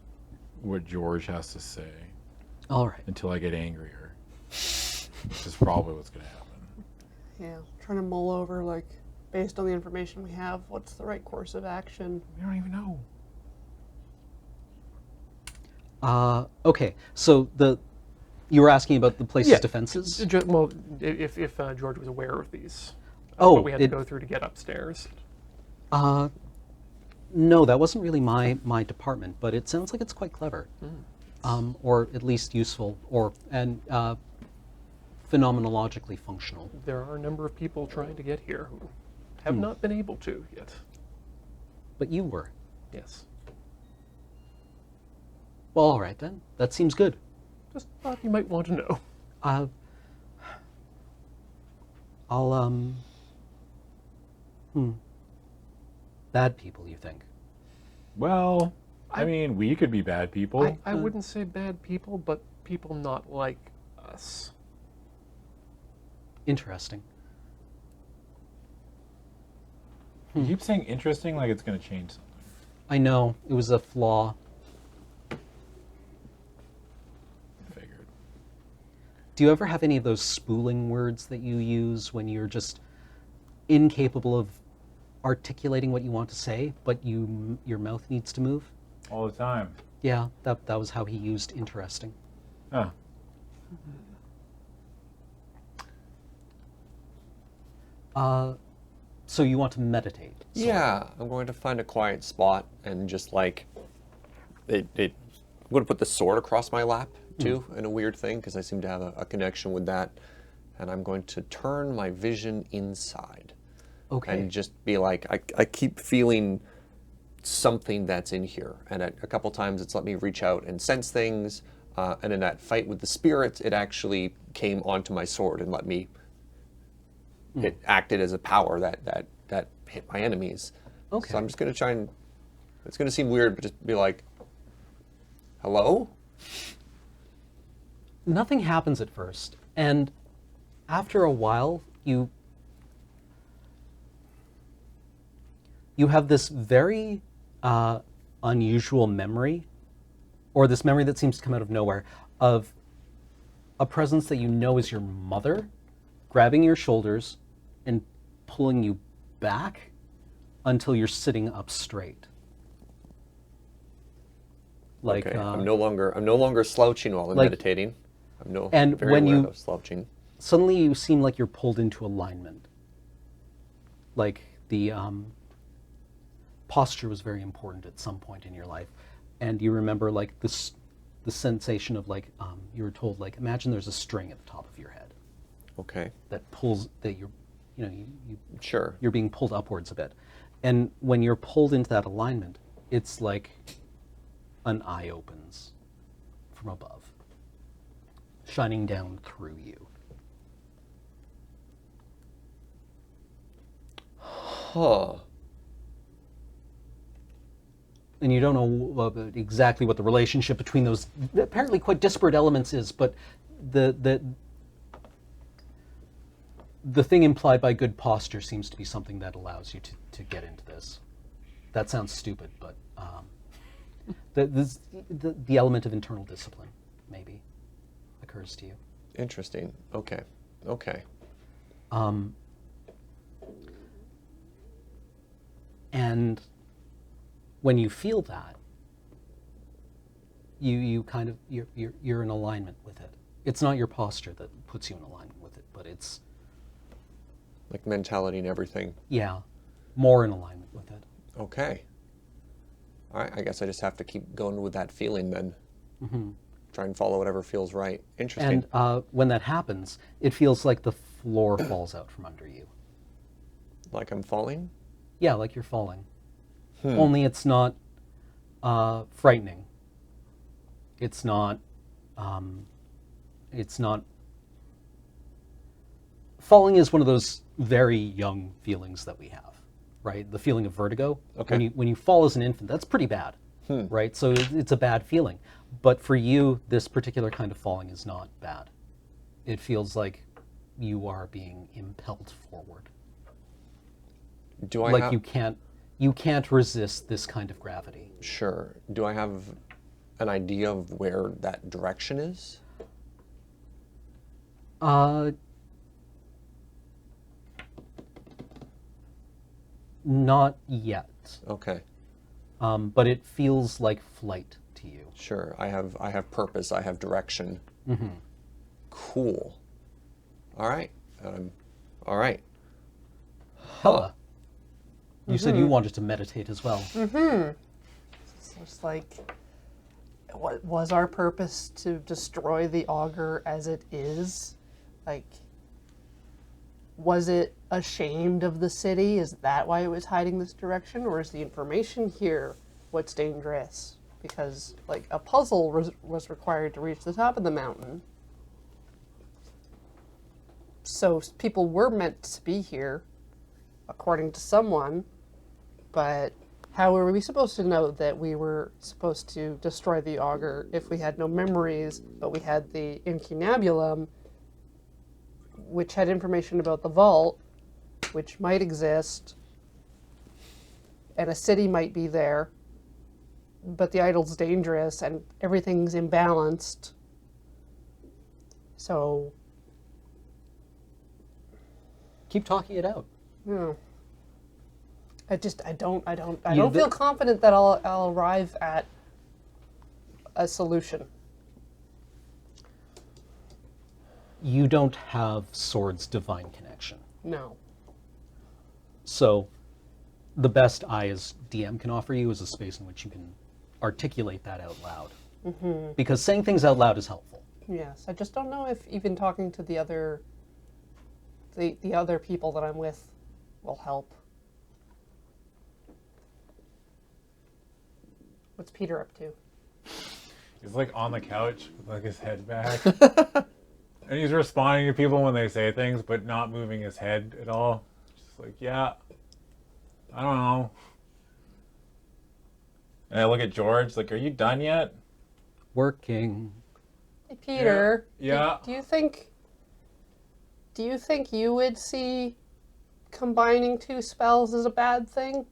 what George has to say All right. until I get angrier, which is probably what's gonna happen. Yeah. Trying to mull over, like, based on the information we have, what's the right course of action? We don't even know. Okay. So you were asking about the place's Yeah. defenses. Well, if George was aware of these, Oh, what we had to it- go through to get upstairs. No, that wasn't really my department, but it sounds like it's quite clever, or at least useful, and phenomenologically functional. There are a number of people trying to get here who have not been able to yet. But you were. Yes. Well, all right then. That seems good. Just thought you might want to know. I'll Bad people, you think? Well, I mean, we could be bad people. I wouldn't say bad people, but people not like us. Interesting. You keep saying interesting like it's going to change something. I know, it was a flaw. Figured. Do you ever have any of those spooling words that you use when you're just incapable of articulating what you want to say, but your mouth needs to move? All the time. Yeah, that was how he used interesting. Huh. So you want to meditate? Yeah, I'm going to find a quiet spot and just like, I'm going to put the sword across my lap too, in a weird thing, because I seem to have a connection with that. And I'm going to turn my vision inside. Okay. And just be like, I keep feeling something that's in here. And a couple times it's let me reach out and sense things. And in that fight with the spirits, it actually came onto my sword and let me, it acted as a power that hit my enemies. Okay. So I'm just going to try and, it's going to seem weird, but just be like, hello? Nothing happens at first, and after a while, you have this very unusual memory, or this memory that seems to come out of nowhere, of a presence that you know is your mother grabbing your shoulders and pulling you back until you're sitting up straight. Like, Okay, I'm no longer slouching while I'm like- meditating. I'm and very when aware you- of slouching. suddenly you seem like you're pulled into alignment. Like the posture was very important at some point in your life, and you remember like the sensation of like you were told, like, imagine there's a string at the top of your head Okay, that pulls, that you sure. you're being pulled upwards a bit, and when you're pulled into that alignment, it's like an eye opens from above, shining down through you. Huh. And you don't know exactly what the relationship between those apparently quite disparate elements is, but the thing implied by good posture seems to be something that allows you to get into this. That sounds stupid, but the element of internal discipline maybe occurs to you. Interesting. Okay. Okay. And when you feel that, you kind of you're in alignment with it. It's not your posture that puts you in alignment with it, but it's Like mentality and everything. more in alignment with it. Okay. All right. I guess I just have to keep going with that feeling then. Mm-hmm. Try and follow whatever feels right. Interesting. And when that happens, it feels like the floor falls out from under you. Like I'm falling? Yeah, like you're falling. Only it's not frightening. It's not. Falling is one of those very young feelings that we have, right? The feeling of vertigo. Okay. When you fall as an infant, that's pretty bad, right? So it's a bad feeling. But for you, this particular kind of falling is not bad. It feels like you are being impelled forward. Do I Like have... you can't resist this kind of gravity. Sure. Do I have an idea of where that direction is? Not yet. Okay. But it feels like flight to you. Sure. I have purpose. I have direction. Mm-hmm. Cool. All right. All right. Hella. You said you wanted to meditate as well. It's just like, what was our purpose to destroy the auger as it is? Like, was it ashamed of the city? Is that why it was hiding this direction? Or is the information here what's dangerous? Because, like, a puzzle was required to reach the top of the mountain. So people were meant to be here, according to someone, but how were we supposed to know that we were supposed to destroy the auger if we had no memories, but we had the incunabulum, which had information about the vault, which might exist, and a city might be there, but the idol's dangerous and everything's imbalanced. So, Keep talking it out. I don't feel confident that I'll arrive at a solution. You don't have Sword's divine connection. No. So the best I as DM can offer you is a space in which you can articulate that out loud. Because saying things out loud is helpful. Yes, I just don't know if even talking to the other people that I'm with will help. What's Peter up to? He's like on the couch with like his head back. And he's responding to people when they say things, but not moving his head at all. Just like, yeah, I don't know. And I look at George, like, are you done yet? Working. Hey, Peter. Yeah. Do you think you would see combining two spells as a bad thing?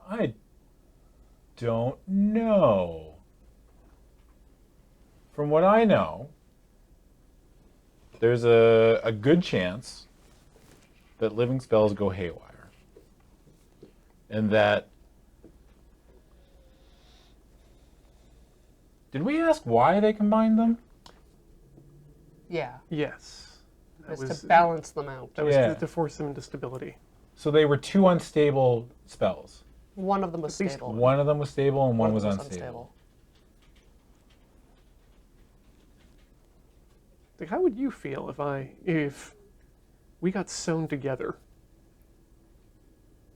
I don't know. From what I know, there's a good chance that living spells go haywire. And that... Did we ask why they combined them? Yeah. Yes. It was to balance them out. That was Yeah. to force them into stability. So they were two unstable spells. One of them was At least stable. One of them was stable and one was of them unstable. Like, how would you feel if we got sewn together?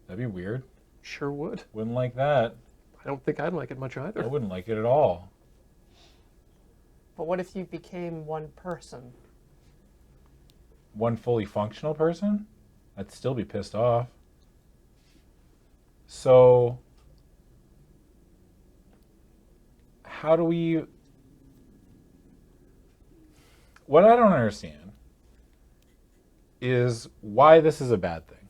That'd be weird. Sure would. Wouldn't like that. I don't think I'd like it much I either. wouldn't like it at all. But what if you became one person? One fully functional person? I'd still be pissed off. So, how do we... What I don't understand is why this is a bad thing.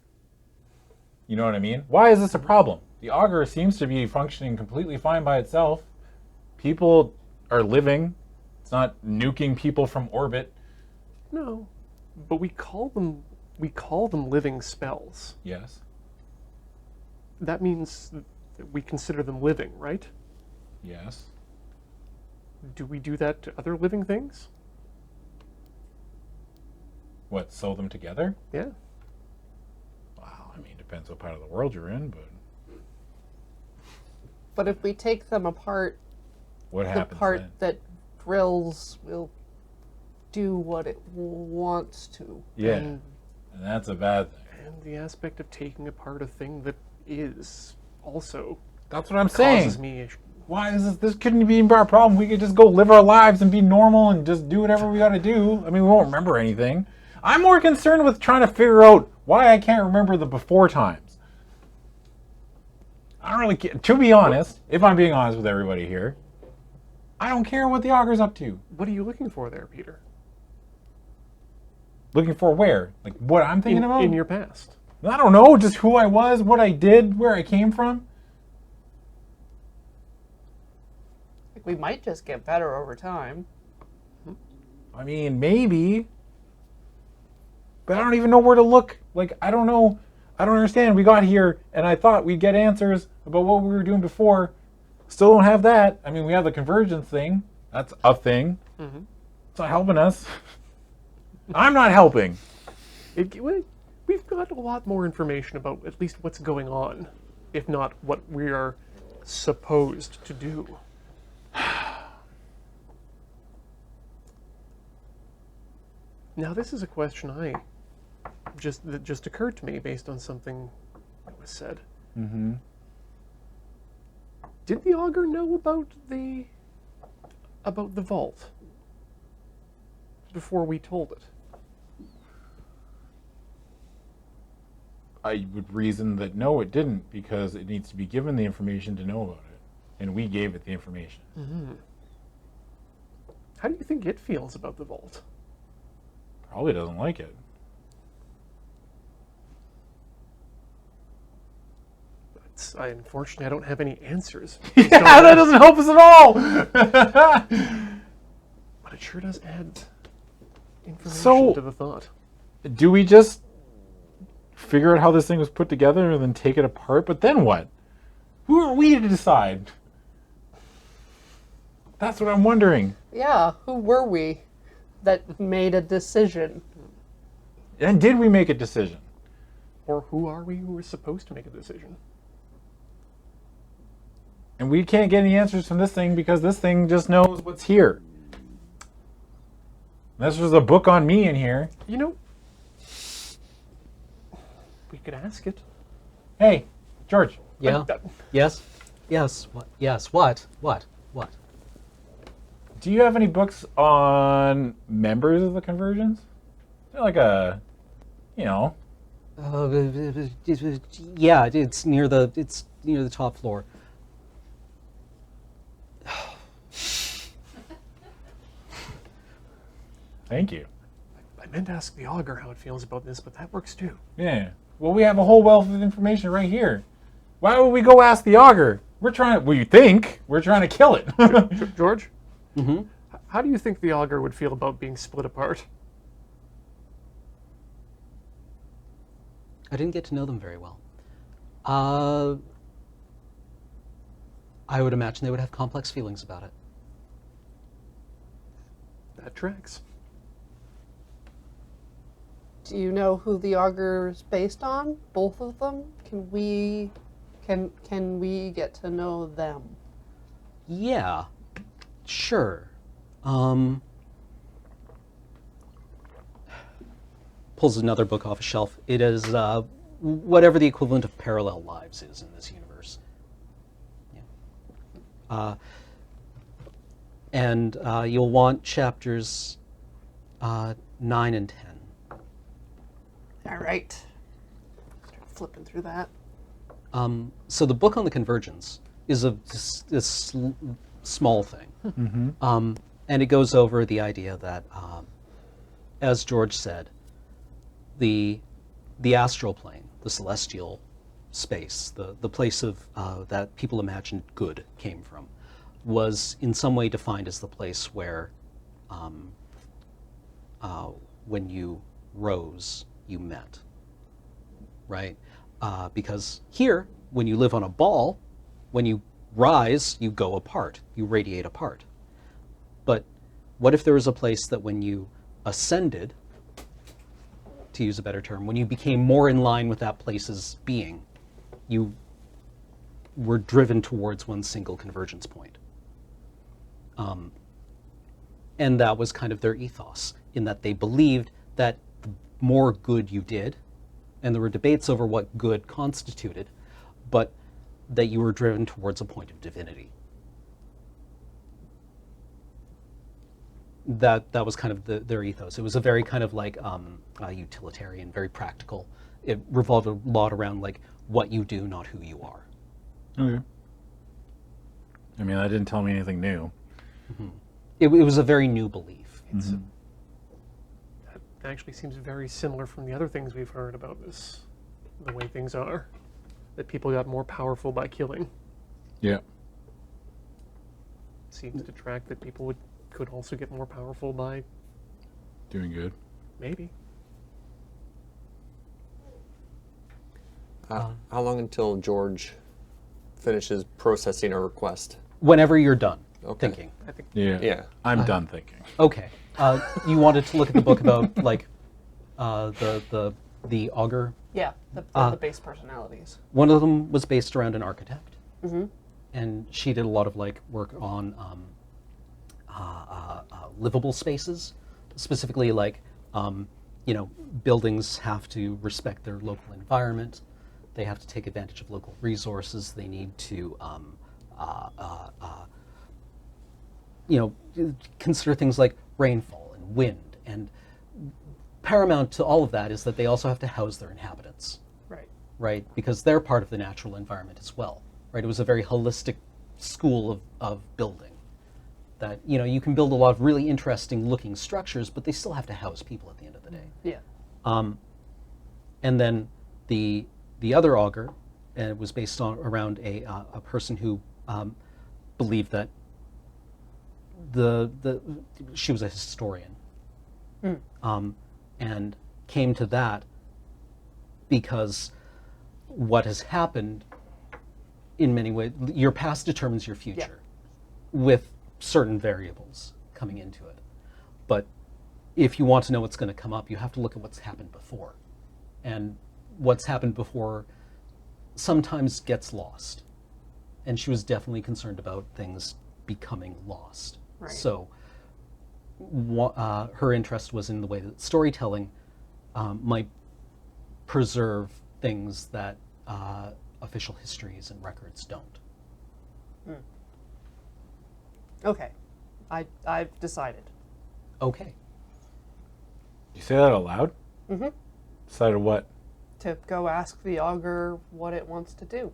You know what I mean? Why is this a problem? The auger seems to be functioning completely fine by itself. People are living. It's not nuking people from orbit. No, but we call them living spells. Yes. That means that we consider them living, right? Yes. Do we do that to other living things? What, sew them together? Yeah. Wow, I mean, depends what part of the world you're in, but But if we take them apart, what the happens part then? that drills will do what it wants to. Yeah, And, and that's a bad thing. and the aspect of taking apart a thing that is also That's what I'm saying. causes me issue. Why is this? This couldn't be our problem. We could just go live our lives and be normal and just do whatever we got to do. I mean, we won't remember anything. I'm more concerned with trying to figure out why I can't remember the before times. I don't really care. To be honest, if I'm being honest with everybody here, I don't care what the auger's up to. What are you looking for there, Peter? Looking for where? Like what I'm thinking about? In your past. I don't know, just who I was, what I did, where I came from. Like, we might just get better over time. I mean, maybe. But I don't even know where to look. Like, I don't know. I don't understand. We got here, and I thought we'd get answers about what we were doing before. Still don't have that. I mean, we have the convergence thing. That's a thing. Mm-hmm. It's not helping us. I'm not helping. We've got a lot more information about at least what's going on, if not what we are supposed to do. Now, this is a question that just occurred to me based on something that was said. Mm-hmm. Did the augur know about the vault before we told it? I would reason that no, it didn't, because it needs to be given the information to know about it. And we gave it the information. Mm-hmm. How do you think it feels about the vault? Probably doesn't like it. Unfortunately, I don't have any answers. Yeah, that doesn't help us at all! But it sure does add information So- to the thought. Do we just figure out how this thing was put together and then take it apart? But then what? Who are we to decide? That's what I'm wondering. Yeah, who were we that made a decision? And did we make a decision? Or who are we who are supposed to make a decision? And we can't get any answers from this thing because this thing just knows what's here. Unless there's a book on me in here. You know, we could ask it. Hey, George. Yeah. Yes. Yes. What? Yes. What? What? What? Do you have any books on members of the conversions? Is there like a, you know, Yeah, it's near the top floor. thank you. I meant to ask the augur how it feels about this, but that works too. Yeah. Well, we have a whole wealth of information right here. Why would we go ask the augur? We're trying to kill it. George? Mm-hmm. How do you think the augur would feel about being split apart? I didn't get to know them very well. I would imagine they would have complex feelings about it. That tracks. Do you know who the augur is based on? Both of them? Can we get to know them? Yeah, sure. Pulls another book off a shelf. It is whatever the equivalent of Parallel Lives is in this universe. Yeah. And you'll want chapters 9 and 10. All right. Start flipping through that. So the book on the convergence is a small thing. Mm-hmm. And it goes over the idea that, as George said, the astral plane, the celestial space, the place of that people imagined good came from, was in some way defined as the place where, when you rose, you met. Right? Because here, when you live on a ball, when you rise, you go apart, you radiate apart. But what if there was a place that when you ascended, to use a better term, when you became more in line with that place's being, you were driven towards one single convergence point. And that was kind of their ethos, in that they believed that the more good you did, and there were debates over what good constituted, but that you were driven towards a point of divinity. That was kind of their ethos. It was a very kind of like utilitarian, very practical. It revolved a lot around like what you do, not who you are. Okay. I mean, that didn't tell me anything new. Mm-hmm. It was a very new belief. Mm-hmm. That actually seems very similar from the other things we've heard about this, the way things are. That people got more powerful by killing. Yeah. Seems to track that people could also get more powerful by Doing good. maybe. How long until George finishes processing our request? Whenever you're done. Okay. thinking. I think Yeah. Yeah. I'm done thinking. Okay. You wanted to look at the book about like the augur. Yeah, the base personalities. One of them was based around an architect, and she did a lot of like work on livable spaces, specifically like buildings have to respect their local environment. They have to take advantage of local resources. They need to consider things like rainfall and wind. And paramount to all of that is that they also have to house their inhabitants, Right. right? Because they're part of the natural environment as well, right? It was a very holistic school of building. That you can build a lot of really interesting looking structures, but they still have to house people at the end of the day. Yeah. And then the other augur was based around a person who believed that she was a historian, and came to that because what has happened in many ways, your past determines your future, with certain variables coming into it. But if you want to know what's going to come up, you have to look at what's happened before. And what's happened before sometimes gets lost. And she was definitely concerned about things becoming lost. Right. So her interest was in the way that storytelling might preserve things that official histories and records don't. Okay. I've decided. Okay. You say that out loud? Mm-hmm. Decided what? To go ask the augur what it wants to do.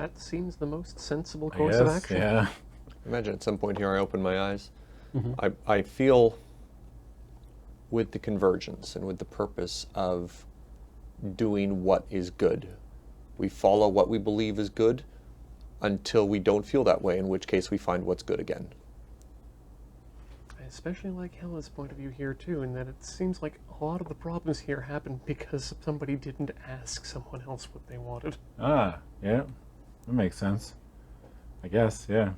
that seems the most sensible I course of guess, action. yeah. Imagine at some point here I open my eyes. I feel with the convergence and with the purpose of doing what is good. We follow what we believe is good until we don't feel that way, in which case we find what's good again. I especially like Hella's point of view here too, in that it seems like a lot of the problems here happen because somebody didn't ask someone else what they wanted. Ah, yeah. That makes sense. I guess, yeah.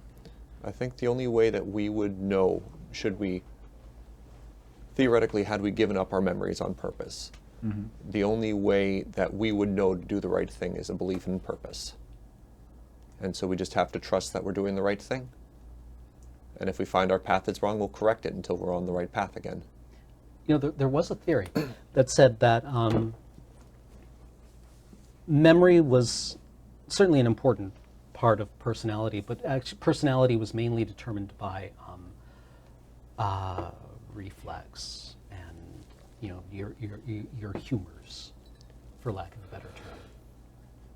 I think the only way that we would know, should we, theoretically, had we given up our memories on purpose, the only way that we would know to do the right thing is a belief in purpose. And so we just have to trust that we're doing the right thing. And if we find our path is wrong, we'll correct it until we're on the right path again. You know, there was a theory that said that memory was certainly an important part of personality, but actually personality was mainly determined by reflex and, you know, your humors, for lack of a better term.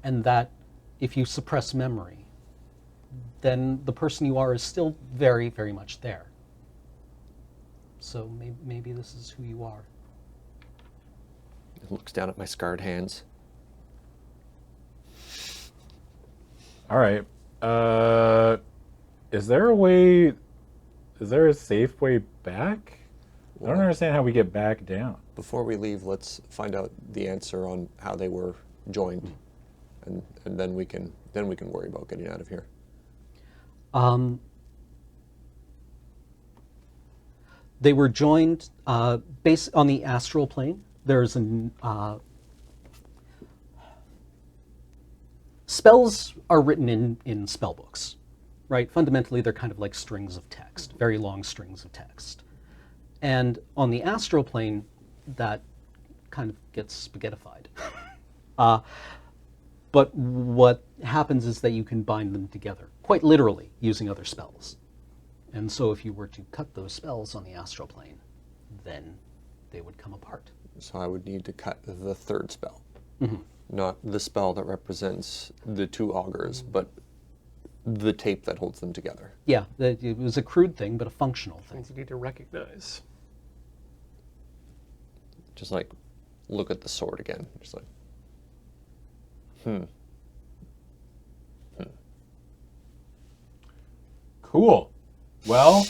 And that if you suppress memory, then the person you are is still very, very much there. So maybe this is who you are. It looks down at my scarred hands. All right. Is there a safe way back? I don't understand how we get back down. Before we leave, let's find out the answer on how they were joined, and then we can worry about getting out of here. They were joined based on the astral plane. There's an spells are written in spell books, right? Fundamentally, they're kind of like strings of text, very long strings of text. And on the astral plane, that kind of gets spaghettified. But what happens is that you can bind them together, quite literally, using other spells. And so if you were to cut those spells on the astral plane, then they would come apart. So I would need to cut the third spell. Not the spell that represents the two augurs, but the tape that holds them together. Yeah, it was a crude thing, but a functional thing. Things you need to recognize. Just like, look at the sword again. Just like, Cool. Well,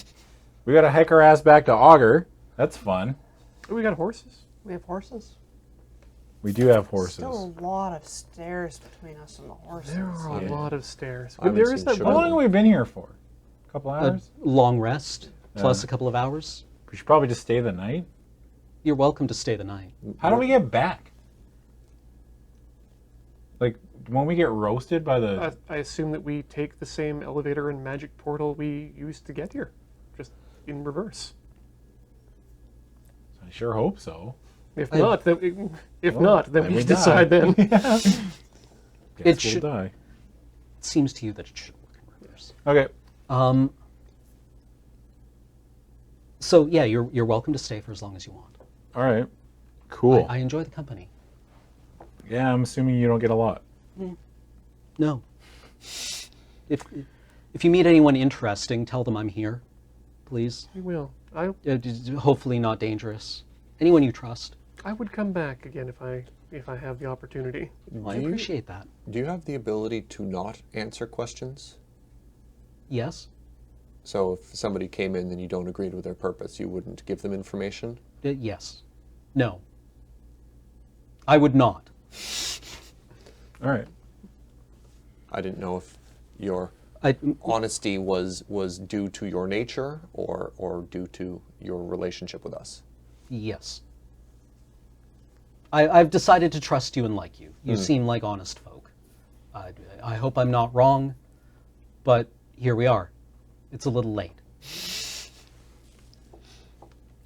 we gotta hike our ass back to Augur. That's fun. Oh, we got horses. We have horses. We do have horses. Still a lot of stairs between us and the horses. There are a lot of stairs. I haven't There is seen that sugar. How long one. have we been here for? couple A hours? long rest plus Yeah. a couple of hours. We should probably just stay the night. You're welcome to stay the night. How do we get back? Like, when we get roasted by the... I assume that we take the same elevator and magic portal we used to get here, just in reverse. I sure hope so. If I- not, then then we we decide die. then. Guess we'll should- die. It seems to you that it should work in reverse. Okay. So yeah, you're welcome to stay for as long as you want. All right. Cool. I enjoy the company. Yeah, I'm assuming you don't get a lot. No. If you meet anyone interesting, tell them I'm here, please. We will. Hopefully not dangerous. Anyone you trust. I would come back again if I have the opportunity. I appreciate that. Do you have the ability to not answer questions? Yes. So if somebody came in and you don't agree with their purpose, you wouldn't give them information? Yes. No. I would not. All right. I didn't know if your I, honesty was due to your nature or due to your relationship with us. yes. I've decided to trust you and like you. You seem like honest folk. I hope I'm not wrong, but here we are. It's a little late.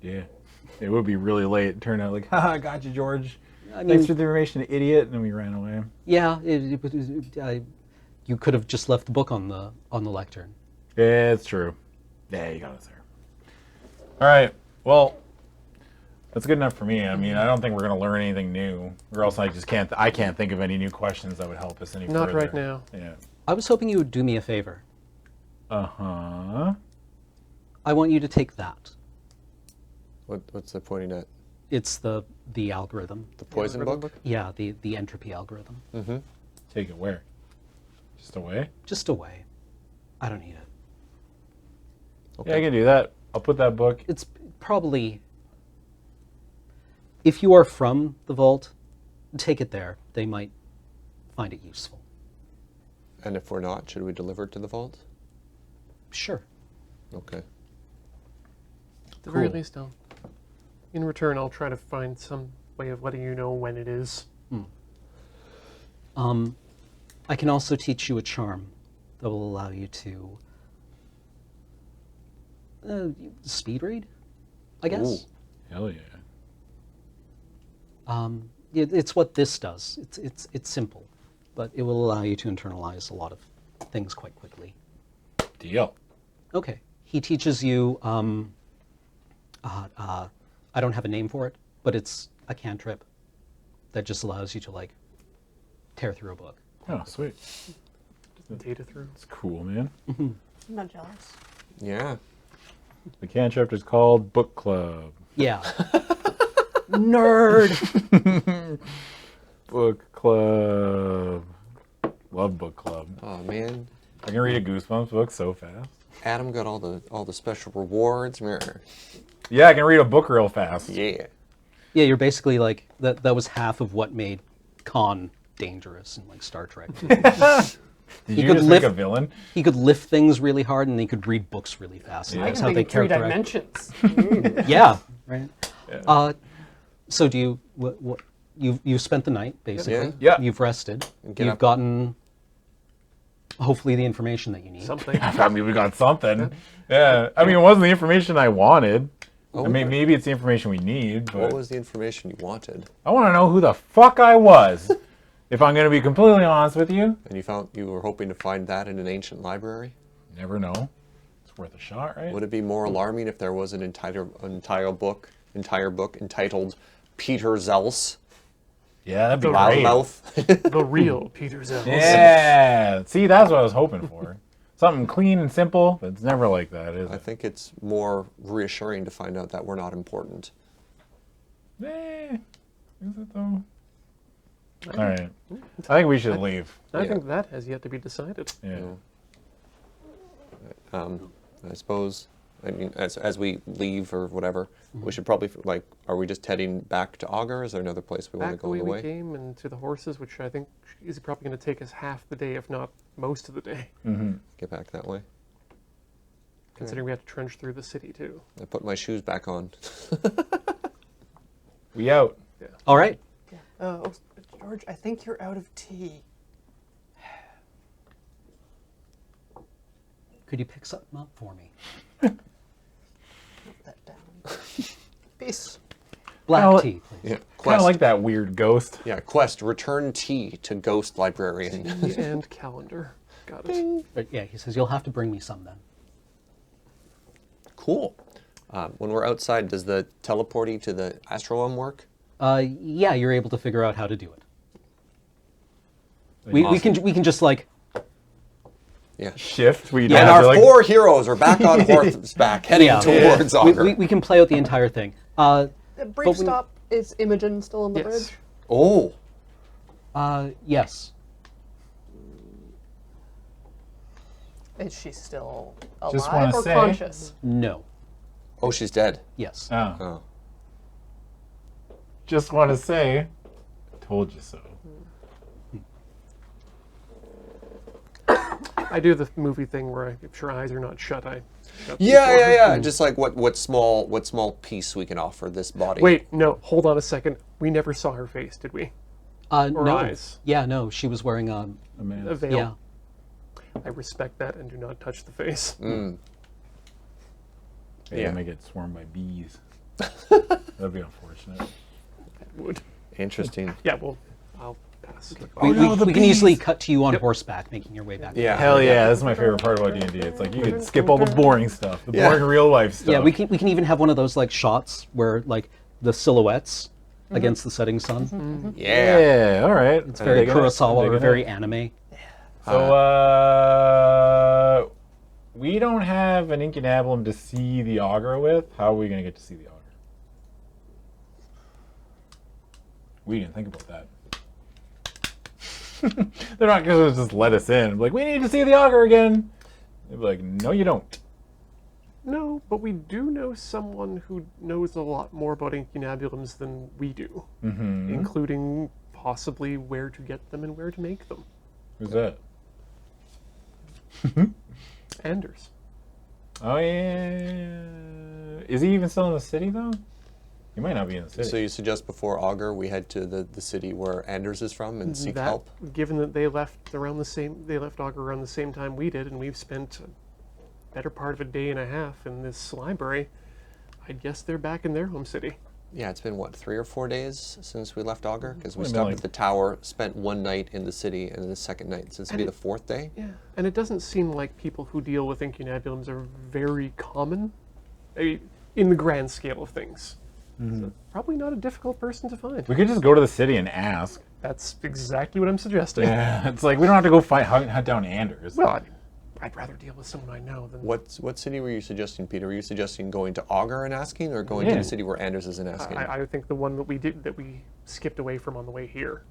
Yeah. It would be really late. It turned out like, haha, got you, George. I mean, Thanks for the information, idiot. And then we ran away. yeah, you could have just left the book on the lectern. Yeah, it's true. Yeah, you got us there. All right. Well, that's good enough for me. I mean, I don't think we're going to learn anything new. Or else I can't think of any new questions that would help us any further. Not right now. Yeah. I was hoping you would do me a favor. Uh-huh. I want you to take that. What's the pointing at? It's the algorithm. The poison algorithm book? Yeah, the entropy algorithm. Mm-hmm. Take it where? Just away? Just away. I don't need it. Yeah, I can do that. I'll put that book. It's probably, if you are from the vault, take it there. They might find it useful. And if we're not, should we deliver it to the vault? Sure. Okay. At the very Cool. least, in return, I'll try to find some way of letting you know when it is. I can also teach you a charm that will allow you to speed read, I guess. Hell yeah. It's what this does. It's simple, but it will allow you to internalize a lot of things quite quickly. Deal. Okay. He teaches you. I don't have a name for it, but it's a cantrip that just allows you to like tear through a book. Oh, sweet. Data through. That's cool, man. I'm not jealous. Yeah. The cantrip is called Book Club. Yeah. Nerd. Book Club. Love Book Club. Oh man, I can read a Goosebumps book so fast. Adam got all the special rewards. Yeah, I can read a book real fast. Yeah. Yeah, you're basically like that. That was half of what made Khan dangerous in like Star Trek. Did You you could just make a lift- villain? He could lift things really hard, and he could read books really fast. And Yeah. I that's can how think they in 3 characterize. dimensions. Yeah, right. Yeah. So do you? What you've spent the night basically. Yeah. You've rested. Get You've up. gotten hopefully the information that you need. Something. I mean, we got something. Yeah. I mean, it wasn't the information I wanted. Oh, I mean, maybe it's the information we need, but What was the information you wanted? I want to know who the fuck I was. If I'm going to be completely honest with you, And you were hoping to find that in an ancient library? never know. It's worth a shot, right? Would it be more alarming if there was an entire book entitled Peter Zels, Yeah, that'd be The great. Loudmouth? The real Peter Zell. Yeah. See, that's what I was hoping for. Something clean and simple. But it's never like that, is I it? think it's more reassuring to find out that we're not important. Is it though? All right. I think we should leave. I Yeah. think that has yet to be decided. Yeah. I suppose. I mean, as we leave or whatever, we should probably Are we just heading back to Augur? Is there another place we want to Back the go on way the we way? came and to the horses, which I think is probably going to take us half the day, if not most of the day. Mm-hmm. Get back that way. considering we have to trench through the city too. I put my shoes back on. We out. All right. Oh, George, I think you're out of tea. Could you pick something up for me? Put that down. Peace. Black Well, tea, please. Yeah, Kind quest. of like that weird ghost. Yeah, quest. Return tea to ghost librarian. Tea and calendar. Got it. But yeah, he says, you'll have to bring me some then. Cool. When we're outside, does the teleporty to the Astrolum work? Yeah, you're able to figure out how to do it. We can just like, Yeah. Shift. We And have our to, like, 4 heroes are back on horseback, heading towards Augur. we can play out the entire thing. The brief But when- stop. Is Imogen still on the Yes. bridge? Oh, Yes. Is she still Just alive wanna or say- conscious? No. oh, she's dead. Yes. Oh. Oh, Just want to say, told you so. I do the movie thing where if her eyes are not shut, I shut yeah, before her. yeah, yeah. Just like what small piece we can offer this body. Wait, no, hold on a second. We never saw her face, did we? Or no. eyes. Yeah, no, she was wearing A man. A veil. yeah. I respect that and do not touch the face. Mm. Maybe Yeah. I may get swarmed by bees. That'd be unfortunate. Would. Interesting. Yeah, well, I'll pass. We can easily cut to you on horseback, making your way back. Yeah. Hell yeah, that's my favorite part about D&D. It's like you can skip all the boring stuff, the Yeah. boring real life stuff. Yeah, we can even have one of those like shots where like the silhouettes against the setting sun. Yeah. Yeah, all right. It's very Kurosawa or very anime. So, we don't have an incunabulum to see the augur with. How are we going to get to see the augur? We didn't think about that. They're not going to just let us in. Like, we need to see the augur again. They'd be like, no, you don't. No, but we do know someone who knows a lot more about incunabulums than we do, including possibly where to get them and where to make them. Who's that? Anders. Oh, yeah. Is he even still in the city, though? He might not be in the city. So you suggest before Augur we head to the city where Anders is from and seek That, help? given that they left Augur around the same time we did, and we've spent a better part of a day and a half in this library, I'd guess they're back in their home city. Yeah, it's been what, 3 or 4 days since we left Augur? Because we Wait a stopped minute. at the tower, spent 1 night in the city, and then the second night. So this would be And the 4th day? Yeah, and it doesn't seem like people who deal with incunabulums are very common in the grand scale of things. So probably not a difficult person to find. We could just go to the city and ask. That's exactly what I'm suggesting. Yeah, it's like we don't have to go hunt down Anders. Well, I mean, I'd rather deal with someone I know than. What city were you suggesting, Peter? Were you suggesting going to Augur and asking, or going to Yeah. the city where Anders is and asking? I think the one that we skipped away from on the way here,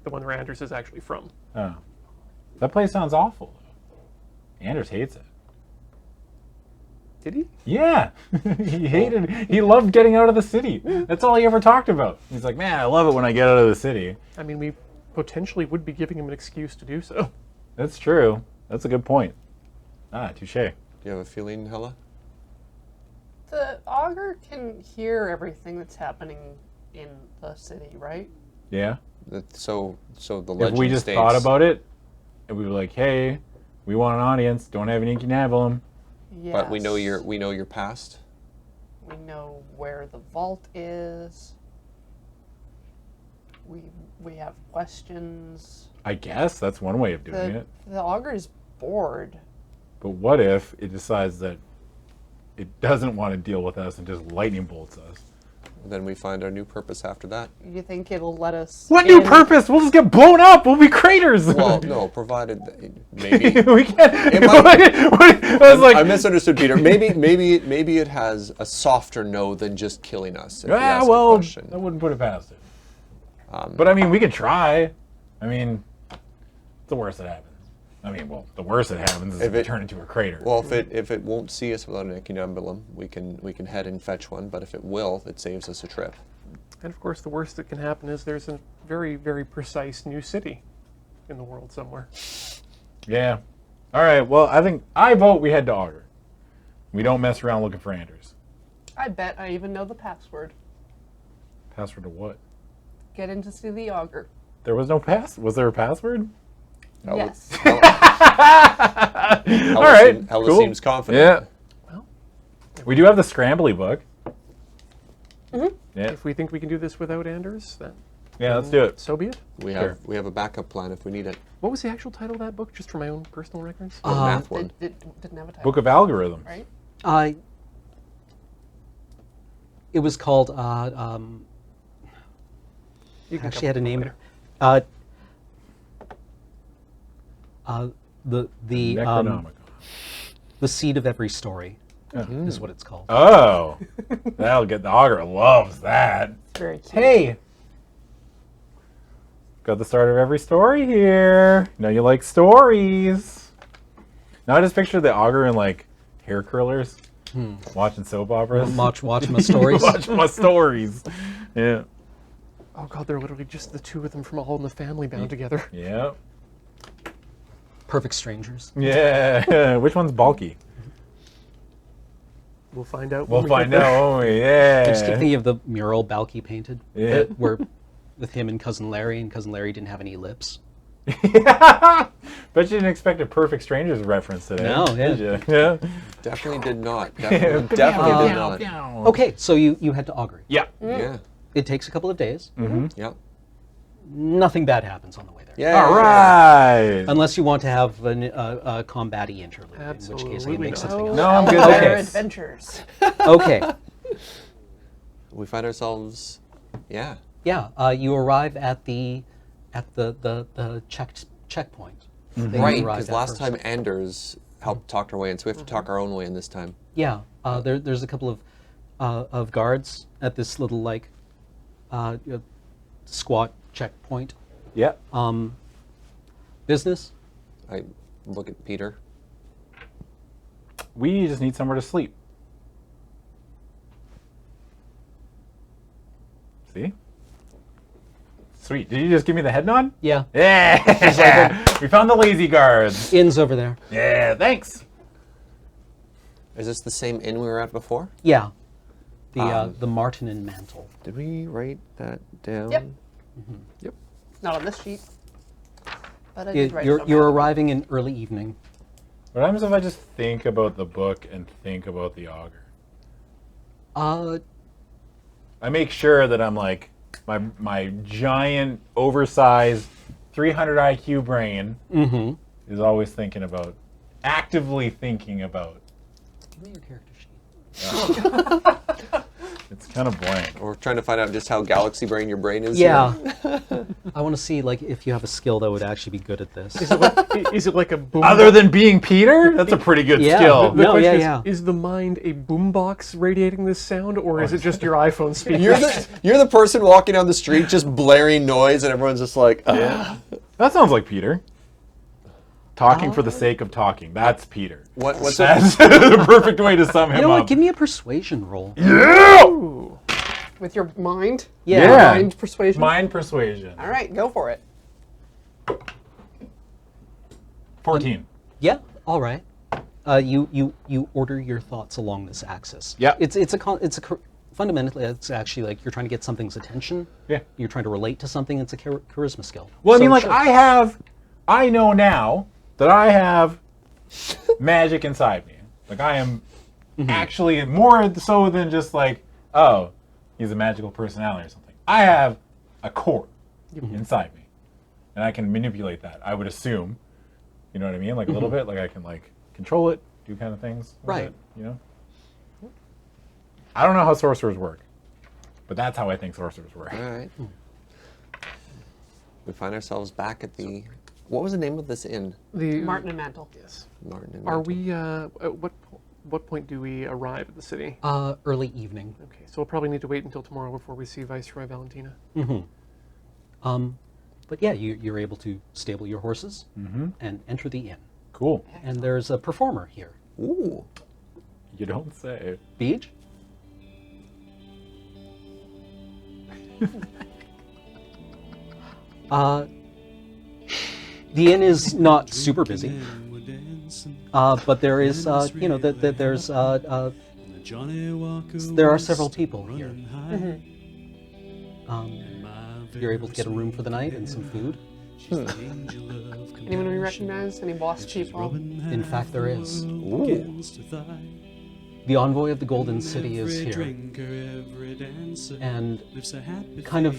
the one where Anders is actually from. Oh. That place sounds awful, though. Anders hates it. Did he? Yeah. He loved getting out of the city. That's all he ever talked about. He's like, man, I love it when I get out of the city. I mean, we potentially would be giving him an excuse to do so. That's true. That's a good point. Ah, touche. Do you have a feeling, Hella? The augur can hear everything that's happening in the city, right? Yeah. So the If legend we just states, thought about it, and we were like, hey, we want an audience, don't have an incunabulum. Yes. But we know your past. We know where the vault is. We have questions. I guess that's one way of doing it. The augur's bored. But what if it decides that it doesn't want to deal with us and just lightning bolts us? Then we find our new purpose after that. You think it'll let us? What new in? purpose? We'll just get blown up. We'll be craters. Well, no, provided maybe. we can't. might- I was like, I misunderstood, Peter. Maybe it has a softer no than just killing us. If we ask a well, question. I wouldn't put it past it. But I mean, we could try. I mean, it's the worst that happens. I mean, well, the worst that happens is if we turn into a crater. Well, if it won't see us without an incunabulum, we can head and fetch one. But if it will, it saves us a trip. And of course, the worst that can happen is there's a very, very precise new city in the world somewhere. Yeah. All right. Well, I vote we head to Augur. We don't mess around looking for Anders. I bet I even know the password. Password to what? Get in to see the auger. There was no pass. Was there a password? Yes. All right. Ella cool. seems confident. Yeah. Well, We do have the Scrambly book. Mhm. Yeah. if we think we can do this without Anders, then Yeah, let's do it. so be it. We Sure. have a backup plan if we need it. What was the actual title of that book, just for my own personal records? The math They one. didn't have a title. Book of Algorithms. Right? It was called. You can Actually, come had a up name. later. Necronomicon. The seed of every story is what it's called. Oh, that'll get the auger. Loves that. Very cute. Hey, got the start of every story here. Know you like stories. Now I just picture the auger in like hair curlers, watching soap operas. Watch my stories. Watch my stories. Yeah. Oh god, they're literally just the two of them from All in the Family bound together. Yeah. Perfect strangers. Yeah. Which one's bulky? We'll find out. We'll when we find get there. out, won't we? Yeah. Just thinking of the mural Balky painted, Yeah. where with him and Cousin Larry, and Cousin Larry didn't have any lips. Bet you didn't expect a Perfect Strangers reference today. No, yeah. Did you? Yeah. Definitely did not. Definitely did not. Okay, so you head to Augury. Yeah. Yeah. It takes a couple of days. Yeah. Nothing bad happens on the way there. Yeah. All right. Unless you want to have a combat-y interlude, in which case I can Absolutely make not. something up. No, I'm good. Okay. Their adventures. Okay. We find ourselves. Yeah. Yeah, you arrive at the checkpoint. that you Right. arrived Because at last first. time Anders helped talk our way in, so we have to talk our own way in this time. Yeah, there's a couple of guards at this little like squat checkpoint. Yeah. Business. I look at Peter. We just need somewhere to sleep. See? Sweet. Did you just give me the head nod? Yeah, Yeah. We found the lazy guards. inn's over there. Yeah. Thanks. Is this the same inn we were at before? Yeah, the Martin and Mantle. Did we write that down? Yep. Yep. Not on this sheet. But I did write it You're on you're mine. arriving in early evening. What happens if I just think about the book and think about the auger? I make sure that I'm like my giant, oversized, 300 IQ brain is always thinking about, actively thinking about. Give me your character sheet. It's kind of blank. We're trying to find out just how galaxy brain your brain is. Yeah, I want to see like if you have a skill that would actually be good at this. Is it like a boom? Other than being Peter, that's a pretty good Yeah. skill. No, question yeah. Is the mind a boombox radiating this sound, or is it just your iPhone speaker? You're the person walking down the street just blaring noise, and everyone's just like, Yeah. That sounds like Peter. Talking for the sake of talking. That's Peter. what's That's the perfect way to sum him You know up. what? Give me a persuasion roll. Yeah! Ooh. With your mind? Yeah. Mind persuasion? Mind persuasion. All right, go for it. 14. Yeah. All right. You order your thoughts along this axis. Yeah. Fundamentally it's actually like you're trying to get something's attention. Yeah. You're trying to relate to something. It's a charisma skill. Well, I So, mean, like, sure. I know now that I have magic inside me. Like, I am actually more so than just like, oh, he's a magical personality or something. I have a core inside me, and I can manipulate that. I would assume, you know what I mean, like a little bit. Like I can like control it, do kind of things. with Right. it, you know. I don't know how sorcerers work, but that's how I think sorcerers work. All right. We find ourselves back at the. What was the name of this inn? The Martin and Mantle. Yes. Martin and Are Mantle. we? At what point do we arrive at the city? Early evening. Okay, so we'll probably need to wait until tomorrow before we see Viceroy Valentina. But yeah, you're able to stable your horses and enter the inn. Cool. And there's a performer here. Ooh. You don't say. Beej? The inn is not super busy. But there is, there are several people here. You're able to get a room for the night and some food. Anyone we recognize? Any boss people? In fact, there is. Ooh. The envoy of the Golden City is here. And kind of,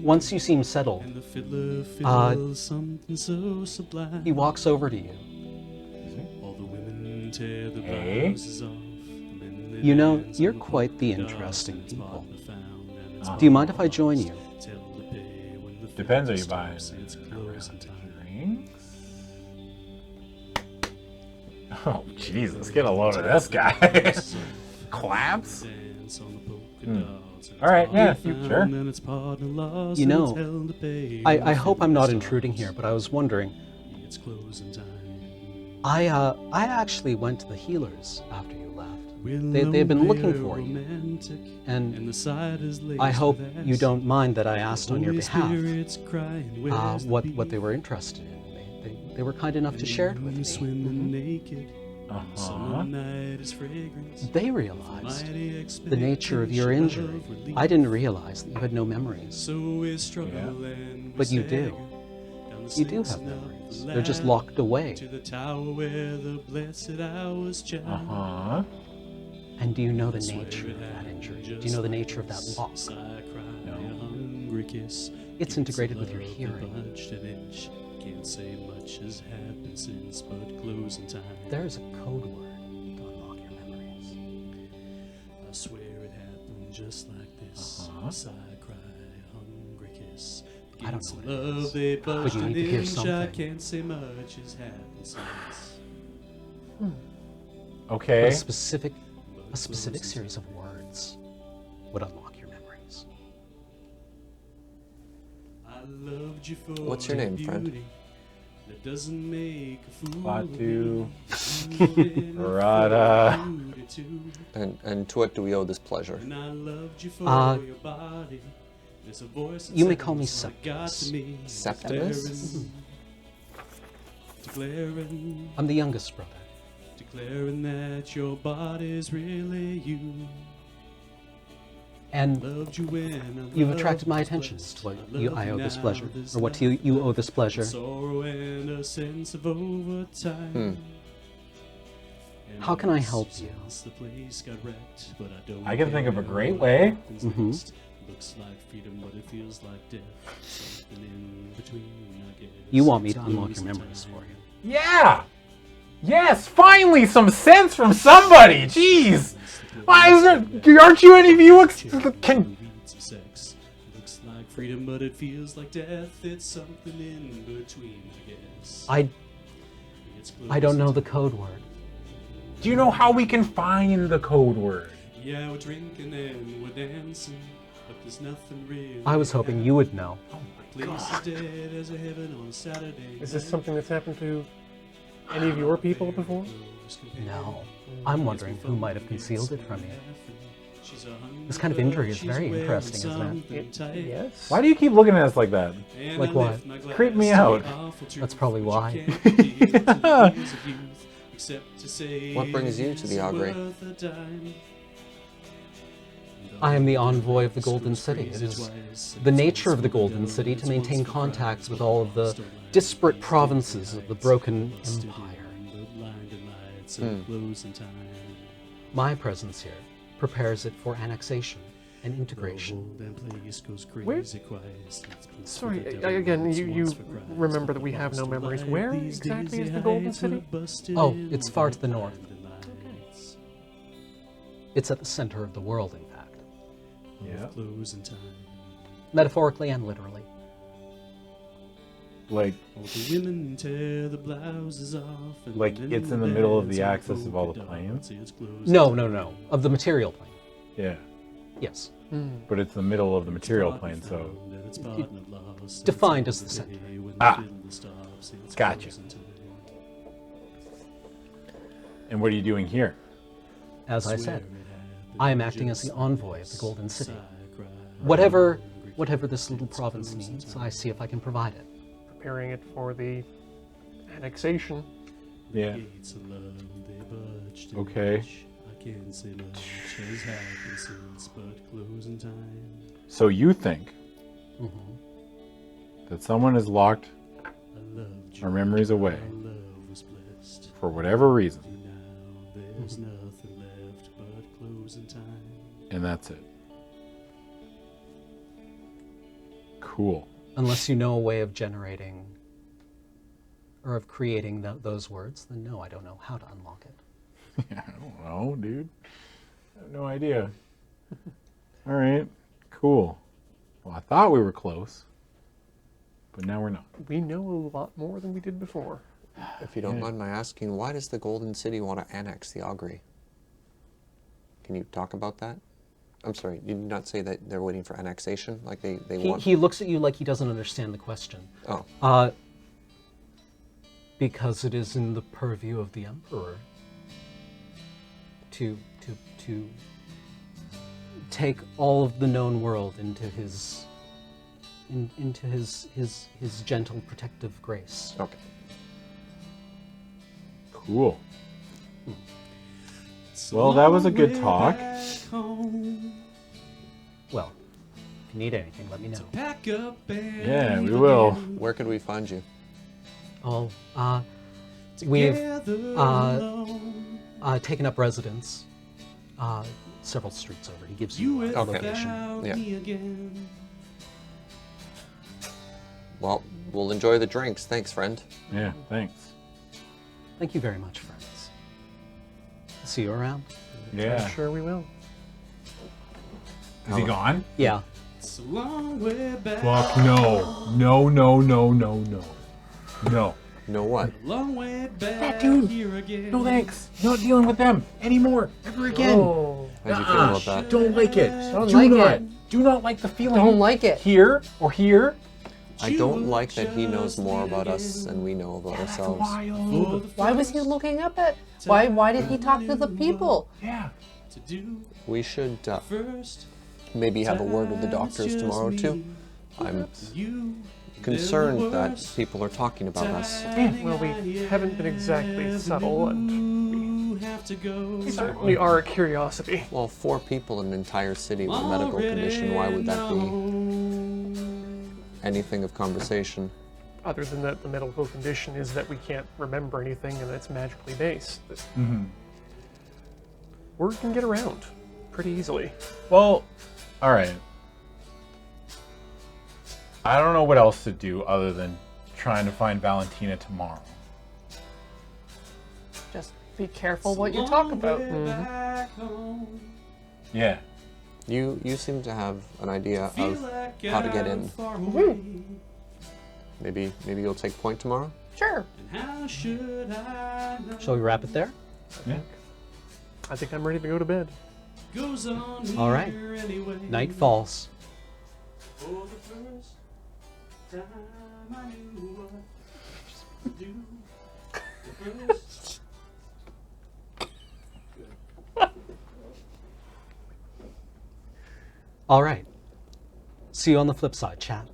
once you seem settled, he walks over to you. Hey. You know, you're quite the interesting people. Do you mind if I join you? Depends, are you buying a round of drinks? Oh, Jesus, get a load of this guy. Claps? All right, yeah, sure. You know, I hope I'm not intruding here, but I was wondering. I actually went to the healers after you left. They've been looking for you, and I hope you don't mind that I asked on your behalf what they were interested in. They were kind enough to share it with me. Uh-huh. They realized the nature of your injury. I didn't realize that you had no memories. Yeah. But you do. You do have memories. They're just locked away. Uh-huh. And do you know the nature of that injury? Do you know the nature of that lock? No. It's integrated with your hearing. Can't say much has happened since, but closing time. There is a code word to unlock your memories. I swear it happened just like this. Sigh, cry, hungry kiss. I don't know what it Love is, they but you need to hear I something. can't say much has happened since. Okay. A specific series of words would unlock your memories. I loved you for What's your name, your friend? beauty that doesn't make a fool Latu. of me. Rada. And to what do we owe this pleasure? And I loved you for your body. There's a voice that You may call me sounds like God to Septimus. me. Septimus? Declaring, I'm the youngest brother. declaring that your body's really you. And Loved you when I you've loved attracted my was attention blessed. to what I I love owe you this now, pleasure, there's or what life you owe this pleasure. sorrow and a sense of overtime. And How can I help you? since the place got wrecked, but I don't I can think of a care great what way. happens next. Looks like freedom, but it feels like death. Something in between, I guess. You want me to It's unlock your closing memories time. for you. Yeah! Yes, finally some sense from somebody! Jeez! Why is there... Aren't you any of you... Can... Beats of sex. Looks like freedom, but it feels like death. It's something in between, I guess. It's I don't know the closing code word. Do you know how we can find the code word? time. Yeah, we're drinking and we're dancing, but there's nothing real. I was hoping you would know. Place is dead as a heaven on Saturday. Is this something that's happened to any of your people before? No. I'm wondering who might have concealed it from you. This kind of injury is very interesting, isn't it? Yes. Why do you keep looking at us like that? Like what? Creep me out. That's probably why. What brings you to the Augury? I am the envoy of the Golden City. It is the nature of the Golden City to maintain contacts with all of the disparate provinces of the broken empire. My presence here prepares it for annexation and integration. Where? Sorry, again, you remember that we have no memories. Where exactly is the Golden City? Oh, it's far to the north. It's at the center of the world, in fact. Yeah. Metaphorically and literally. Like it's in the middle of the axis of all the planes? No. Of the material plane. Yeah. Yes. But it's the middle of the material plane, so... Defined as the center. Ah. Gotcha. And what are you doing here? As I said, I am acting as the envoy of the Golden City. Whatever this little province needs, I see if I can provide it. Preparing it for the annexation. Yeah. Gates of love, they budged. Okay. I can't say much has happened since, but closing time. So you think that someone has locked I loved you. our memories away Our love was blessed. for whatever reason, Now there's nothing left but closing time. and that's it. Cool. Unless you know a way of generating or of creating those words, then no, I don't know how to unlock it. Yeah, I don't know, dude. I have no idea. All right, cool. Well, I thought we were close, but now we're not. We know a lot more than we did before. If you don't mind my asking, why does the Golden City want to annex the Augury? Can you talk about that? I'm sorry, you did not say that they're waiting for annexation? Like they want... He looks at you like he doesn't understand the question. Oh. Because it is in the purview of the Emperor to take all of the known world into his gentle protective grace. Okay. Cool. Well, that was a good talk. Well, if you need anything, let me know. Pack up and Yeah, we leave will. again. Where could we find you? Oh, we've Together alone. taken up residence several streets over. He gives you You a Okay. location. without Yeah. me again. Well, we'll enjoy the drinks. Thanks, friend. Yeah, thanks. Thank you very much, friends. See you around. Yeah. I'm sure we will. Is he gone? Yeah. It's a long way back. Fuck no. No, no, no, no, no. No. Know what? Long way back. That dude. Here again. No thanks. Not dealing with them anymore. Ever again. Oh, How'd you feel about that? Don't like it. Don't Do like not. it. Do not like the feeling. don't like it. Here or here. I don't like that he knows more about us than we know about ourselves. Wild. Why was he looking up at? Why did he talk to the people? Yeah. To do We should first. maybe have a word with the doctors tomorrow, too. I'm You. concerned that people are talking about us. Well, we haven't been exactly subtle, and You have to go. we certainly are a curiosity. Well, 4 people in an entire city with a medical condition, why would that be anything of conversation? Other than that, the medical condition is that we can't remember anything, and it's magically based. Word can get around pretty easily. Well, all right. I don't know what else to do other than trying to find Valentina tomorrow. Just be careful what you talk about. Yeah. You seem to have an idea of how to get in. Maybe you'll take point tomorrow? Sure. How should I know? Shall we wrap it there? Yeah. I think I'm ready to go to bed. Goes on All right. here anyway. Night falls. For the first time I knew what to do. The first All right. See you on the flip side, chat.